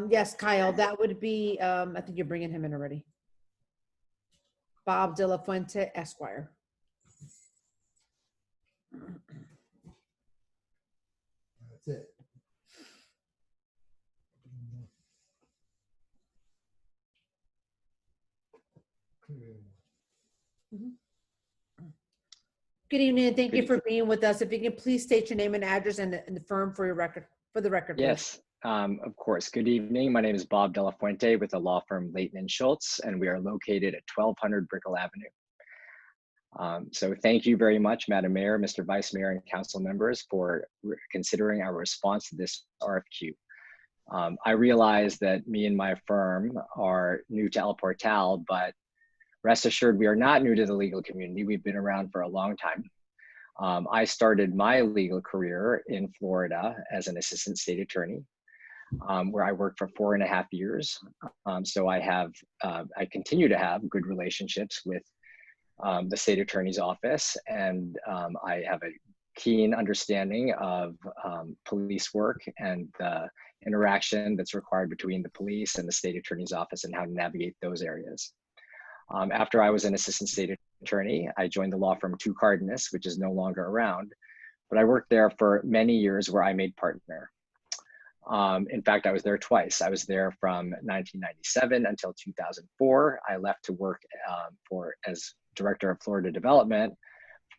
Yes, Kyle, that would be, I think you're bringing him in already. Bob De La Fuente, Esquire. That's it. Good evening, and thank you for being with us. If you can please state your name and address and the firm for your record, for the record. Yes, of course. Good evening. My name is Bob De La Fuente with the law firm Layton and Schultz, and we are located at 1200 Brickell Avenue. So thank you very much, Madam Mayor, Mr. Vice Mayor, and council members for considering our response to this RFQ. I realize that me and my firm are new to El Portal, but rest assured we are not new to the legal community. We've been around for a long time. I started my legal career in Florida as an assistant state attorney, where I worked for 4.5 years. So I continue to have good relationships with the state attorney's office, and I have a keen understanding of police work and the interaction that's required between the police and the state attorney's office and how to navigate those areas. After I was an assistant state attorney, I joined the law firm Two Cardenas, which is no longer around, but I worked there for many years where I made partner. In fact, I was there twice. I was there from 1997 until 2004. I left to work as Director of Florida Development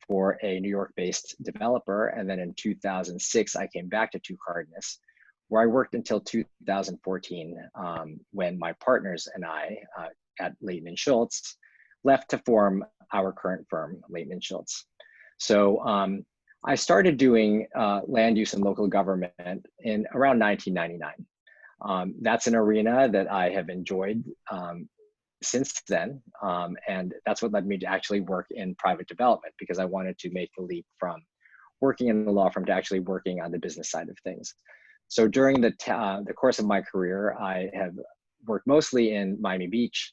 for a New York-based developer. And then in 2006, I came back to Two Cardenas, where I worked until 2014, when my partners and I at Leighton and Schultz left to form our current firm, Leighton and Schultz. So I started doing land use and local government in around 1999. That's an arena that I have enjoyed since then, and that's what led me to actually work in private development, because I wanted to make the leap from working in the law firm to actually working on the business side of things. So during the course of my career, I have worked mostly in Miami Beach,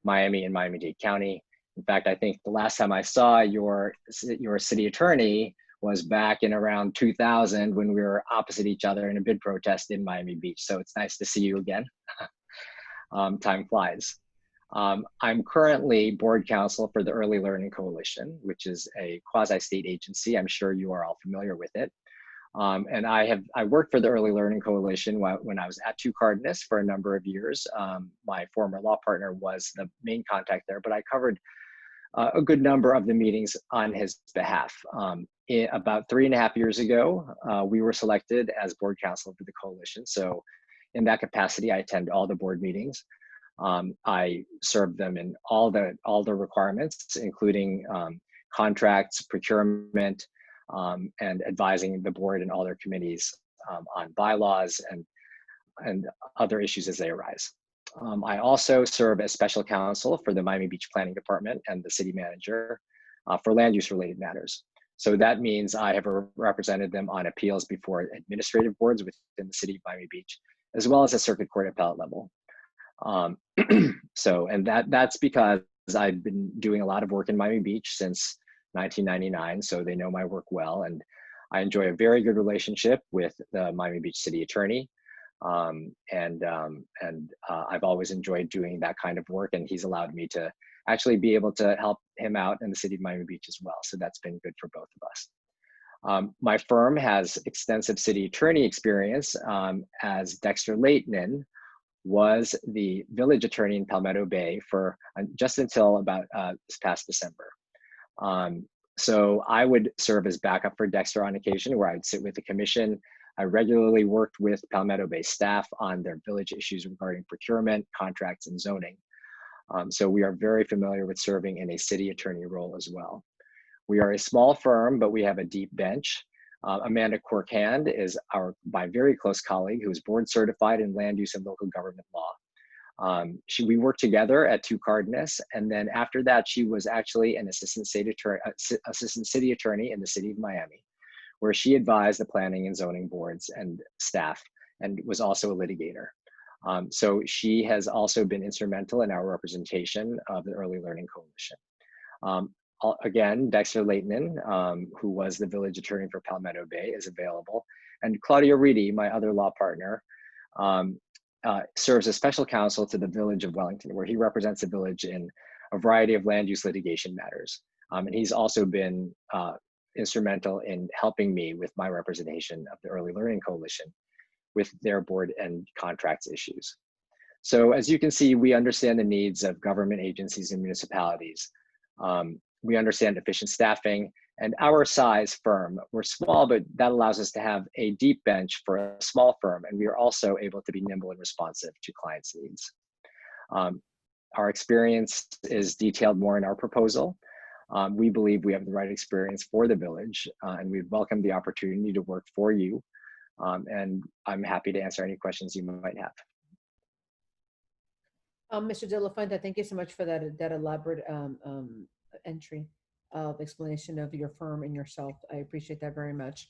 Miami, and Miami-Dade County. In fact, I think the last time I saw your city attorney was back in around 2000 when we were opposite each other in a bid protest in Miami Beach. So it's nice to see you again. Time flies. I'm currently board counsel for the Early Learning Coalition, which is a quasi-state agency. I'm sure you are all familiar with it. And I worked for the Early Learning Coalition when I was at 2 Cardenas for a number of years. My former law partner was the main contact there, but I covered a good number of the meetings on his behalf. About 3.5 years ago, we were selected as board counsel for the coalition. So in that capacity, I attend all the board meetings. I serve them in all the requirements, including contracts, procurement, and advising the board and all their committees on bylaws and other issues as they arise. I also serve as special counsel for the Miami Beach Planning Department and the city manager for land use related matters. So that means I have represented them on appeals before administrative boards within the city of Miami Beach, as well as a circuit court appellate level. And that's because I've been doing a lot of work in Miami Beach since 1999, so they know my work well, and I enjoy a very good relationship with the Miami Beach city attorney. I've always enjoyed doing that kind of work, and he's allowed me to actually be able to help him out in the city of Miami Beach as well. So that's been good for both of us. My firm has extensive city attorney experience, as Dexter Leighton was the village attorney in Palmetto Bay for just until about this past December. So I would serve as backup for Dexter on occasion, where I'd sit with the commission. I regularly worked with Palmetto Bay staff on their village issues regarding procurement, contracts, and zoning. So we are very familiar with serving in a city attorney role as well. We are a small firm, but we have a deep bench. Amanda Corkhand is my very close colleague who is board certified in land use and local government law. We worked together at 2 Cardenas, and then after that, she was actually an assistant city attorney in the city of Miami, where she advised the planning and zoning boards and staff, and was also a litigator. So she has also been instrumental in our representation of the Early Learning Coalition. Again, Dexter Leighton, who was the village attorney for Palmetto Bay, is available. And Claudia Reedy, my other law partner, serves as special counsel to the village of Wellington, where he represents the village in a variety of land use litigation matters. And he's also been instrumental in helping me with my representation of the Early Learning Coalition with their board and contracts issues. So as you can see, we understand the needs of government agencies and municipalities. We understand efficient staffing, and our size firm, we're small, but that allows us to have a deep bench for a small firm, and we are also able to be nimble and responsive to clients' needs. Our experience is detailed more in our proposal. We believe we have the right experience for the village, and we welcome the opportunity to work for you. And I'm happy to answer any questions you might have. Mr. De La Fuente, thank you so much for that elaborate entry of explanation of your firm and yourself. I appreciate that very much.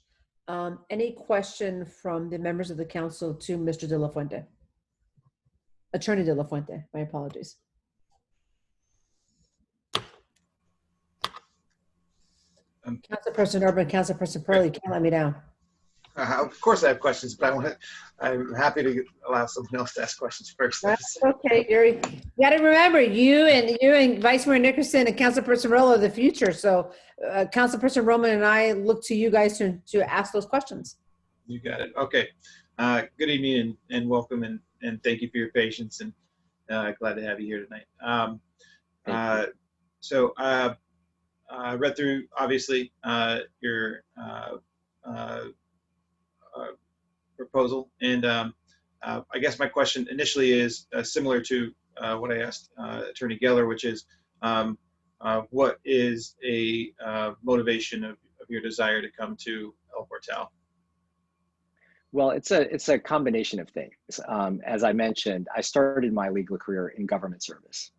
Any question from the members of the council to Mr. De La Fuente? Attorney De La Fuente, my apologies. Councilperson Urban, Councilperson Pearl, you can't let me down. Of course I have questions, but I'm happy to allow someone else to ask questions first. That's okay, Gary. You got to remember, you and Vice Mayor Nickerson and Councilperson Rolo are the future. So Councilperson Roman and I look to you guys to ask those questions. You got it. Okay. Good evening and welcome, and thank you for your patience, and glad to have you here tonight. I read through, obviously, your proposal. And I guess my question initially is similar to what I asked Attorney Geller, which is what is a motivation of your desire to come to El Portal? Well, it's a combination of things. As I mentioned, I started my legal career in government service.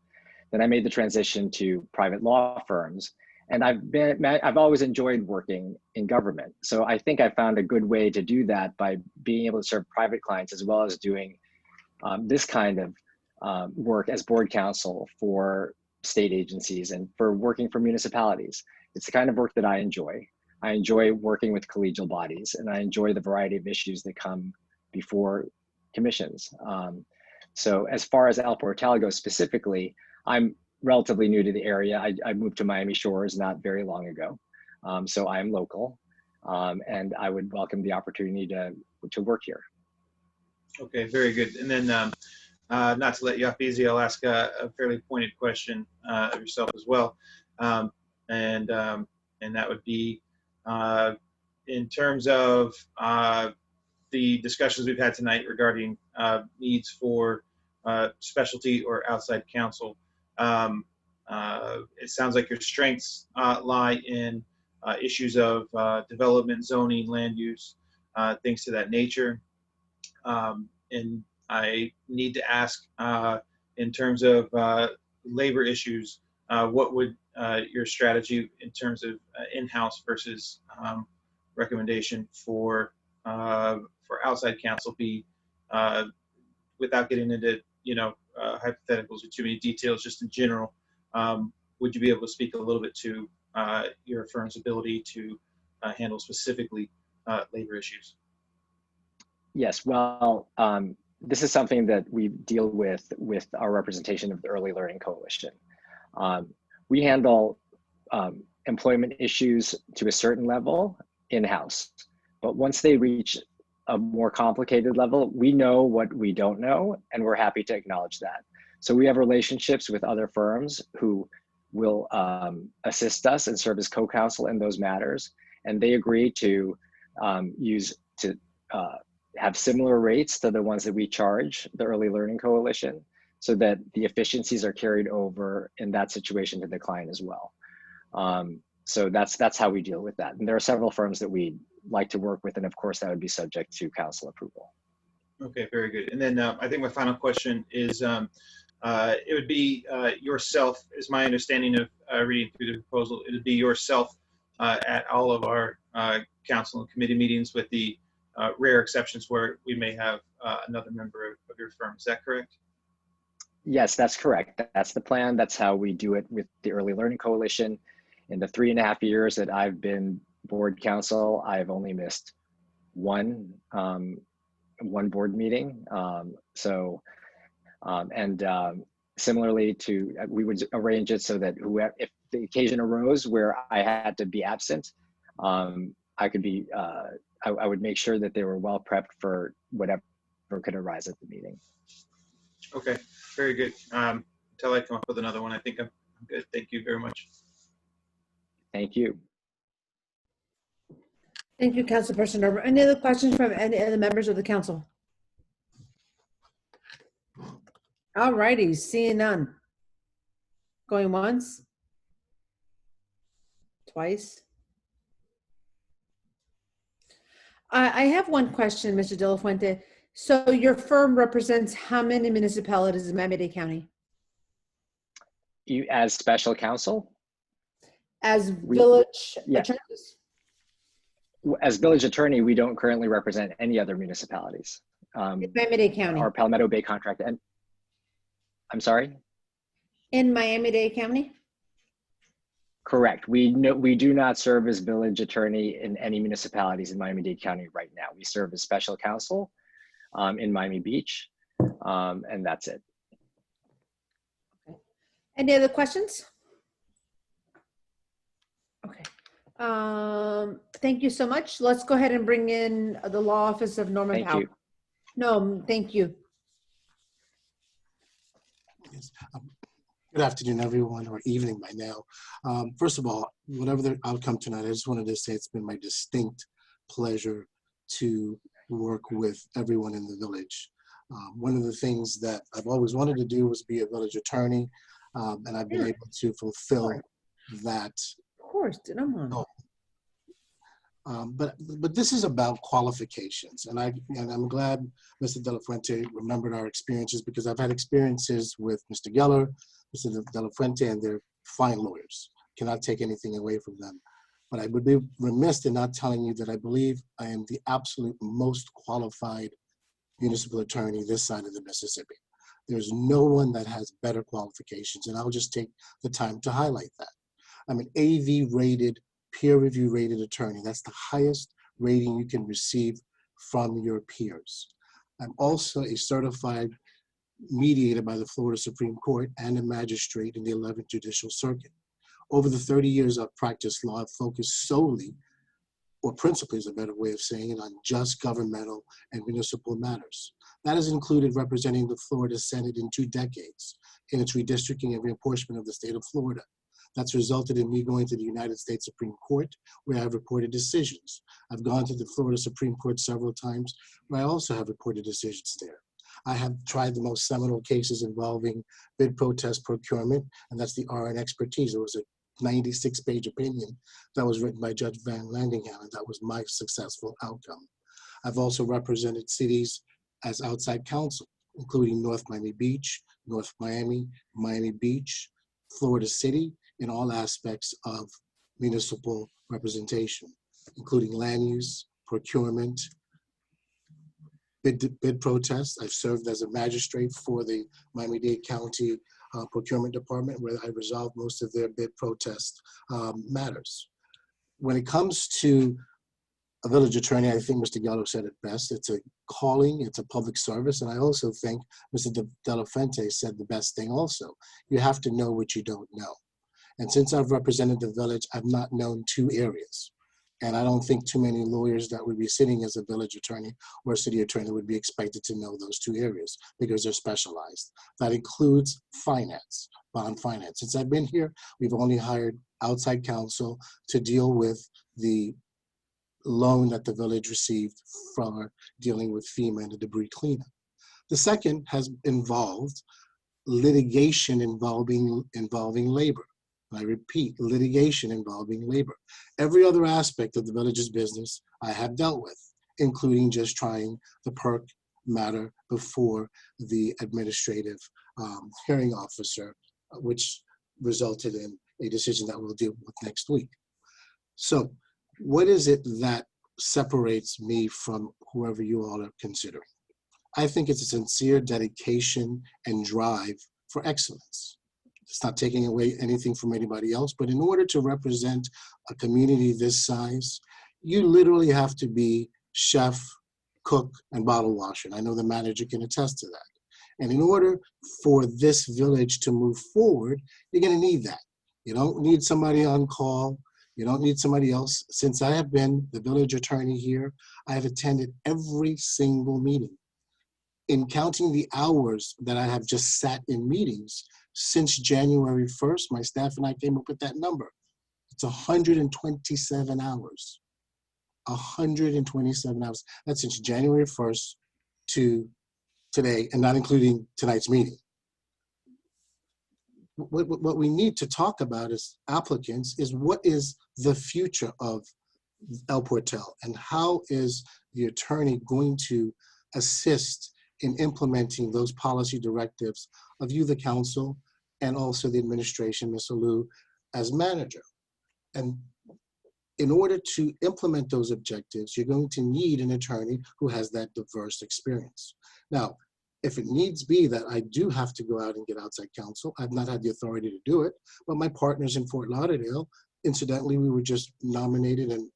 Then I made the transition to private law firms, and I've always enjoyed working in government. So I think I found a good way to do that by being able to serve private clients as well as doing this kind of work as board counsel for state agencies and for working for municipalities. It's the kind of work that I enjoy. I enjoy working with collegial bodies, and I enjoy the variety of issues that come before commissions. So as far as El Portal goes specifically, I'm relatively new to the area. I moved to Miami Shores not very long ago. So I am local, and I would welcome the opportunity to work here. Okay, very good. And then not to let you off easy, I'll ask a fairly pointed question of yourself as well. And that would be, in terms of the discussions we've had tonight regarding needs for specialty or outside counsel, it sounds like your strengths lie in issues of development, zoning, land use, things to that nature. And I need to ask, in terms of labor issues, what would your strategy in terms of in-house versus recommendation for outside counsel be, without getting into hypotheticals or too many details, just in general? Would you be able to speak a little bit to your firm's ability to handle specifically labor issues? Yes, well, this is something that we deal with our representation of the Early Learning Coalition. We handle employment issues to a certain level in-house, but once they reach a more complicated level, we know what we don't know, and we're happy to acknowledge that. So we have relationships with other firms who will assist us and serve as co-counsel in those matters, and they agree to have similar rates to the ones that we charge the Early Learning Coalition, so that the efficiencies are carried over in that situation to the client as well. So that's how we deal with that. And there are several firms that we like to work with, and of course that would be subject to council approval. Okay, very good. And then I think my final question is, it would be yourself, is my understanding of reading through the proposal, it would be yourself at all of our council and committee meetings, with the rare exceptions where we may have another member of your firm. Is that correct? Yes, that's correct. That's the plan. That's how we do it with the Early Learning Coalition. In the 3.5 years that I've been board counsel, I've only missed one board meeting. Similarly to, we would arrange it so that whoever, if the occasion arose where I had to be absent, I could be, I would make sure that they were well prepped for whatever could arise at the meeting. Okay, very good. Until I come up with another one, I think I'm good. Thank you very much. Thank you. Thank you, Councilperson Norman. Any other questions from any of the members of the council? All righty, seeing none. Going once? Twice? I have one question, Mr. De La Fuente. So your firm represents how many municipalities in Miami-Dade County? You as special counsel? As village attorneys? As village attorney, we don't currently represent any other municipalities. In Miami-Dade County? Our Palmetto Bay contract. And I'm sorry? In Miami-Dade County? Correct. We do not serve as village attorney in any municipalities in Miami-Dade County right now. We serve as special counsel in Miami Beach, and that's it. Okay. Any other questions? Okay. Thank you so much. Let's go ahead and bring in the Law Office of Norman Powell. Thank you. No, thank you. Yes. Good afternoon, everyone, or evening by now. First of all, whatever the outcome tonight, I just wanted to say it's been my distinct pleasure to work with everyone in the village. One of the things that I've always wanted to do was be a village attorney, and I've been Yeah. able to fulfill that. Of course, come on. goal. But this is about qualifications, and I'm glad Mr. De La Fuente remembered our experiences, because I've had experiences with Mr. Geller, Mr. De La Fuente, and they're fine lawyers. Cannot take anything away from them. But I would be remiss in not telling you that I believe I am the absolute most qualified municipal attorney this side of the Mississippi. There's no one that has better qualifications, and I'll just take the time to highlight that. I'm an AV-rated, peer-review rated attorney. That's the highest rating you can receive from your peers. I'm also a certified mediator by the Florida Supreme Court and a magistrate in the 11th Judicial Circuit. Over the 30 years I've practiced law, I've focused solely, or principally is a better way of saying it, on just governmental and municipal matters. That has included representing the Florida Senate in 2 decades in its redistricting and reapportionment of the state of Florida. That's resulted in me going to the United States Supreme Court, where I've reported decisions. I've gone to the Florida Supreme Court several times, where I also have reported decisions there. I have tried the most seminal cases involving bid protest procurement, and that's the RN expertise. It was a 96-page opinion that was written by Judge Van Landingham, and that was my successful outcome. I've also represented cities as outside counsel, including North Miami Beach, North Miami, Miami Beach, Florida City, in all aspects of municipal representation, including land use, procurement, bid protests. I've served as a magistrate for the Miami-Dade County Procurement Department, where I resolved most of their bid protest matters. When it comes to a village attorney, I think Mr. Gallo said it best. It's a calling, it's a public service, and I also think Mr. De La Fuente said the best thing also. You have to know what you don't know. And since I've represented the village, I've not known 2 areas. And I don't think too many lawyers that would be sitting as a village attorney or a city attorney would be expected to know those 2 areas, because they're specialized. That includes finance, bond finance. Since I've been here, we've only hired outside counsel to deal with the loan that the village received from dealing with FEMA and the debris cleanup. The second has involved litigation involving labor. I repeat, litigation involving labor. Every other aspect of the village's business I have dealt with, including just trying the PERC matter before the administrative hearing officer, which resulted in a decision that we'll deal with next week. So what is it that separates me from whoever you all are considering? I think it's a sincere dedication and drive for excellence. It's not taking away anything from anybody else, but in order to represent a community this size, you literally have to be chef, cook, and bottle washer. And I know the manager can attest to that. And in order for this village to move forward, you're gonna need that. You don't need somebody on call. You don't need somebody else. Since I have been the village attorney here, I have attended every single meeting. In counting the hours that I have just sat in meetings, since January 1st, my staff and I came up with that number. It's 127 hours. 127 hours. That's since January 1st to today, and not including tonight's meeting. What we need to talk about as applicants is what is the future of El Portal, and how is the attorney going to assist in implementing those policy directives of you, the council, and also the administration, Ms. Alou, as manager. And in order to implement those objectives, you're going to need an attorney who has that diverse experience. Now, if it needs be that I do have to go out and get outside counsel, I've not had the authority to do it, but my partners in Fort Lauderdale, incidentally, we were just nominated and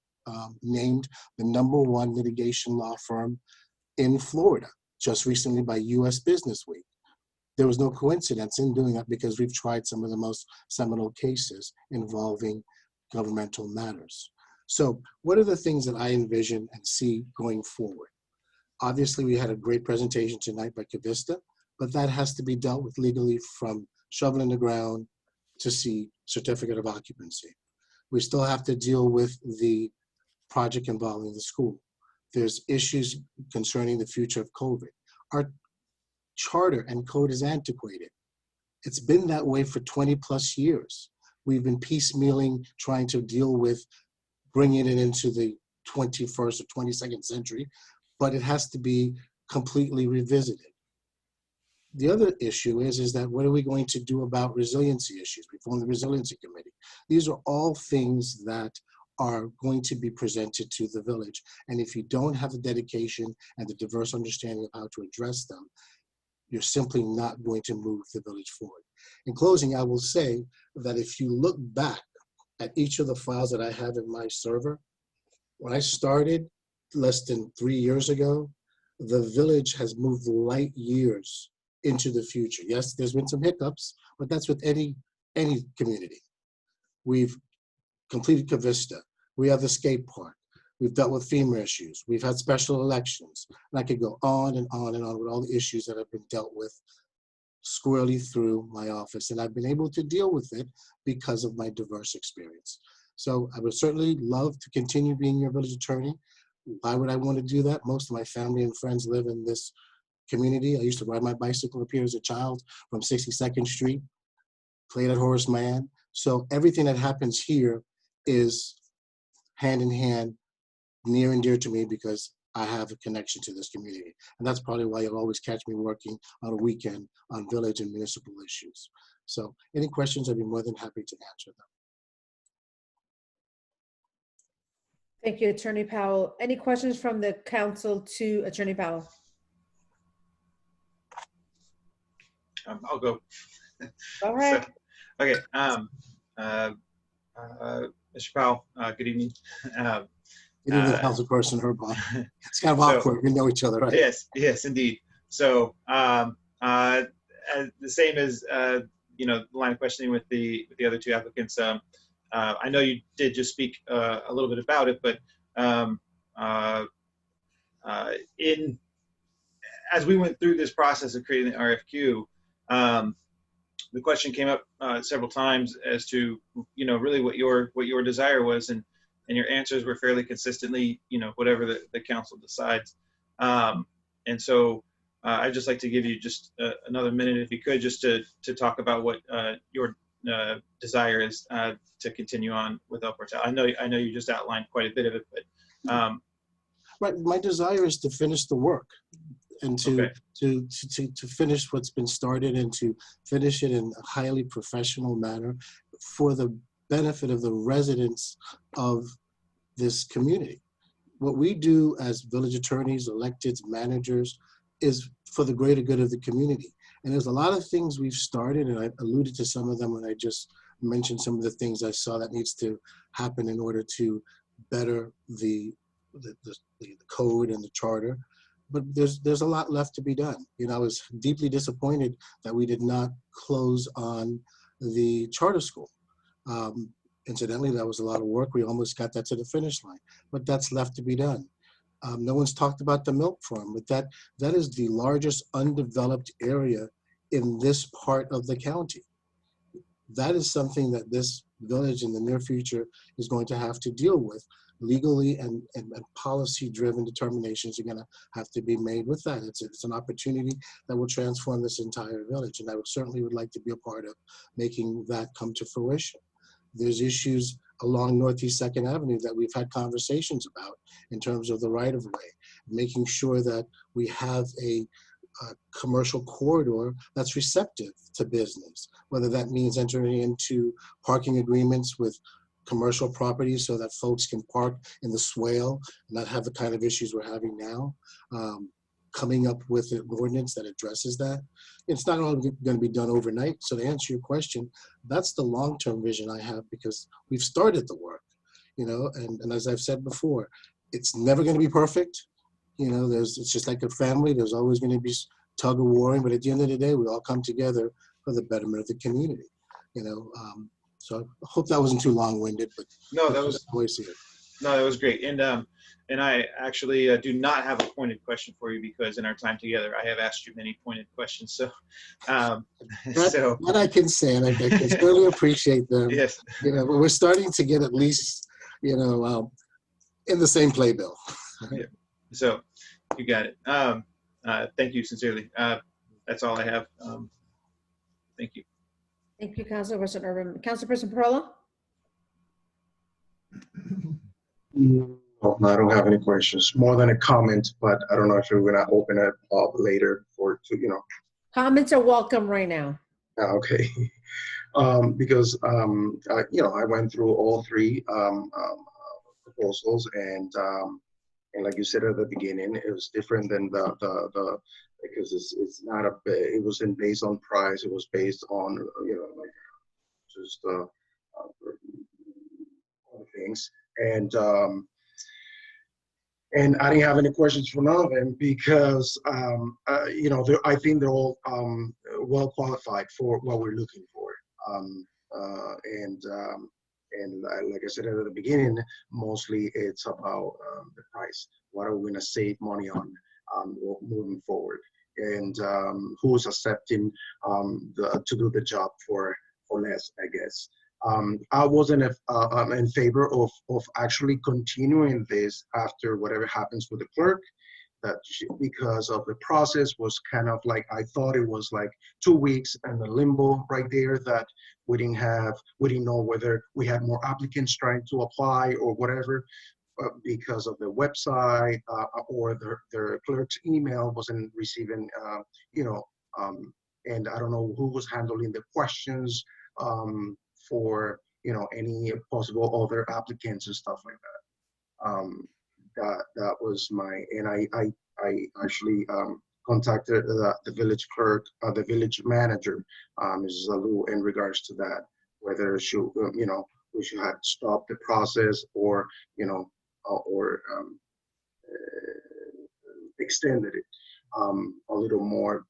named the #1 litigation law firm in Florida, just recently by US Business Week. There was no coincidence in doing that, because we've tried some of the most seminal cases involving governmental matters. So what are the things that I envision and see going forward? Obviously, we had a great presentation tonight by Cavista, but that has to be dealt with legally from shovel in the ground to see certificate of occupancy. We still have to deal with the project involving the school. There's issues concerning the future of COVID. Our charter and code is antiquated. It's been that way for 20 plus years. We've been piecemealing, trying to deal with bringing it into the 21st or 22nd century, but it has to be completely revisited. The other issue is that what are we going to do about resiliency issues? We formed the Resiliency Committee. These are all things that are going to be presented to the village. And if you don't have the dedication and the diverse understanding of how to address them, you're simply not going to move the village forward. In closing, I will say that if you look back at each of the files that I have in my server, when I started less than 3 years ago, the village has moved light years into the future. Yes, there's been some hiccups, but that's with any community. We've completed Cavista. We have the skate park. We've dealt with FEMA issues. We've had special elections. And I could go on and on and on with all the issues that have been dealt with squarely through my office. And I've been able to deal with it because of my diverse experience. So I would certainly love to continue being your village attorney. Why would I want to do that? Most of my family and friends live in this community. I used to ride my bicycle up here as a child from 62nd Street, played at Horace Mann. So everything that happens here is hand in hand, near and dear to me because I have a connection to this community. And that's probably why you'll always catch me working on a weekend on village and municipal issues. So any questions, I'd be more than happy to answer them. Thank you, Attorney Powell. Any questions from the council to Attorney Powell? I'll go. All right. So, okay. Mr. Powell, good evening. Good evening, Councilperson Urban. It's kind of awkward. We know each other, right? Yes, indeed. So the same as you know, the line of questioning with the other two applicants. I know you did just speak a little bit about it, but as we went through this process of creating the RFQ, the question came up several times as to, you know, really what your desire was, and your answers were fairly consistently, you know, whatever the council decides. And so I'd just like to give you just another minute, if you could, just to talk about what your desire is to continue on with El Portal. I know you just outlined quite a bit of it, but right. My desire is to finish the work and to finish what's been started and to finish it in a highly professional manner for the benefit of the residents of this community. What we do as village attorneys, elected managers, is for the greater good of the community. And there's a lot of things we've started, and I alluded to some of them when I just mentioned some of the things I saw that needs to happen in order to better the code and the charter. But there's a lot left to be done. You know, I was deeply disappointed that we did not close on the charter school. Incidentally, that was a lot of work. We almost got that to the finish line, but that's left to be done. No one's talked about the milk farm, but that is the largest undeveloped area in this part of the county. That is something that this village in the near future is going to have to deal with. Legally and policy-driven determinations are going to have to be made with that. It's an opportunity that will transform this entire village, and I certainly would like to be a part of making that come to fruition. There's issues along Northeast 2nd Avenue that we've had conversations about in terms of the right-of-way, making sure that we have a commercial corridor that's receptive to business, whether that means entering into parking agreements with commercial properties so that folks can park in the swale and not have the kind of issues we're having now. Coming up with an ordinance that addresses that. It's not all going to be done overnight. So to answer your question, that's the long-term vision I have, because we've started the work, you know, and as I've said before, it's never going to be perfect. You know, it's just like a family. There's always going to be tug of warring, but at the end of the day, we all come together for the betterment of the community, you know. So I hope that wasn't too long-winded, but no, that was great. And I actually do not have a pointed question for you, because in our time together, I have asked you many pointed questions. So, that I can say, and I can certainly appreciate them. Yes. You know, but we're starting to get at least, you know, in the same playbill. Yeah. So you got it. Thank you sincerely. That's all I have. Thank you. Thank you, Councilperson Urban. Councilperson Pearl? No, I don't have any questions. More than a comment, but I don't know if we're gonna open it up later for, Comments are welcome right now. Okay. Because, I went through all three proposals and like you said at the beginning, it was different than because it's not it wasn't based on price. It was based on, like just other things. And I didn't have any questions for none of them because, I think they're all well qualified for what we're looking for. Like I said at the beginning, mostly it's about the price. What are we going to save money on moving forward? And who's accepting to do the job for less, I guess. I wasn't in favor of actually continuing this after whatever happens with the clerk, because of the process was kind of like, I thought it was like 2 weeks and the limbo right there that we didn't know whether we had more applicants trying to apply or whatever, because of the website or the clerk's email wasn't receiving, and I don't know who was handling the questions for any possible other applicants and stuff like that. That was and I actually contacted the village clerk, the village manager, Mrs. Alou, in regards to that, whether we should have stopped the process or extended it a little more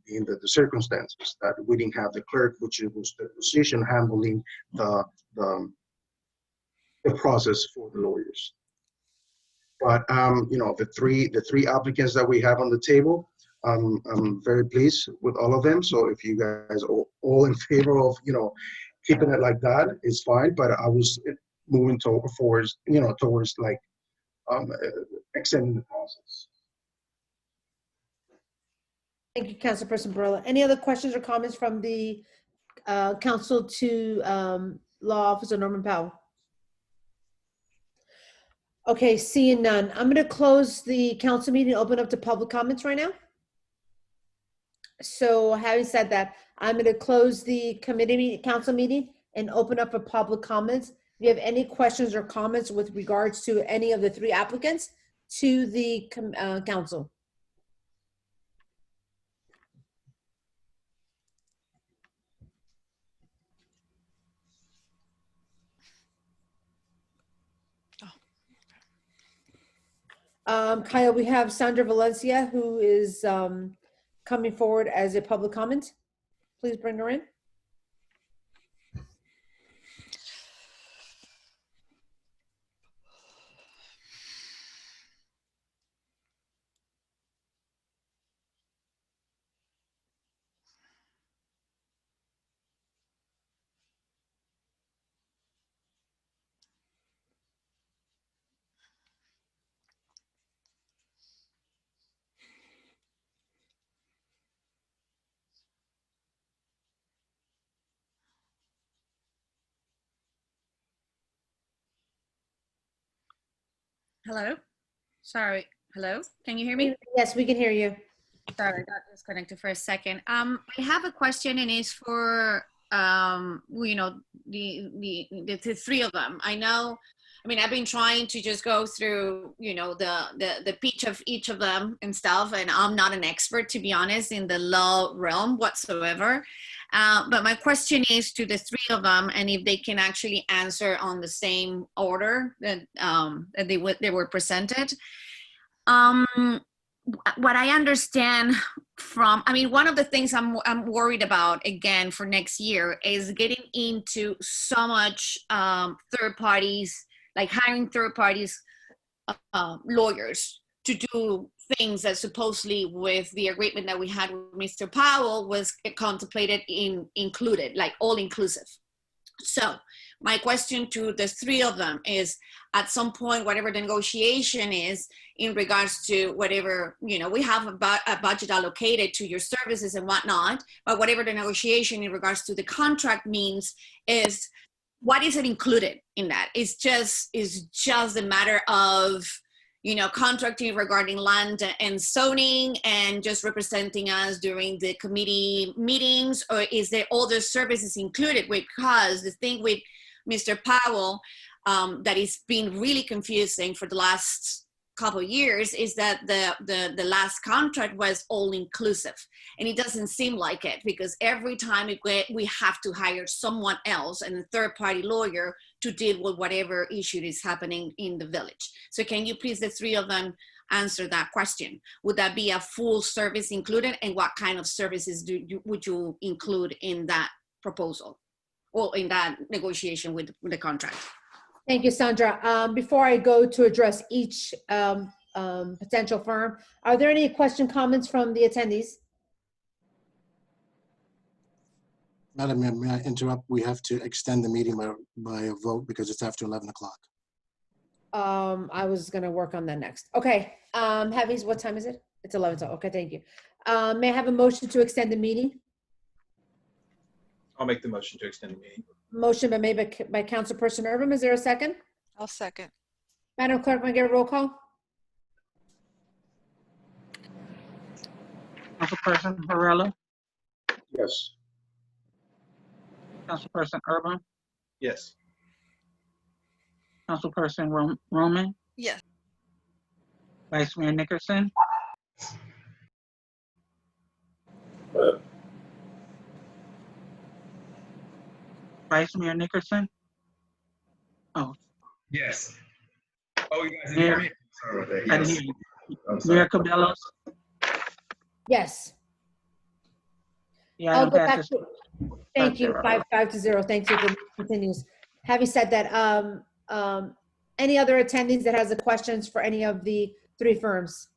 in the circumstances that we didn't have the clerk, which was the position handling the process for the lawyers. But the three applicants that we have on the table, I'm very pleased with all of them. So if you guys are all in favor of keeping it like that, it's fine. But I was moving towards like extending the process. Thank you, Councilperson Barilla. Any other questions or comments from the council to Law Officer Norman Powell? Okay, seeing none. I'm going to close the council meeting, open up to public comments right now. So having said that, I'm going to close the council meeting and open up for public comments. If you have any questions or comments with regards to any of the three applicants, to the council. Kyle, we have Sandra Valencia, who is coming forward as a public comment. Please bring her in. Hello? Sorry. Hello? Can you hear me? Yes, we can hear you. Sorry, I got disconnected for a second. I have a question, and it's for the three of them. I've been trying to just go through, the pitch of each of them and stuff, and I'm not an expert, to be honest, in the law realm whatsoever. But my question is to the three of them, and if they can actually answer on the same order that they were presented. What I understand from, one of the things I'm worried about, again, for next year is getting into so much third parties, like hiring third parties lawyers to do things that supposedly with the agreement that we had with Mr. Powell was contemplated included, like all inclusive. So my question to the three of them is, at some point, whatever the negotiation is in regards to whatever, we have a budget allocated to your services and whatnot, but whatever the negotiation in regards to the contract means is, what is it included in that? It's just a matter of, contracting regarding land and zoning and just representing us during the committee meetings, or is there other services included? Because the thing with Mr. Powell that is been really confusing for the last couple of years is that the last contract was all inclusive, and it doesn't seem like it, because every time we have to hire someone else and a third-party lawyer to deal with whatever issue is happening in the village. So can you please, the three of them, answer that question? Would that be a full service included, and what kind of services would you include in that proposal or in that negotiation with the contract? Thank you, Sandra. Before I go to address each potential firm, are there any comments from the attendees? Madam Mayor, may I interrupt? We have to extend the meeting by a vote because it's after 11 o'clock. I was gonna work on that next. Okay, Heavies, what time is it? It's 11, so okay, thank you. May I have a motion to extend the meeting? I'll make the motion to extend the meeting. Motion been made by Councilperson Urban. Is there a second? I'll second. Madam Clerk, may I get a roll call? Councilperson Varela, Yes. Councilperson Urban, Yes. Councilperson Roman, Yes. Vice Mayor Nickerson, Vice Mayor Nickerson. Oh, Yes. Oh, you guys didn't Mayor, hear me? Sorry about that. I didn't Yes. hear you. I'm sorry. Mayor Cabello. Yes. Yeah, I'll item go back passes. to, thank you, 5-0. 5-0. Thank you. The meeting continues. Having said that, any other attendees that has a questions for any of the three firms?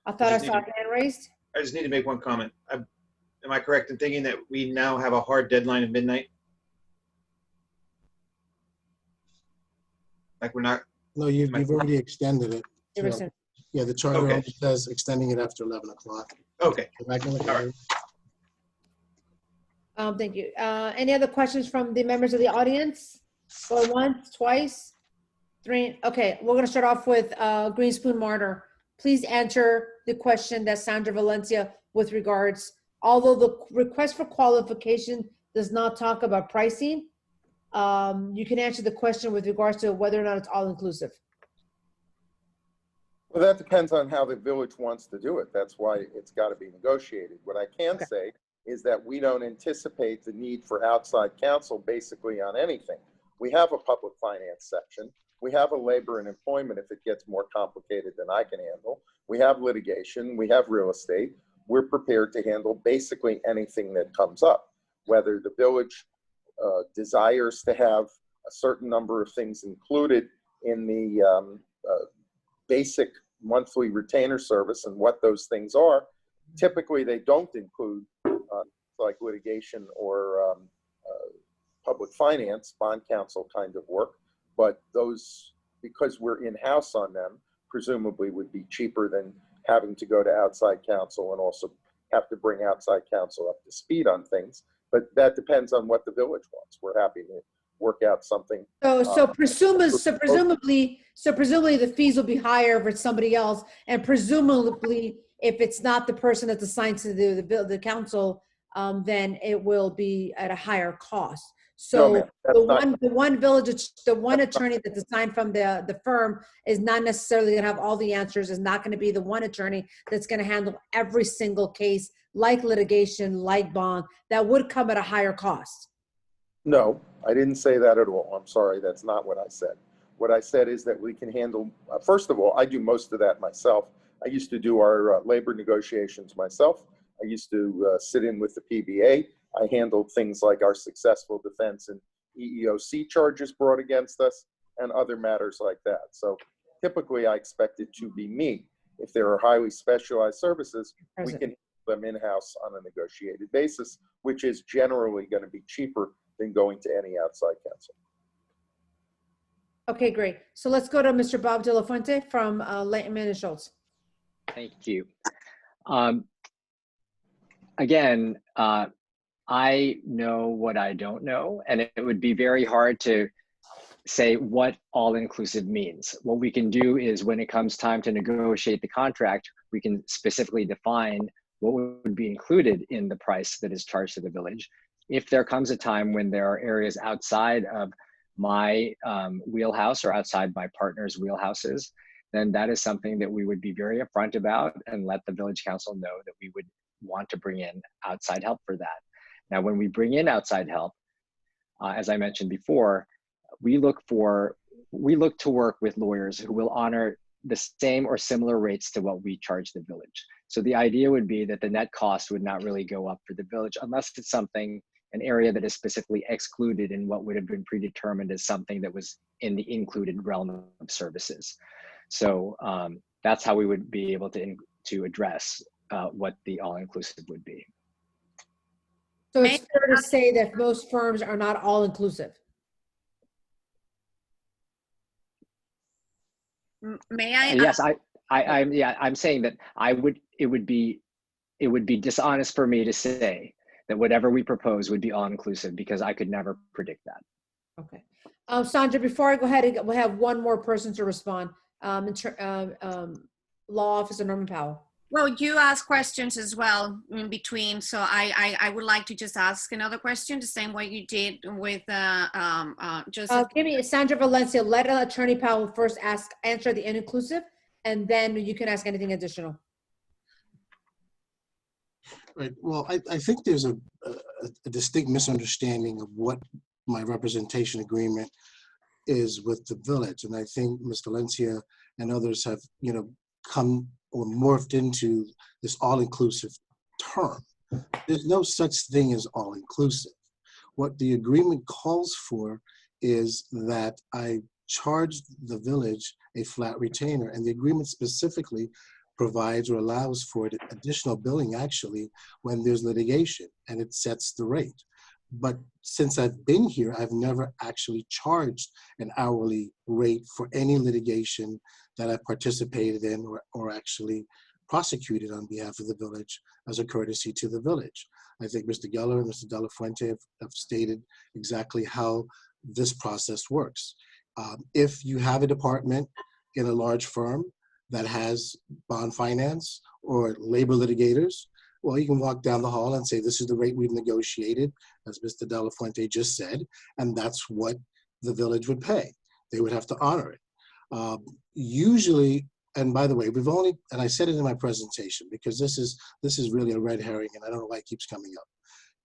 I thought I just saw a need hand raised. I just need to make one comment. Am I correct in thinking that we now have a hard deadline of midnight? Like we're not, No, you've already extended it. There So, is yeah, the charter Okay. only says extending it after 11 o'clock. okay. Go back and look All at right. it. Thank you. Any other questions from the members of the audience? Going once, twice, three. Okay, we're gonna start off with Green Spoon Martyr. Please answer the question that Sandra Valencia with regards, although the request for qualification does not talk about pricing, you can answer the question with regards to whether or not it's all inclusive. Well, that depends on how the village wants to do it. That's why it's got to be negotiated. What I can say is that we don't anticipate the need for outside counsel basically on anything. We have a public finance section. We have a labor and employment if it gets more complicated than I can handle. We have litigation. We have real estate. We're prepared to handle basically anything that comes up, whether the village desires to have a certain number of things included in the basic monthly retainer service and what those things are. Typically, they don't include like litigation or public finance, bond counsel kind of work, but those, because we're in-house on them, presumably would be cheaper than having to go to outside counsel and also have to bring outside counsel up to speed on things. But that depends on what the village wants. We're happy to work out something. So presumably the fees will be higher if it's somebody else, and presumably if it's not the person that's assigned to the council, then it will be at a higher cost. So No, ma'am, the one attorney that's assigned from the firm is not necessarily gonna have all the answers, is not gonna be the one attorney that's gonna handle every single case, like litigation, like bond, that would come at a higher cost. No, I didn't say that at all. I'm sorry, that's not what I said. What I said is that we can handle, first of all, I do most of that myself. I used to do our labor negotiations myself. I used to sit in with the PBA. I handled things like our successful defense and EEOC charges brought against us and other matters like that. So typically I expect it to be me. If there are highly specialized services, we can them in-house on a negotiated basis, which is generally going to be cheaper than going to any outside counsel. Okay, great. So let's go to Mr. Bob De La Fuente from Laitman and Schultz. Thank you. Again, I know what I don't know, and it would be very hard to say what all-inclusive means. What we can do is when it comes time to negotiate the contract, we can specifically define what would be included in the price that is charged to the village. If there comes a time when there are areas outside of my wheelhouse or outside my partner's wheelhouses, then that is something that we would be very upfront about and let the village council know that we would want to bring in outside help for that. Now, when we bring in outside help, as I mentioned before, we look to work with lawyers who will honor the same or similar rates to what we charge the village. So the idea would be that the net cost would not really go up for the village unless it's something, an area that is specifically excluded in what would have been predetermined as something that was in the included realm of services. So that's how we would be able to address what the all-inclusive would be. So it's fair to say that most firms are not all-inclusive. May I? Yes, I'm saying that it would be dishonest for me to say that whatever we propose would be all-inclusive because I could never predict that. Okay. Sandra, before I go ahead, we'll have one more person to respond. Law Officer Norman Powell. Well, you asked questions as well in between, so I would like to just ask another question, the same way you did with Joseph. Give me Sandra Valencia. Let Attorney Powell first answer the inclusive, and then you can ask anything additional. Right. Well, I think there's a distinct misunderstanding of what my representation agreement is with the village, and I think Ms. Valencia and others have, come or morphed into this all-inclusive term. There's no such thing as all-inclusive. What the agreement calls for is that I charge the village a flat retainer, and the agreement specifically provides or allows for additional billing actually when there's litigation, and it sets the rate. But since I've been here, I've never actually charged an hourly rate for any litigation that I've participated in or actually prosecuted on behalf of the village as a courtesy to the village. I think Mr. Geller and Mr. De La Fuente have stated exactly how this process works. If you have a department in a large firm that has bond finance or labor litigators, well, you can walk down the hall and say, this is the rate we've negotiated, as Mr. De La Fuente just said, and that's what the village would pay. They would have to honor it. Usually, and by the way, and I said it in my presentation, because this is really a red herring, and I don't know why it keeps coming up.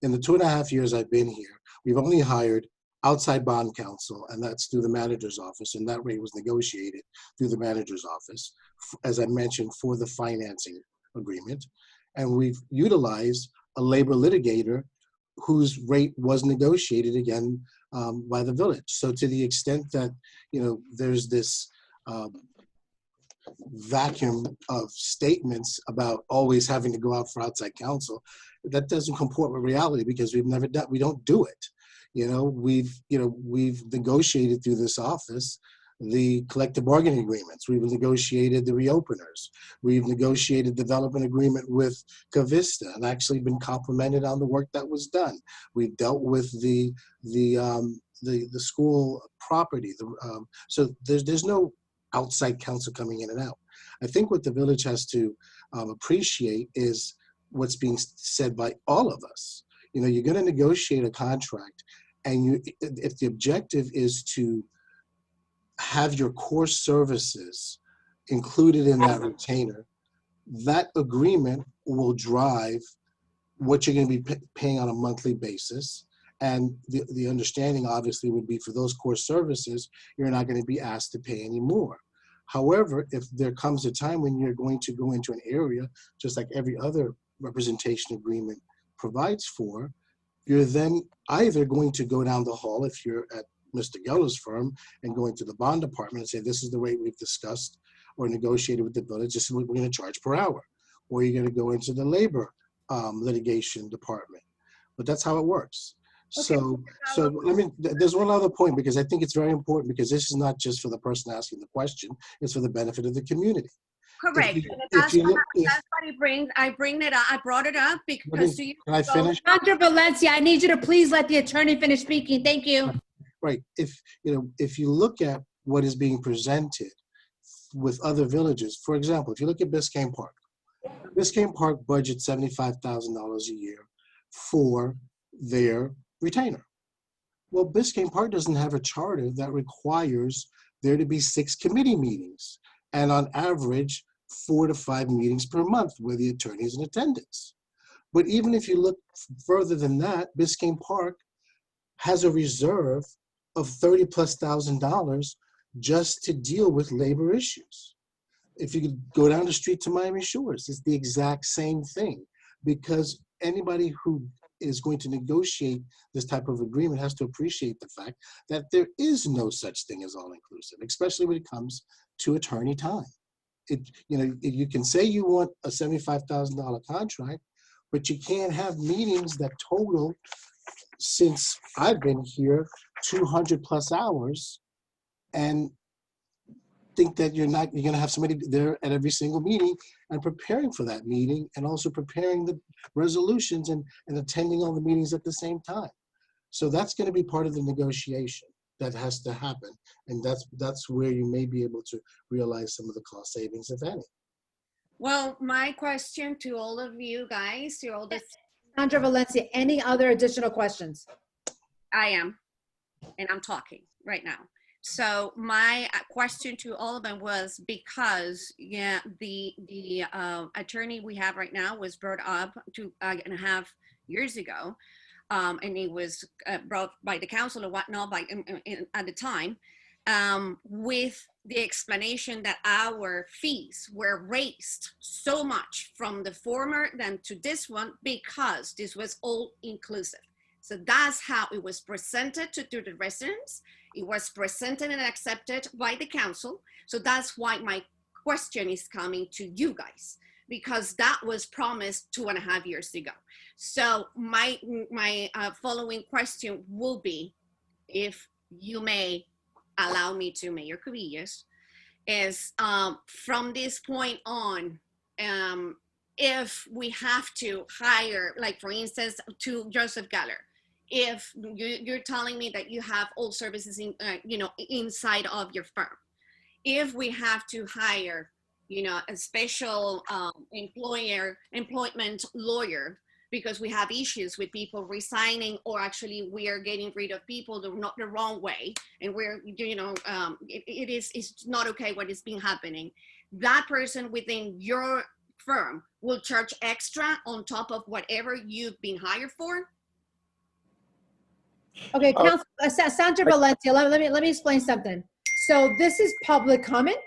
In the 2.5 years I've been here, we've only hired outside bond counsel, and that's through the manager's office, and that rate was negotiated through the manager's office, as I mentioned, for the financing agreement. And we've utilized a labor litigator whose rate was negotiated again by the village. So to the extent that, there's this vacuum of statements about always having to go out for outside counsel, that doesn't comport with reality, because we don't do it. We've negotiated through this office the collective bargaining agreements. We've negotiated the reopeners. We've negotiated development agreement with Cavista and actually been complimented on the work that was done. We've dealt with the school property. So there's no outside counsel coming in and out. I think what the village has to appreciate is what's being said by all of us. You're going to negotiate a contract, and if the objective is to have your core services included in that retainer, that agreement will drive what you're going to be paying on a monthly basis. And the understanding obviously would be for those core services, you're not going to be asked to pay any more. However, if there comes a time when you're going to go into an area, just like every other representation agreement provides for, you're then either going to go down the hall, if you're at Mr. Geller's firm, and go into the bond department and say, this is the rate we've discussed or negotiated with the village, this is what we're going to charge per hour. Or you're going to go into the labor litigation department. But that's how it works. Okay. There's one other point, because I think it's very important, because this is not just for the person asking the question, it's for the benefit of the community. Correct. If you- And if that's you what, look- if- that's what I bring it up. I brought it up because Can I finish? Sandra Valencia, I need you to please let the attorney finish speaking. Thank you. Right. If you look at what is being presented with other villages, for example, if you look at Biscayne Park budgets $75,000 a year for their retainer. Well, Biscayne Park doesn't have a charter that requires there to be 6 committee meetings, and on average 4 to 5 meetings per month where the attorney is in attendance. But even if you look further than that, Biscayne Park has a reserve of $30,000+ just to deal with labor issues. If you could go down the street to Miami Shores, it's the exact same thing, because anybody who is going to negotiate this type of agreement has to appreciate the fact that there is no such thing as all-inclusive, especially when it comes to attorney time. You can say you want a $75,000 contract, but you can't have meetings that total, since I've been here, 200+ hours, and think that you're going to have somebody there at every single meeting and preparing for that meeting, and also preparing the resolutions and attending all the meetings at the same time. So that's going to be part of the negotiation that has to happen. And that's where you may be able to realize some of the cost savings, if any. Well, my question to all of you guys, to all the Sandra Valencia, any other additional questions? I am, and I'm talking right now. So my question to all of them was, because the attorney we have right now was brought up 2.5 years ago, and it was brought by the council or whatnot at the time, with the explanation that our fees were raised so much from the former than to this one because this was all inclusive. So that's how it was presented to the residents. It was presented and accepted by the council. So that's why my question is coming to you guys, because that was promised 2.5 years ago. So my following question will be, if you may allow me to, Mayor Cubillas, is from this point on, if we have to hire, like for instance, to Joseph Geller, if you're telling me that you have all services in, inside of your firm, if we have to hire, a special employment lawyer because we have issues with people resigning, or actually we are getting rid of people the wrong way, and we're, it's not okay what is being happening, that person within your firm will charge extra on top of whatever you've been hired for? Okay, Sandra Valencia, let me explain something. So this is public comment,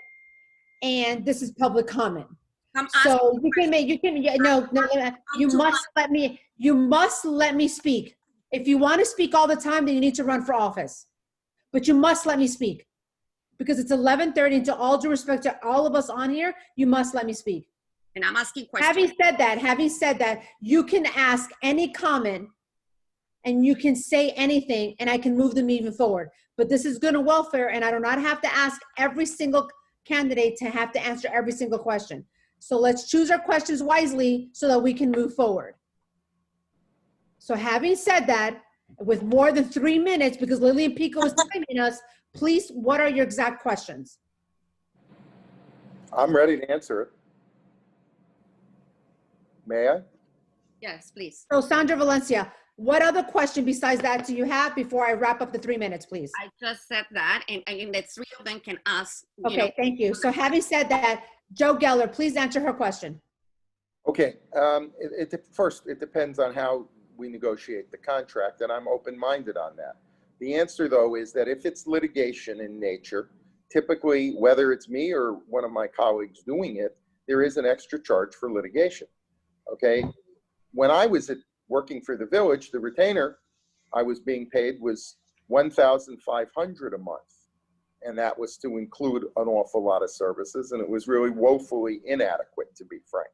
and this is public comment. So you must let me speak. If you want to speak all the time, then you need to run for office. But you must let me speak, because it's 11:30, and to all due respect to all of us on here, you must let me speak. And I'm asking questions. Having said that, you can ask any comment and you can say anything, and I can move the meeting forward. But this is good and welfare, and I do not have to ask every single candidate to have to answer every single question. So let's choose our questions wisely so that we can move forward. So having said that, with more than 3 minutes, because Lillian Pico is timing us, please, what are your exact questions? I'm ready to answer it. May I? Yes, please. So Sandra Valencia, what other question besides that do you have before I wrap up the 3 minutes, please? I just said that, and the 3 of them can ask. Okay, thank you. So having said that, Joe Geller, please answer her question. Okay, first, it depends on how we negotiate the contract, and I'm open-minded on that. The answer, though, is that if it's litigation in nature, typically, whether it's me or one of my colleagues doing it, there is an extra charge for litigation, okay? When I was working for the village, the retainer I was being paid was $1,500 a month. And that was to include an awful lot of services, and it was really woefully inadequate, to be frank.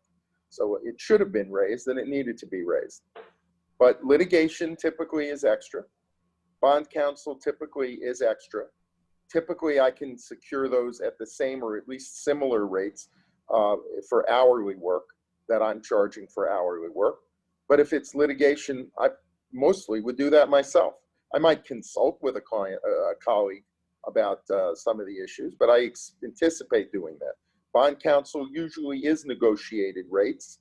So it should have been raised and it needed to be raised. But litigation typically is extra. Bond counsel typically is extra. Typically, I can secure those at the same or at least similar rates for hourly work that I'm charging for hourly work. But if it's litigation, I mostly would do that myself. I might consult with a colleague about some of the issues, but I anticipate doing that. Bond counsel usually is negotiated rates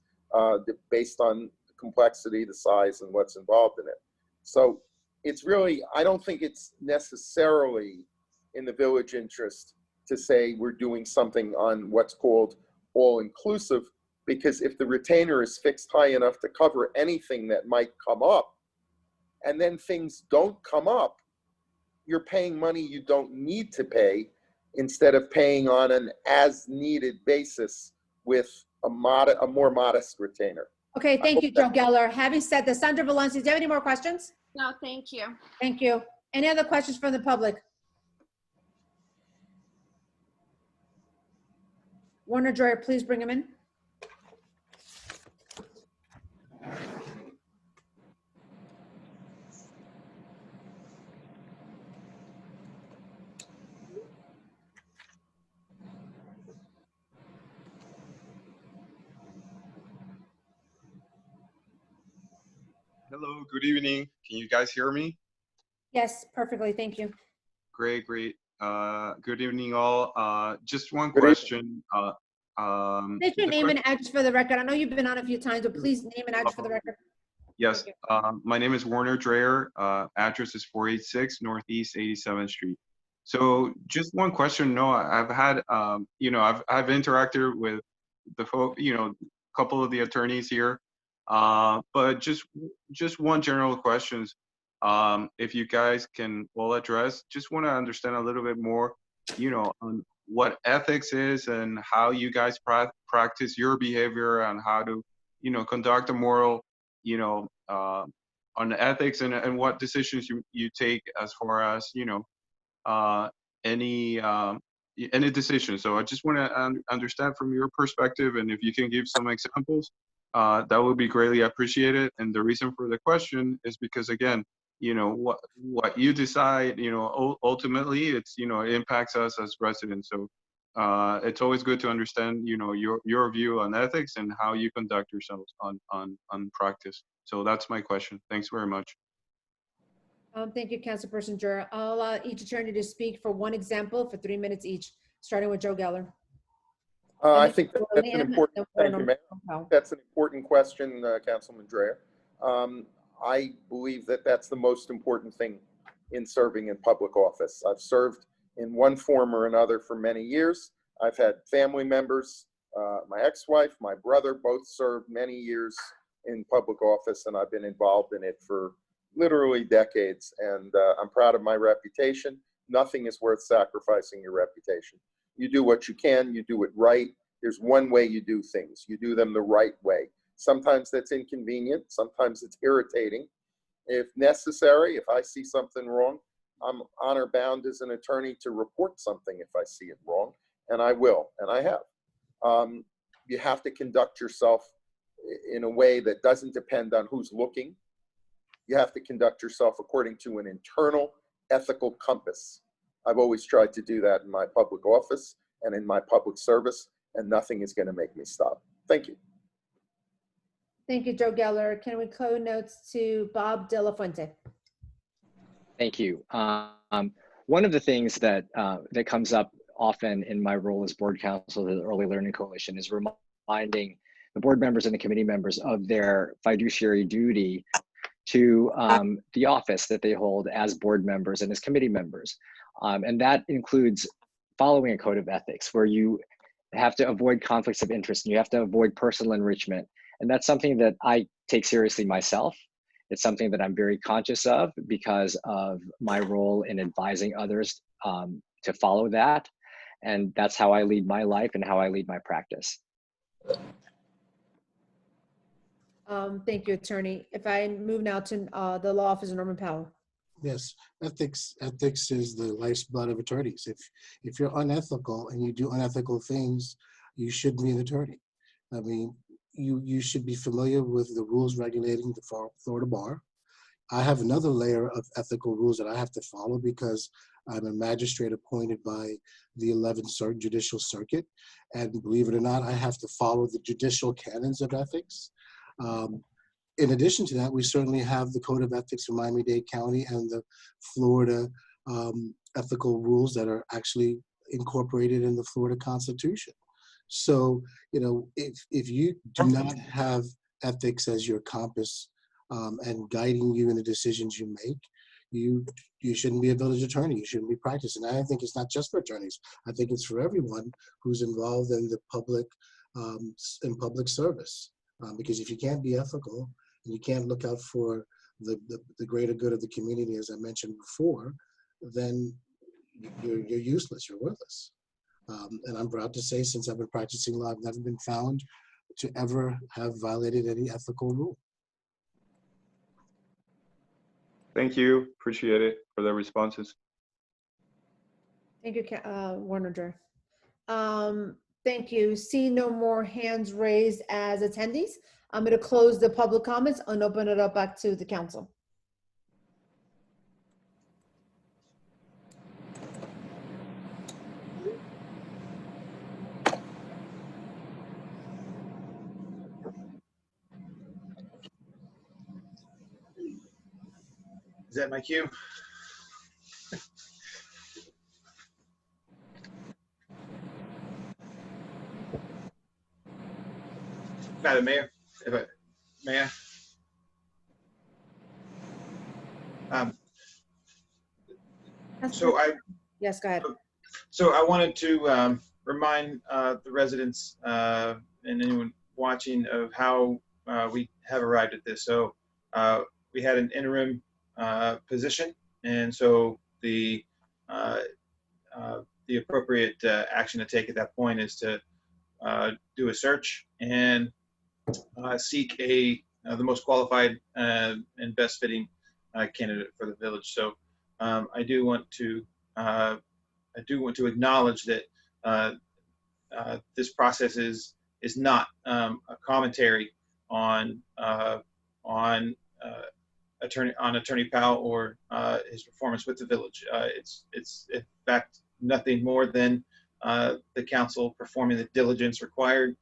based on the complexity, the size, and what's involved in it. So it's really, I don't think it's necessarily in the village interest to say we're doing something on what's called all-inclusive, because if the retainer is fixed high enough to cover anything that might come up, and then things don't come up, you're paying money you don't need to pay instead of paying on an as-needed basis with a more modest retainer. Okay, thank you, Joe Geller. Having said that, Sandra Valencia, do you have any more questions? No, thank you. Thank you. Any other questions from the public? Warner Dreyer, please bring him in. Hello, good evening. Can you guys hear me? Yes, perfectly. Thank you. Great, great. Good evening, all. Just one Good evening. question. State your The name que- and address for the record. I know you've been on a few times, but please name and address for the record. Yes, my name is Warner Dreyer. Address is 486 Northeast 87th Street. So just one question. No, I've had, I've interacted with the couple of the attorneys here. But just one general question. If you guys can all address, just want to understand a little bit more, on what ethics is and how you guys practice your behavior and how to, conduct a moral, on ethics and what decisions you take as far as, any decision. So I just want to understand from your perspective, and if you can give some examples, that would be greatly appreciated. And the reason for the question is because, again, what you decide, ultimately it's, it impacts us as residents. So it's always good to understand, your view on ethics and how you conduct yourselves on practice. So that's my question. Thanks very much. Thank you, Councilperson Dreyer. I'll allow each attorney to speak for one example for 3 minutes each, starting with Joe Geller. I think that's an important, thank you, Mayor. That's an important question, Councilman Dreyer. I believe that that's the most important thing in serving in public office. I've served in one form or another for many years. I've had family members, my ex-wife, my brother, both served many years in public office, and I've been involved in it for literally decades. And I'm proud of my reputation. Nothing is worth sacrificing your reputation. You do what you can, you do it right. There's one way you do things. You do them the right way. Sometimes that's inconvenient. Sometimes it's irritating. If necessary, if I see something wrong, I'm honor bound as an attorney to report something if I see it wrong, and I will, and I have. You have to conduct yourself in a way that doesn't depend on who's looking. You have to conduct yourself according to an internal ethical compass. I've always tried to do that in my public office and in my public service, and nothing is going to make me stop. Thank you. Thank you, Joe Geller. Can we code notes to Bob De La Fuente? Thank you. One of the things that that comes up often in my role as board counsel to the Early Learning Coalition is reminding the board members and the committee members of their fiduciary duty to the office that they hold as board members and as committee members. And that includes following a code of ethics where you have to avoid conflicts of interest and you have to avoid personal enrichment. And that's something that I take seriously myself. It's something that I'm very conscious of because of my role in advising others to follow that. And that's how I lead my life and how I lead my practice. Thank you, attorney. If I move now to the law office of Norman Powell. Yes, ethics is the life's blood of attorneys. If you're unethical and you do unethical things, you shouldn't be an attorney. I mean, you should be familiar with the rules regulating the Florida Bar. I have another layer of ethical rules that I have to follow because I'm a magistrate appointed by the 11th Judicial Circuit. And believe it or not, I have to follow the judicial canons of ethics. In addition to that, we certainly have the Code of Ethics for Miami-Dade County and the Florida ethical rules that are actually incorporated in the Florida Constitution. So, you know, if you do not have ethics as your compass and guiding you in the decisions you make, you shouldn't be a village attorney. You shouldn't be practicing. I think it's not just for attorneys. I think it's for everyone who's involved in the public in public service. Because if you can't be ethical and you can't look out for the greater good of the community, as I mentioned before, then you're useless. You're worthless. And I'm proud to say, since I've been practicing law, I've never been found to ever have violated any ethical rule. Thank you. Appreciate it for the responses. Thank you, Warner Dur. Thank you. See no more hands raised as attendees. I'm going to close the public comments and open it up back to the council. Is that my cue? Madam Mayor, may I? Yes, go ahead. So I wanted to remind the residents and anyone watching of how we have arrived at this. So we had an interim position, and so the appropriate action to take at that point is to do a search and seek the most qualified and best fitting candidate for the village. So I do want to acknowledge that this process is not a commentary on Attorney Powell or his performance with the village. It's in fact nothing more than the council performing the diligence required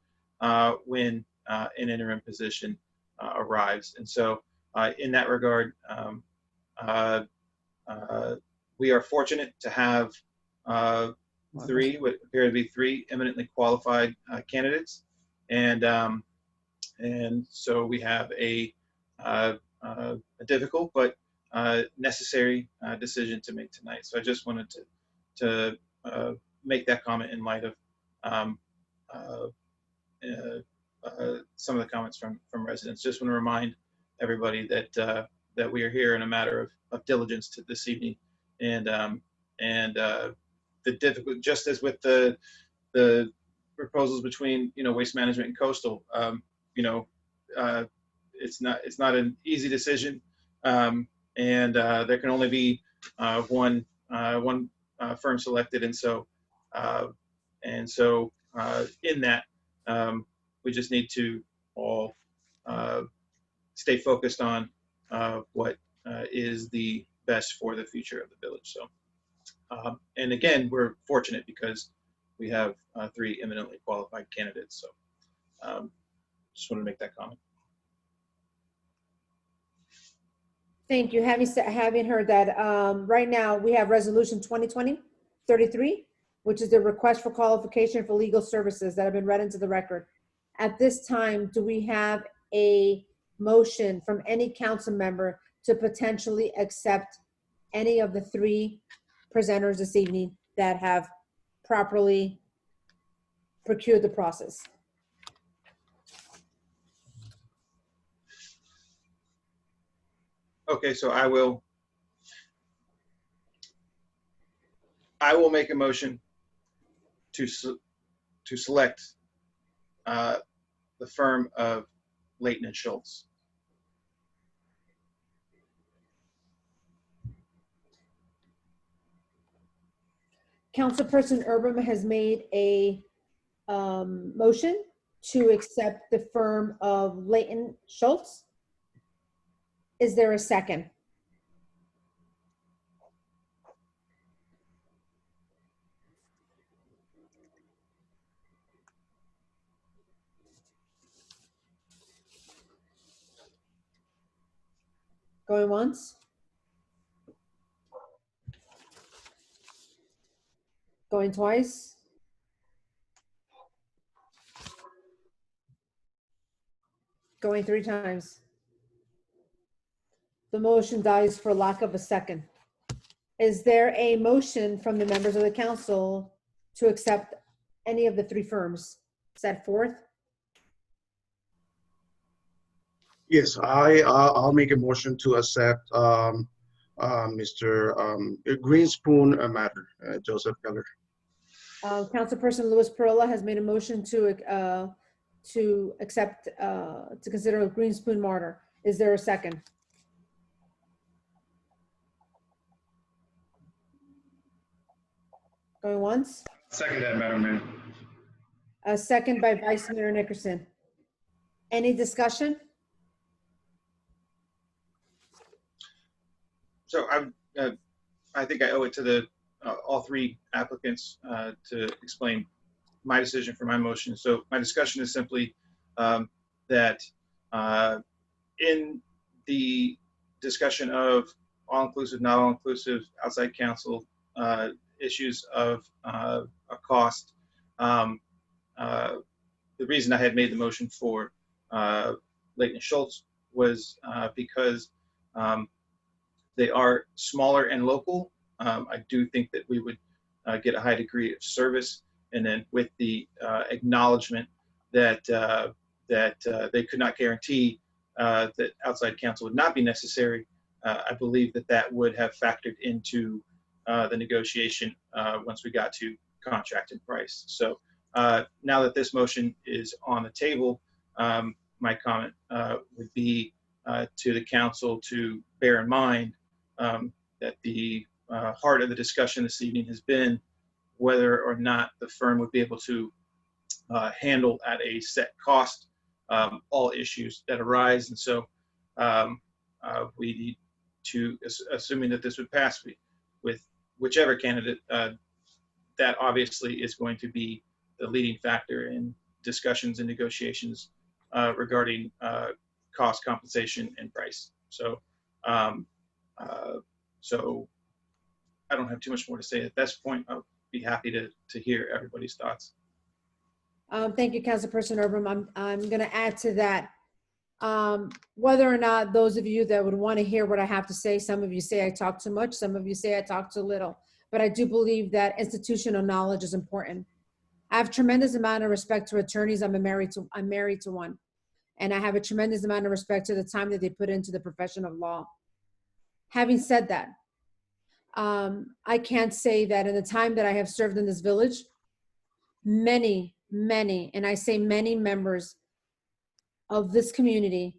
when an interim position arrives. And so in that regard, we are fortunate to have three, what appear to be three eminently qualified candidates. And so we have a difficult but necessary decision to make tonight. So I just wanted to make that comment in light of some of the comments from residents. Just want to remind everybody that that we are here in a matter of diligence to this evening, and the difficult, just as with the proposals between Waste Management and Coastal, it's not an easy decision, and there can only be one firm selected, and so in that we just need to all stay focused on what is the best for the future of the village. So, and again, we're fortunate because we have three eminently qualified candidates. So, just wanted to make that comment. Thank you. Having heard that, right now we have Resolution 2020-33, which is the request for qualification for legal services that have been read into the record. At this time, do we have a motion from any council member to potentially accept any of the three presenters this evening that have properly procured the process? Okay, so I will make a motion to select the firm of Layton and Schultz. Councilperson Urban has made a motion. to accept the firm of Leighton Schultz. Is there a second? Going once? Going twice? Going 3 times. The motion dies for lack of a second. Is there a motion from the members of the council to accept any of the 3 firms set forth? Yes, I'll make a motion to accept Mr. Greenspoon matter, Joseph Keller. Councilperson Luis Perola has made a motion to accept, to consider a Greenspoon martyr. Is there a second? Going once? Second that, Madam Mayor. A second by Vice Mayor Nickerson. Any discussion? So I think I owe it to the all 3 applicants to explain my decision for my motion. So my discussion is simply that in the discussion of all-inclusive, not all-inclusive, outside counsel issues of a cost, the reason I had made the motion for Leighton Schultz was because they are smaller and local. I do think that we would get a high degree of service, and then with the acknowledgement that they could not guarantee that outside counsel would not be necessary, I believe that that would have factored into the negotiation once we got to contract and price. So now that this motion is on the table, my comment would be to the council to bear in mind that the heart of the discussion this evening has been whether or not the firm would be able to handle at a set cost all issues that arise. And so we need to, assuming that this would pass with whichever candidate, that obviously is going to be the leading factor in discussions and negotiations regarding cost, compensation, and price. So so I don't have too much more to say at this point. I'll be happy to hear everybody's thoughts. Thank you, Councilperson Erblum. I'm going to add to that. Whether or not those of you that would want to hear what I have to say, some of you say I talk too much, some of you say I talk too little, but I do believe that institutional knowledge is important. I have tremendous amount of respect to attorneys. I'm married to one, and I have a tremendous amount of respect to the time that they put into the profession of law. Having said that, I can't say that in the time that I have served in this village, many, and I say many members of this community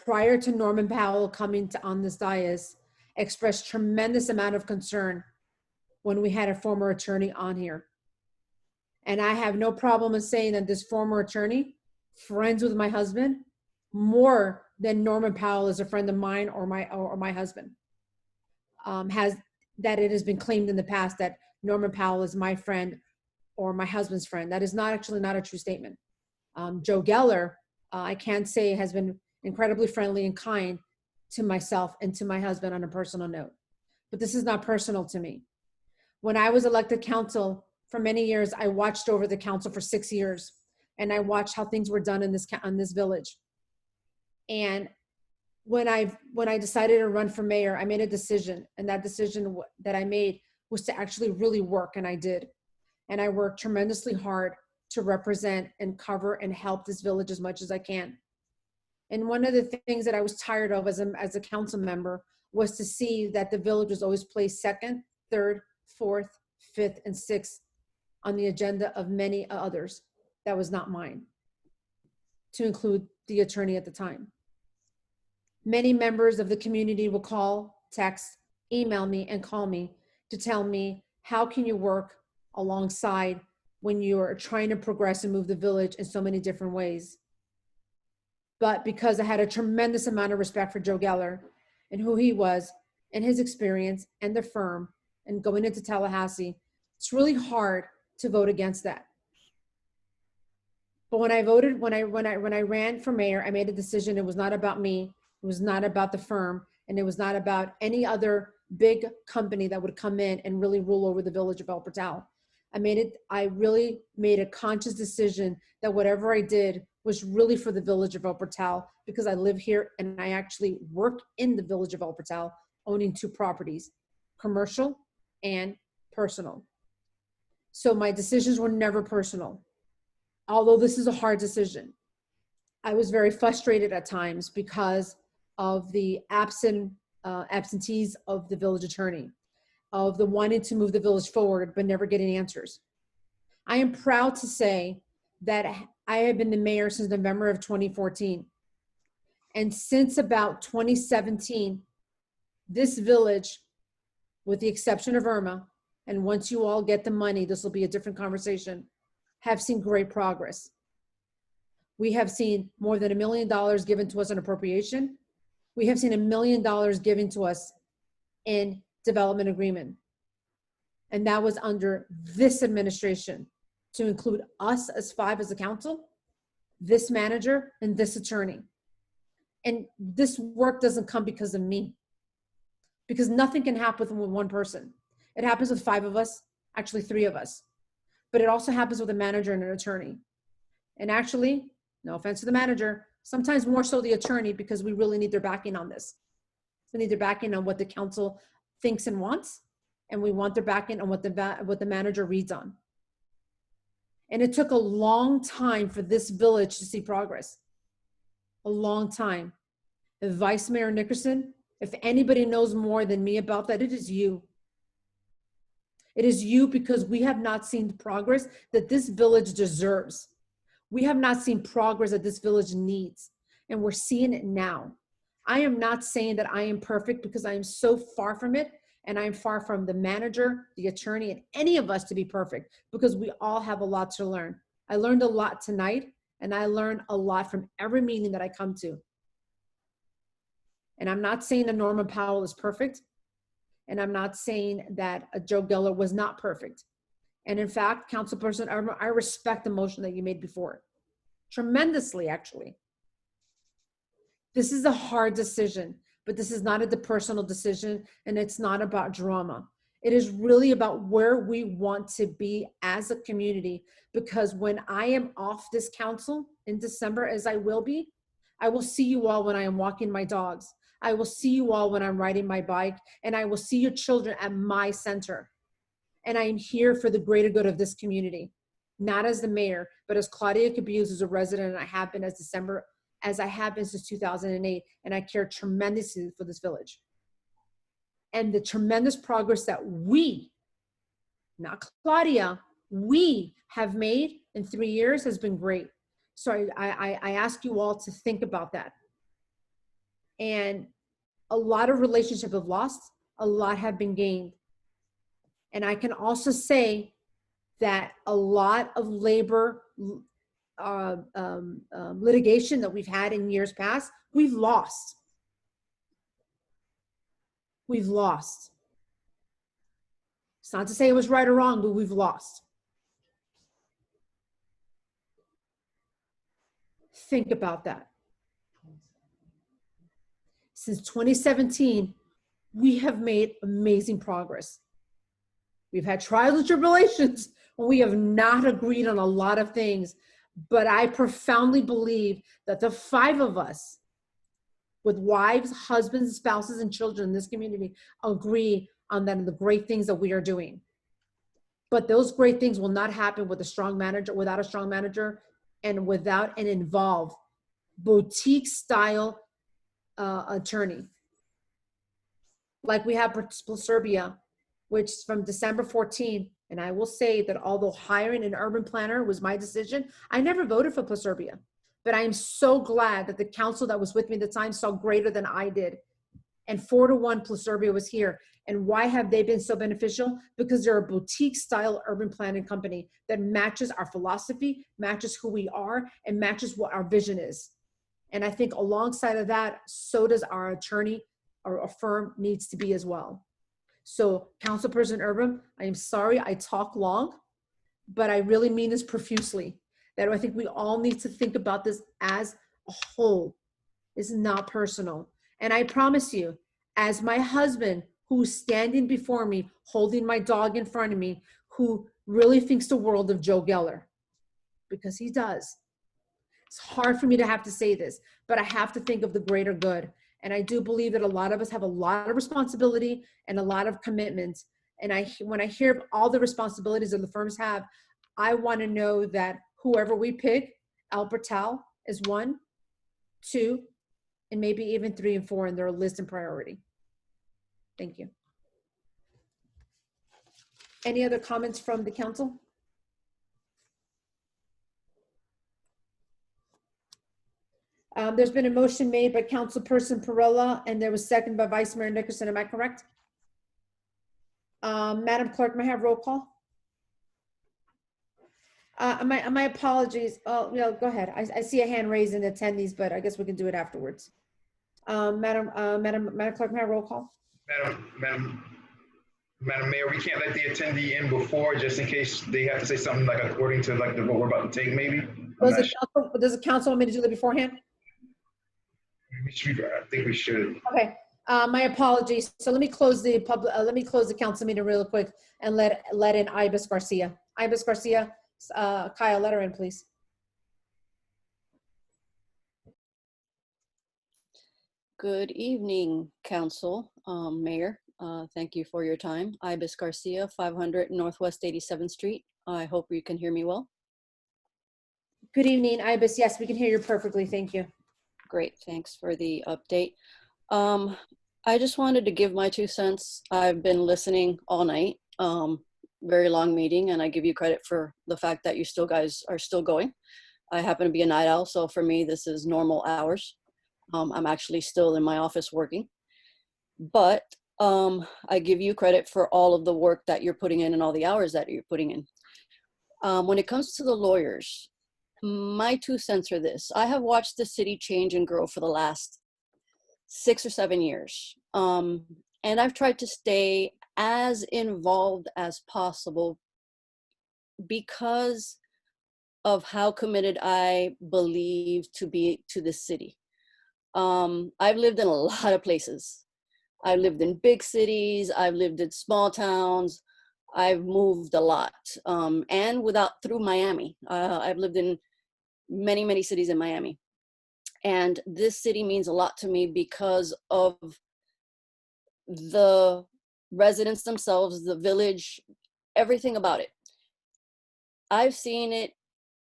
prior to Norman Powell coming on this dais expressed tremendous amount of concern when we had a former attorney on here. And I have no problem in saying that this former attorney, friends with my husband, more than Norman Powell is a friend of mine or my husband, it has been claimed in the past that Norman Powell is my friend or my husband's friend. That is actually not a true statement. Joe Geller, I can't say has been incredibly friendly and kind to myself and to my husband on a personal note, but this is not personal to me. When I was elected council for many years, I watched over the council for 6 years, and I watched how things were done in this village. And when I decided to run for mayor, I made a decision, and that decision that I made was to actually really work, and I did. And I worked tremendously hard to represent and cover and help this village as much as I can. And one of the things that I was tired of as a council member was to see that the village was always placed second, third, fourth, fifth, and sixth on the agenda of many others. That was not mine, to include the attorney at the time. Many members of the community will call, text, email me, and call me to tell me, how can you work alongside when you're trying to progress and move the village in so many different ways. But because I had a tremendous amount of respect for Joe Geller and who he was and his experience and the firm and going into Tallahassee, it's really hard to vote against that. But when I voted, when I ran for mayor, I made a decision. It was not about me. It was not about the firm, and it was not about any other big company that would come in and really rule over the village of El Portal. I really made a conscious decision that whatever I did was really for the village of El Portal, because I live here and I actually work in the village of El Portal, owning 2 properties, commercial and personal. So my decisions were never personal. Although this is a hard decision. I was very frustrated at times because of the absentees of the village attorney, of the wanting to move the village forward, but never getting answers. I am proud to say that I have been the mayor since November of 2014. And since about 2017, this village, with the exception of Irma, and once you all get the money, this will be a different conversation, have seen great progress. We have seen more than $1 million given to us in appropriation. We have seen $1 million given to us in development agreement. And that was under this administration, to include us as 5 as a council, this manager, and this attorney. And this work doesn't come because of me, because nothing can happen with one person. It happens with 5 of us, actually 3 of us. But it also happens with a manager and an attorney. And actually, no offense to the manager, sometimes more so the attorney, because we really need their backing on this. We need their backing on what the council thinks and wants, and we want their backing on what the manager reads on. And it took a long time for this village to see progress. A long time. And Vice Mayor Nickerson, if anybody knows more than me about that, it is you. It is you, because we have not seen the progress that this village deserves. We have not seen progress that this village needs, and we're seeing it now. I am not saying that I am perfect, because I am so far from it, and I am far from the manager, the attorney, and any of us to be perfect, because we all have a lot to learn. I learned a lot tonight, and I learned a lot from every meeting that I come to. And I'm not saying that Norman Powell is perfect, and I'm not saying that Joe Geller was not perfect. And in fact, Councilperson, I respect the motion that you made before. Tremendously, actually. This is a hard decision, but this is not a personal decision, and it's not about drama. It is really about where we want to be as a community, because when I am off this council in December, as I will be, I will see you all when I am walking my dogs. I will see you all when I'm riding my bike, and I will see your children at my center. And I am here for the greater good of this community, not as the mayor, but as Claudia Cabillas, who's a resident, and I have been as I have been since 2008, and I care tremendously for this village. And the tremendous progress that we, not Claudia, we have made in 3 years has been great. So I ask you all to think about that. And a lot of relationships have lost, a lot have been gained. And I can also say that a lot of labor litigation that we've had in years past, we've lost. We've lost. It's not to say it was right or wrong, but we've lost. Think about that. Since 2017, we have made amazing progress. We've had trials and tribulations. We have not agreed on a lot of things, but I profoundly believe that the 5 of us, with wives, husbands, spouses, and children in this community, agree on that and the great things that we are doing. But those great things will not happen with a strong manager, without a strong manager, and without an involved boutique style attorney. Like we have Serbia, which from December 14, and I will say that although hiring an urban planner was my decision, I never voted for Serbia. But I am so glad that the council that was with me at the time saw greater than I did and 4-1 Pluserbia was here. And why have they been so beneficial? Because they're a boutique style urban planning company that matches our philosophy, matches who we are, and matches what our vision is. And I think alongside of that, so does our attorney or a firm needs to be as well. So Councilperson Urban, I am sorry I talk long, but I really mean this profusely. That I think we all need to think about this as a whole. It's not personal. And I promise you, as my husband, who's standing before me, holding my dog in front of me, who really thinks the world of Joe Geller, because he does. It's hard for me to have to say this, but I have to think of the greater good. And I do believe that a lot of us have a lot of responsibility and a lot of commitment. And when I hear of all the responsibilities that the firms have, I want to know that whoever we pick, Albert Tal is 1, 2, and maybe even 3 and 4 in their list and priority. Thank you. Any other comments from the council? There's been a motion made by Councilperson Perrella, and there was second by Vice Mayor Nickerson. Am I correct? Madam Clerk, may I have roll call? My apologies. Oh, no, go ahead. I see a hand raised in attendees, but I guess we can do it afterwards. Madam Clerk, may I have roll call? Madam Mayor, we can't let the attendee in before, just in case they have to say something like according to like the vote we're about to take, maybe. Does the council want me to do that beforehand? I think we should. Okay. My apologies. So let me close the council meeting real quick and let in Ibis Garcia. Ibis Garcia, Kyle, let her in, please. Good evening, Council, Mayor. Thank you for your time. Ibis Garcia, 500 Northwest 87th Street. I hope you can hear me well. Good evening, Ibis. Yes, we can hear you perfectly. Thank you. Great. Thanks for the update. I just wanted to give my 2 cents. I've been listening all night. Very long meeting, and I give you credit for the fact that you guys are still going. I happen to be a night owl, so for me, this is normal hours. I'm actually still in my office working, but I give you credit for all of the work that you're putting in and all the hours that you're putting in. When it comes to the lawyers, my 2 cents are this. I have watched the city change and grow for the last 6 or 7 years. And I've tried to stay as involved as possible because of how committed I believe to be to the city. I've lived in a lot of places. I've lived in big cities. I've lived in small towns. I've moved a lot. And through Miami. I've lived in many, many cities in Miami. And this city means a lot to me because of the residents themselves, the village, everything about it. I've seen it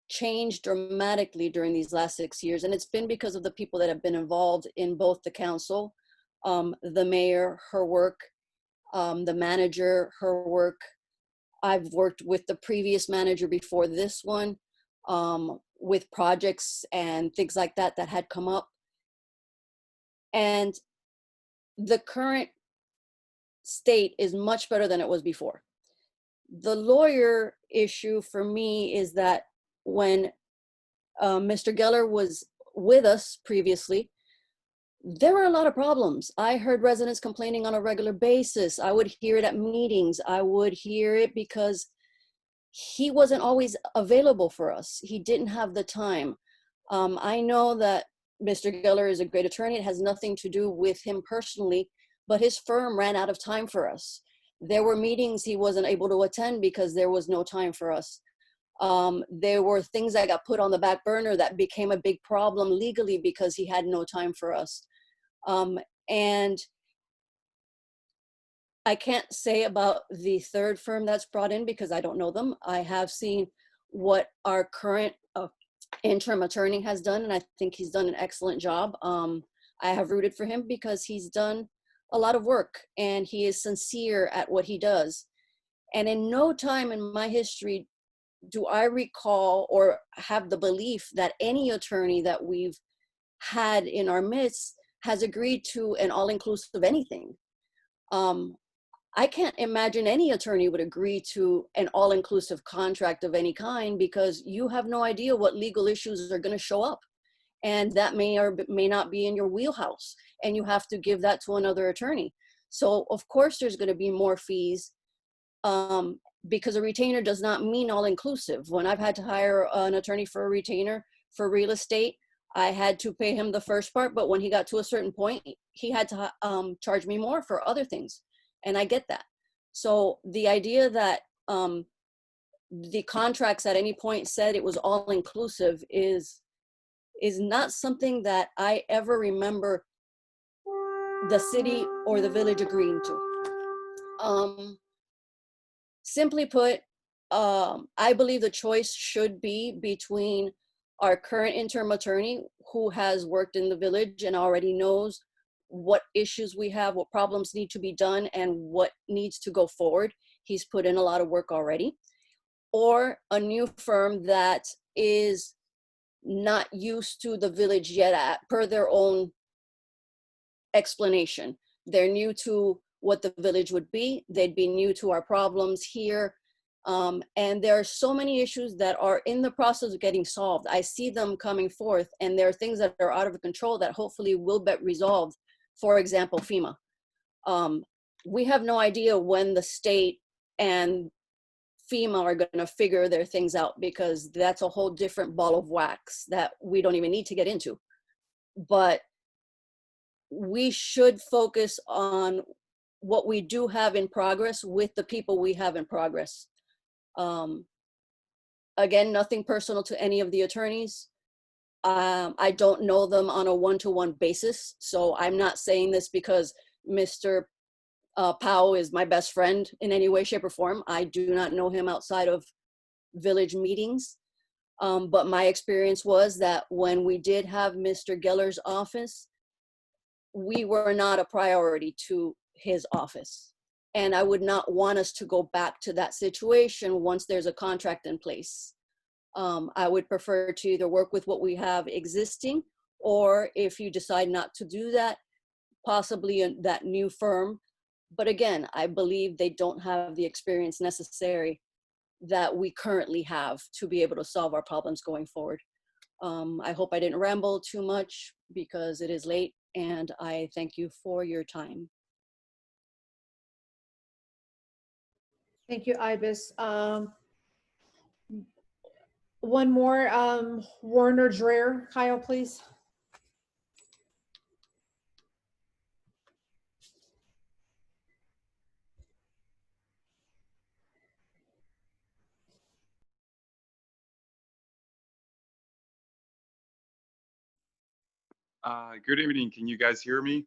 change dramatically during these last 6 years, and it's been because of the people that have been involved in both the council, the mayor, her work, the manager, her work. I've worked with the previous manager before this one, with projects and things like that that had come up. And the current state is much better than it was before. The lawyer issue for me is that when Mr. Geller was with us previously, there were a lot of problems. I heard residents complaining on a regular basis. I would hear it at meetings. I would hear it because he wasn't always available for us. He didn't have the time. I know that Mr. Geller is a great attorney. It has nothing to do with him personally, but his firm ran out of time for us. There were meetings he wasn't able to attend because there was no time for us. There were things that got put on the back burner that became a big problem legally because he had no time for us. And I can't say about the third firm that's brought in because I don't know them. I have seen what our current interim attorney has done, and I think he's done an excellent job. I have rooted for him because he's done a lot of work and he is sincere at what he does. And in no time in my history do I recall or have the belief that any attorney that we've had in our midst has agreed to an all-inclusive anything. I can't imagine any attorney would agree to an all-inclusive contract of any kind, because you have no idea what legal issues are going to show up. And that may or may not be in your wheelhouse, and you have to give that to another attorney. So of course there's going to be more fees, because a retainer does not mean all-inclusive. When I've had to hire an attorney for a retainer for real estate, I had to pay him the first part, but when he got to a certain point, he had to charge me more for other things. And I get that. So the idea that the contracts at any point said it was all-inclusive is not something that I ever remember the city or the village agreeing to. Simply put, I believe the choice should be between our current interim attorney, who has worked in the village and already knows what issues we have, what problems need to be done, and what needs to go forward. He's put in a lot of work already. Or a new firm that is not used to the village yet, per their own explanation. They're new to what the village would be. They'd be new to our problems here. And there are so many issues that are in the process of getting solved. I see them coming forth, and there are things that are out of control that hopefully will be resolved. For example, FEMA. We have no idea when the state and FEMA are going to figure their things out, because that's a whole different ball of wax that we don't even need to get into. But we should focus on what we do have in progress with the people we have in progress. Again, nothing personal to any of the attorneys. I don't know them on a one-to-one basis, so I'm not saying this because Mr. Powell is my best friend in any way, shape, or form. I do not know him outside of village meetings. But my experience was that when we did have Mr. Geller's office, we were not a priority to his office. And I would not want us to go back to that situation once there's a contract in place. I would prefer to either work with what we have existing, or if you decide not to do that, possibly that new firm. But again, I believe they don't have the experience necessary that we currently have to be able to solve our problems going forward. I hope I didn't ramble too much, because it is late, and I thank you for your time. Thank you, Ibis. One more, Warner Dreher. Kyle, please. Good evening. Can you guys hear me?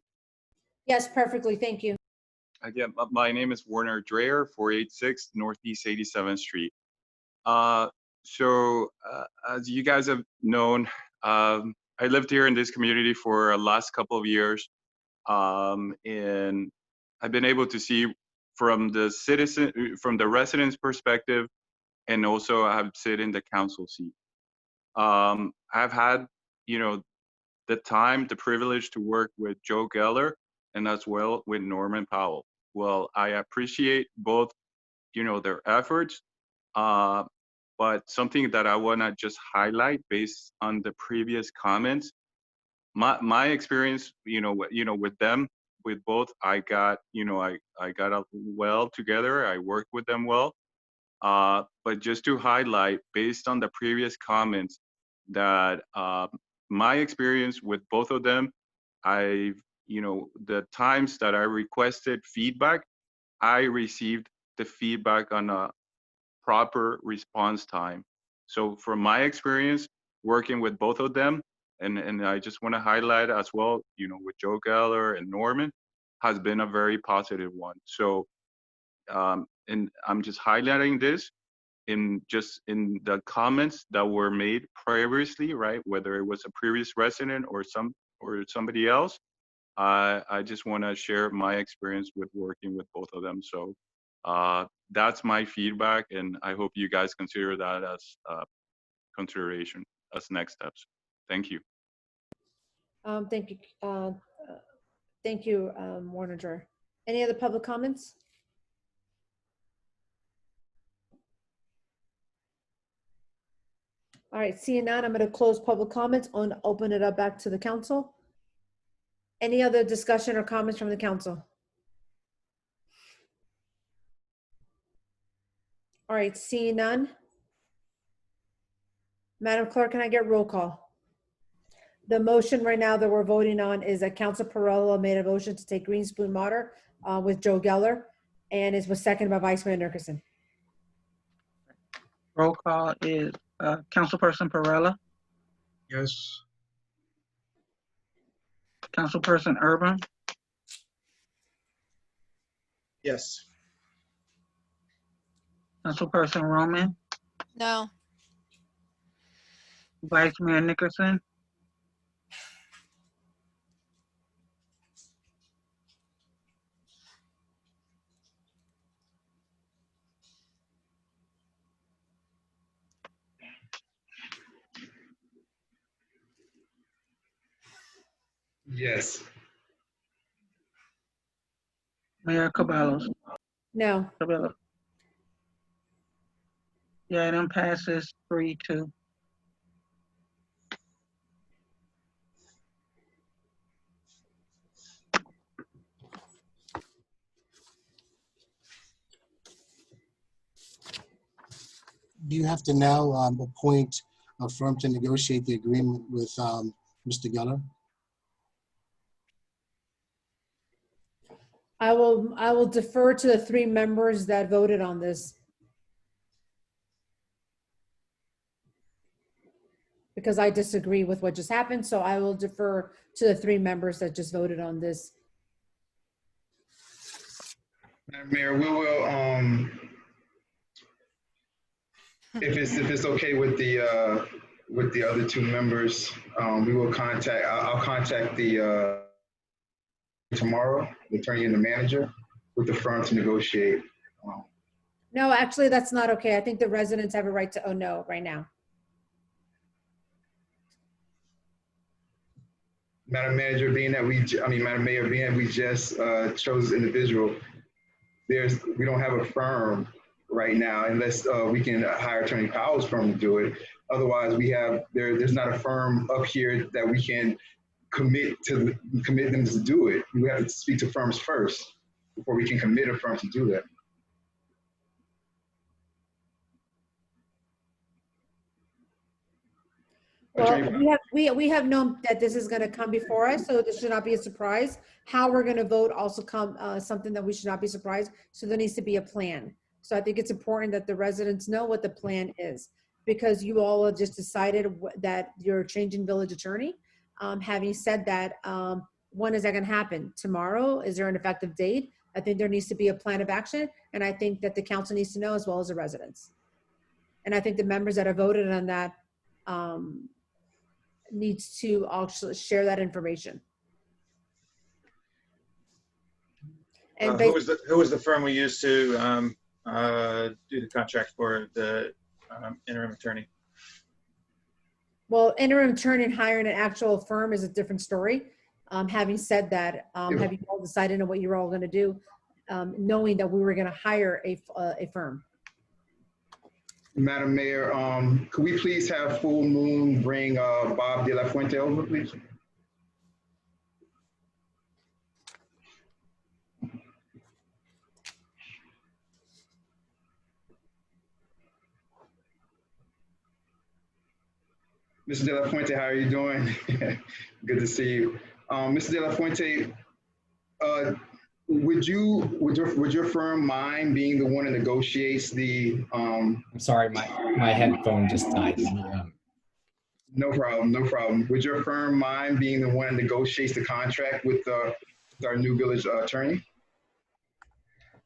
Yes, perfectly. Thank you. Again, my name is Warner Dreher, 486 Northeast 87th Street. As you guys have known, I lived here in this community for the last couple of years, and I've been able to see from the residents' perspective, and also I have sit in the council seat. I've had, the time, the privilege to work with Joe Geller, and as well with Norman Powell. Well, I appreciate both, their efforts, but something that I want to just highlight based on the previous comments, my experience, with them, with both, I got, I got well together. I worked with them well. But just to highlight, based on the previous comments, that my experience with both of them, the times that I requested feedback, I received the feedback on a proper response time. So from my experience working with both of them, and I just want to highlight as well, with Joe Geller and Norman, has been a very positive one. So, and I'm just highlighting this in the comments that were made previously, right? Whether it was a previous resident or somebody else, I just want to share my experience with working with both of them. So that's my feedback, and I hope you guys consider that as consideration as next steps. Thank you. Thank you, Thank you, Warner Jur. Any other public comments? All right, seeing none, I'm going to close public comments and open it up back to the council. Any other discussion or comments from the council? All right, seeing none. Madam Clerk, can I get roll call? The motion right now that we're voting on is that Council Perrella made a motion to take Green Spoon Water with Joe Geller, and it was seconded by Vice Mayor Nickerson. Roll call is Councilperson Perrella, Yes. Councilperson Urban, Yes. Councilperson Roman, No. Vice Mayor Nickerson, Yes. Mayor Caballos. No. Caballos. Yeah, it passes 3-2. Do you have to now appoint a firm to negotiate the agreement with Mr. Geller? I will defer to the 3 members that voted on this. Because I disagree with what just happened, so I will defer to the 3 members that just voted on this. Madam Mayor, we will, if it's okay with the other 2 members, we will contact, I'll contact the tomorrow, the attorney and the manager with the firm to negotiate. No, actually, that's not okay. I think the residents have a right to no right now. Madam Manager, being that Madam Mayor, being that we just chose this individual, we don't have a firm right now unless we can hire Attorney Powell's firm to do it. Otherwise, there's not a firm up here that we can commit them to do it. We have to speak to firms first before we can commit a firm to do that. Well, we have known that this is going to come before us, so this should not be a surprise. How we're going to vote also something that we should not be surprised. So there needs to be a plan. So I think it's important that the residents know what the plan is, because you all have just decided that you're changing village attorney. Having said that, when is that going to happen? Tomorrow? Is there an effective date? I think there needs to be a plan of action, and I think that the council needs to know as well as the residents. And I think the members that have voted on that needs to also share that information. And Who was the firm we used to do the contract for the interim attorney? Well, interim attorney and hiring an actual firm is a different story. Having said that, have you all decided on what you're all going to do, knowing that we were going to hire a firm? Madam Mayor, could we please have Full Moon bring Bob De La Fuente over, please? Mr. De La Fuente, how are you doing? Good to see you. Mr. De La Fuente, would your firm mind being the one that negotiates the? I'm sorry, my headphone just died. No problem, no problem. Would your firm mind being the one that negotiates the contract with our new village attorney?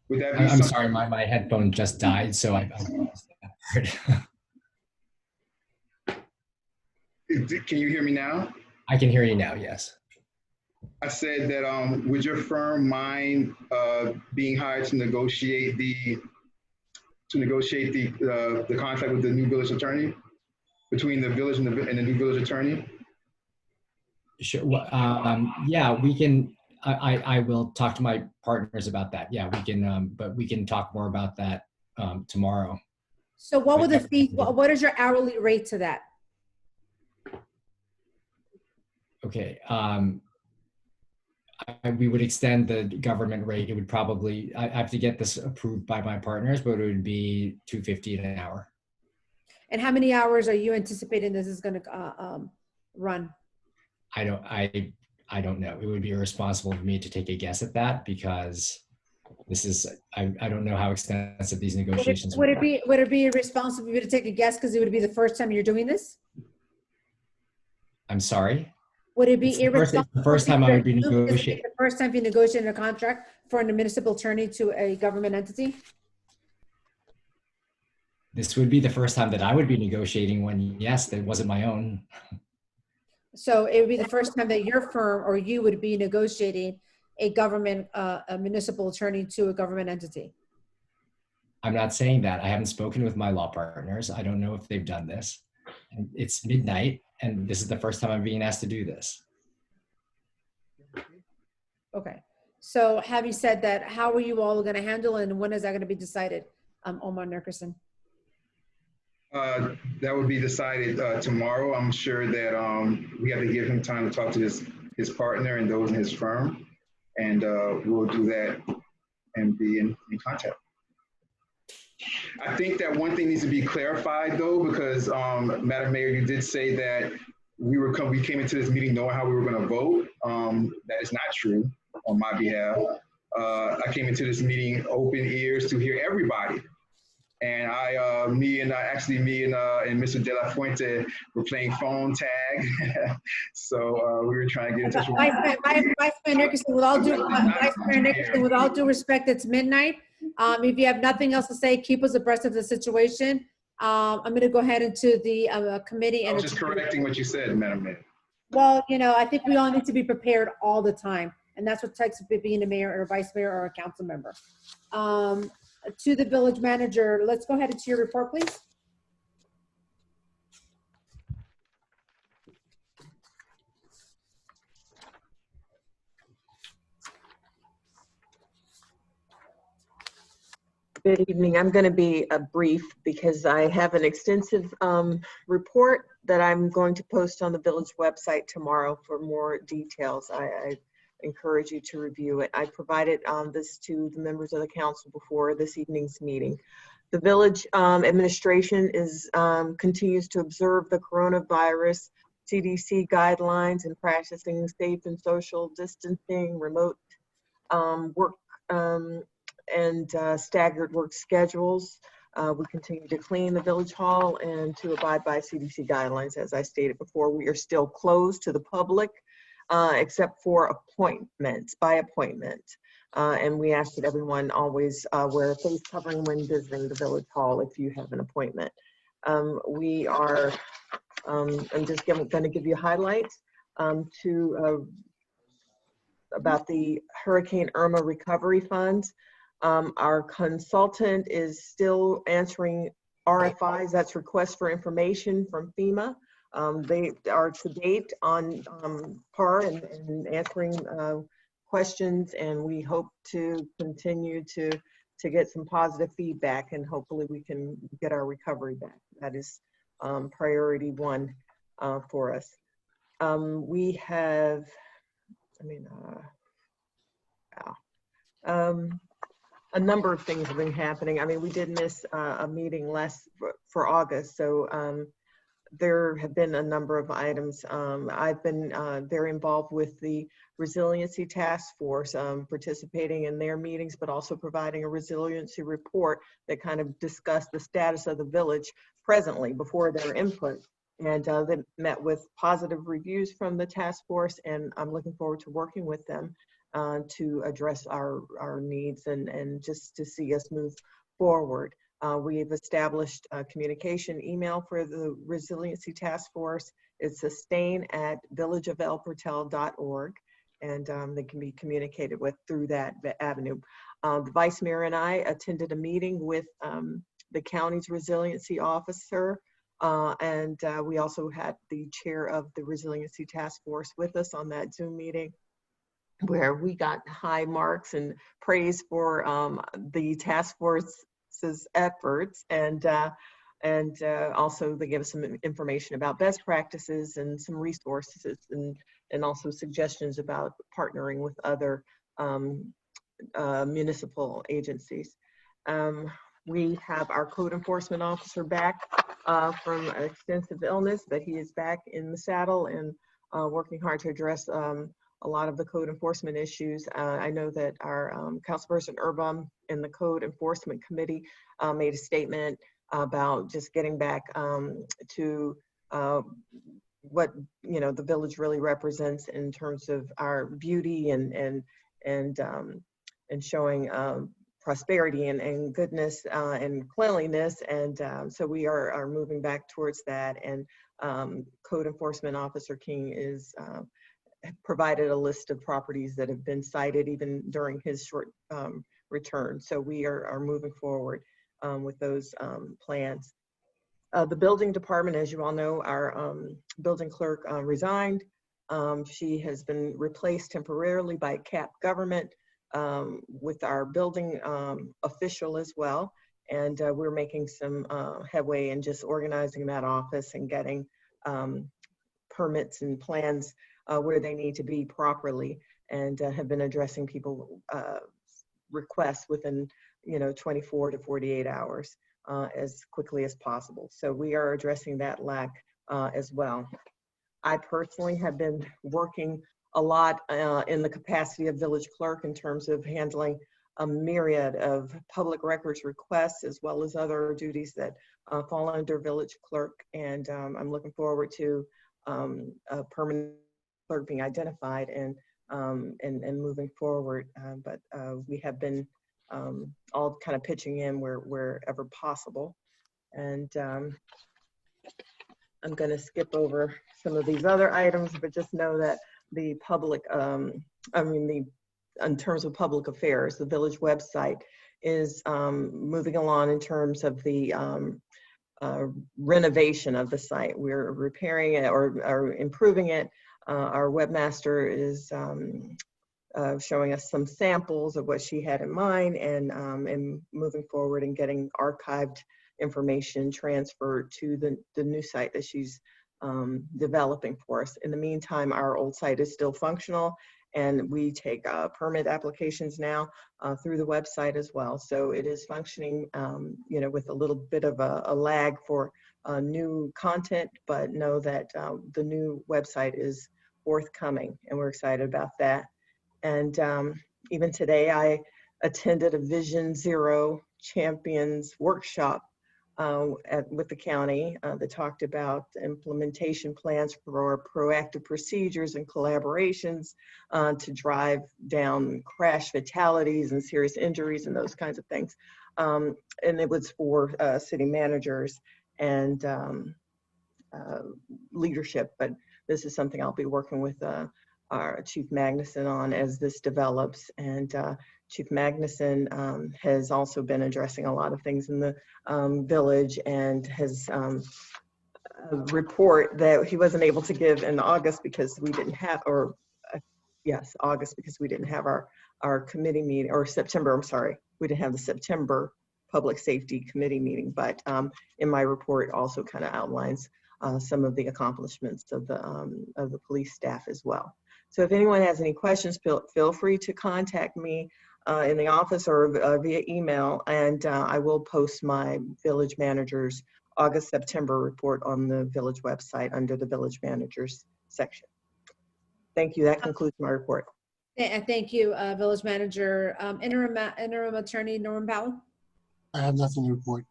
Would that be? I'm sorry, my headphone just died, so I lost that part. Can you hear me now? I can hear you now, yes. I said that would your firm mind being hired to negotiate the contract with the new village attorney, between the village and the new village attorney? Sure. Yeah, we can. I will talk to my partners about that. Yeah, we can, but we can talk more about that tomorrow. So what would the fee, what is your hourly rate to that? Okay. We would extend the government rate. It would probably, I have to get this approved by my partners, but it would be $2.50 an hour. And how many hours are you anticipating this is going to run? I don't know. It would be irresponsible for me to take a guess at that because this is, I don't know how extensive these negotiations would it be irresponsible for you to take a guess because it would be the first time you're doing this? I'm sorry? Would it be irresponsible? The first time I would be negotiating. The first time you negotiate a contract for a municipal attorney to a government entity? This would be the first time that I would be negotiating one, yes, that wasn't my own. So it would be the first time that your firm or you would be negotiating a government, a municipal attorney to a government entity. I'm not saying that. I haven't spoken with my law partners. I don't know if they've done this. And it's midnight, and this is the first time I'm being asked to do this. Okay. So having said that, how are you all going to handle it, and when is that going to be decided, Omar Nickerson? That would be decided tomorrow. I'm sure that we have to give him time to talk to his partner and those in his firm, and we'll do that and be in contact. I think that one thing needs to be clarified though, because Madam Mayor, you did say that we came into this meeting knowing how we were going to vote. That is not true on my behalf. I came into this meeting open ears to hear everybody. And me and Mr. De La Fuente were playing phone tag. So we were trying to get in touch with Vice Mayor Nickerson, with all due respect, it's midnight. If you have nothing else to say, keep us abreast of the situation. I'm going to go ahead into the committee. I was just correcting what you said, Madam Mayor. Well, I think we all need to be prepared all the time. And that's what takes being a mayor or a vice mayor or a council member. To the village manager, let's go ahead into your report, please. Good evening. I'm going to be brief because I have an extensive report that I'm going to post on the village website tomorrow for more details. I encourage you to review it. I provided this to the members of the council before this evening's meeting. The village administration continues to observe the coronavirus CDC guidelines and practicing safe and social distancing, remote work and staggered work schedules. We continue to clean the village hall and to abide by CDC guidelines. As I stated before, we are still closed to the public except for appointments, by appointment. And we ask that everyone always wear a face covering when visiting the village hall if you have an appointment. We are, I'm just going to give you highlights about the Hurricane Irma recovery funds. Our consultant is still answering RFIs, that's requests for information from FEMA. They are to date on par and answering questions, and we hope to continue to get some positive feedback, and hopefully we can get our recovery back. That is priority one for us. We have, a number of things have been happening. I mean, we did miss a meeting for August, so there have been a number of items. I've been very involved with the Resiliency Task Force, participating in their meetings, but also providing a resiliency report that kind of discussed the status of the village presently before their input. And they met with positive reviews from the task force, and I'm looking forward to working with them to address our needs and just to see us move forward. We've established a communication email for the Resiliency Task Force. It's sustain@villageofelportel.org, and they can be communicated with through that avenue. The Vice Mayor and I attended a meeting with the county's resiliency officer, and we also had the chair of the Resiliency Task Force with us on that Zoom meeting. where we got high marks and praise for the task force's efforts, and also they give us some information about best practices and some resources, and also suggestions about partnering with other municipal agencies. We have our code enforcement officer back from extensive illness, but he is back in the saddle and working hard to address a lot of the code enforcement issues. I know that our Councilperson Urbum in the Code Enforcement Committee made a statement about just getting back to what the village really represents in terms of our beauty and showing prosperity and goodness and cleanliness, and so we are moving back towards that. And Code Enforcement Officer King is provided a list of properties that have been cited even during his short return. So we are moving forward with those plans. The building department, as you all know, our building clerk resigned. She has been replaced temporarily by CAP government with our building official as well. And we're making some headway in just organizing that office and getting permits and plans where they need to be properly, and have been addressing people requests within 24 to 48 hours as quickly as possible. So we are addressing that lack as well. I personally have been working a lot in the capacity of village clerk in terms of handling a myriad of public records requests, as well as other duties that fall under village clerk. And I'm looking forward to a permanent clerk being identified and moving forward. But we have been all kind of pitching in wherever possible. And I'm going to skip over some of these other items, but just know that the public, in terms of public affairs, the village website is moving along in terms of the renovation of the site. We're repairing it or improving it. Our webmaster is showing us some samples of what she had in mind, and moving forward and getting archived information transferred to the new site that she's developing for us. In the meantime, our old site is still functional, and we take permit applications now through the website as well. So it is functioning, with a little bit of a lag for new content, but know that the new website is forthcoming, and we're excited about that. And even today, I attended a Vision Zero Champions workshop with the county that talked about implementation plans for proactive procedures and collaborations to drive down crash fatalities and serious injuries and those kinds of things. And it was for city managers and leadership, but this is something I'll be working with our Chief Magnuson on as this develops. And Chief Magnuson has also been addressing a lot of things in the village, and has a report that he wasn't able to give in August because we didn't have, August, because we didn't have our committee meeting, or September, I'm sorry. We didn't have the September Public Safety Committee meeting, but in my report also kind of outlines some of the accomplishments of the police staff as well. So if anyone has any questions, feel free to contact me in the office or via email, and I will post my village manager's August-September report on the village website under the village managers section. Thank you. That concludes my report. Thank you, Village Manager. Interim Attorney Norman Powell. I have nothing to report.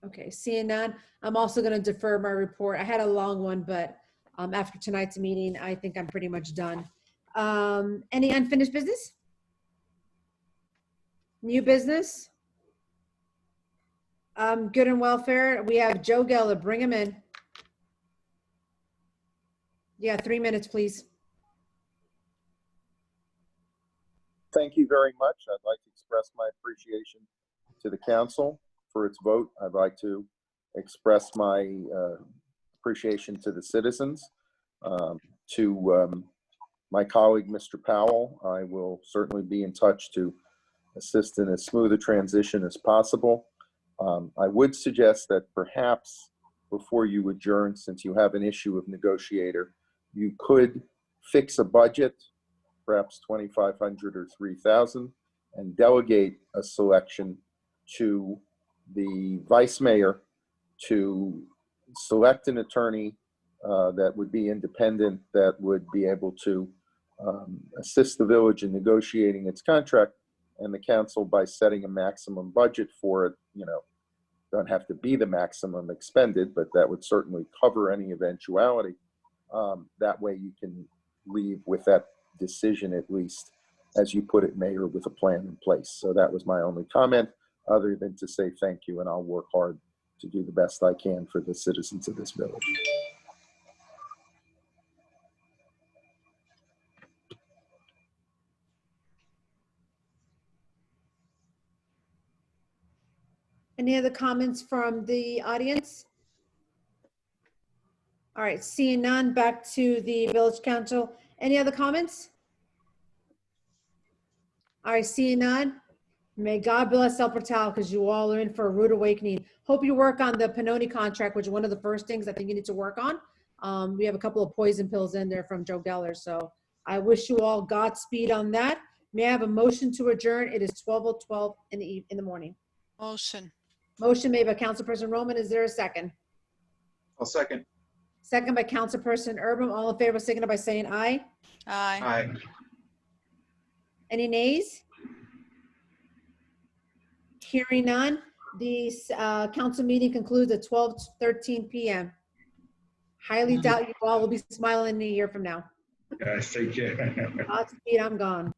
Okay, seeing none, I'm also going to defer my report. I had a long one, but after tonight's meeting, I think I'm pretty much done. Any unfinished business? New business? Good and welfare. We have Joe Geller. Bring him in. Yeah, 3 minutes, please. Thank you very much. I'd like to express my appreciation to the council for its vote. I'd like to express my appreciation to the citizens, to my colleague, Mr. Powell. I will certainly be in touch to assist in as smooth a transition as possible. I would suggest that perhaps before you adjourn, since you have an issue of negotiator, you could fix a budget, perhaps 2,500 or 3,000, and delegate a selection to the vice mayor to select an attorney that would be independent, that would be able to assist the village in negotiating its contract, and the council by setting a maximum budget for it, you know, don't have to be the maximum expended, but that would certainly cover any eventuality. That way you can leave with that decision, at least, as you put it, Mayor, with a plan in place. So that was my only comment, other than to say thank you, and I'll work hard to do the best I can for the citizens of this village. Any other comments from the audience? All right, seeing none, back to the village council. Any other comments? All right, seeing none. May God bless El Portal, because you all are in for a rude awakening. Hope you work on the Pannoni contract, which is one of the first things I think you need to work on. We have a couple of poison pills in there from Joe Geller, so I wish you all Godspeed on that. May I have a motion to adjourn? It is 12:12 in the morning. Motion. Motion made by Councilperson Roman. Is there a second? I'll second. Second by Councilperson Urban. All in favor, signify by saying aye. Aye. Aye. Any nays? Hearing none, the council meeting concludes at 12:13 p.m. Highly doubt you all will be smiling in a year from now. Guys, take care. Godspeed, I'm gone.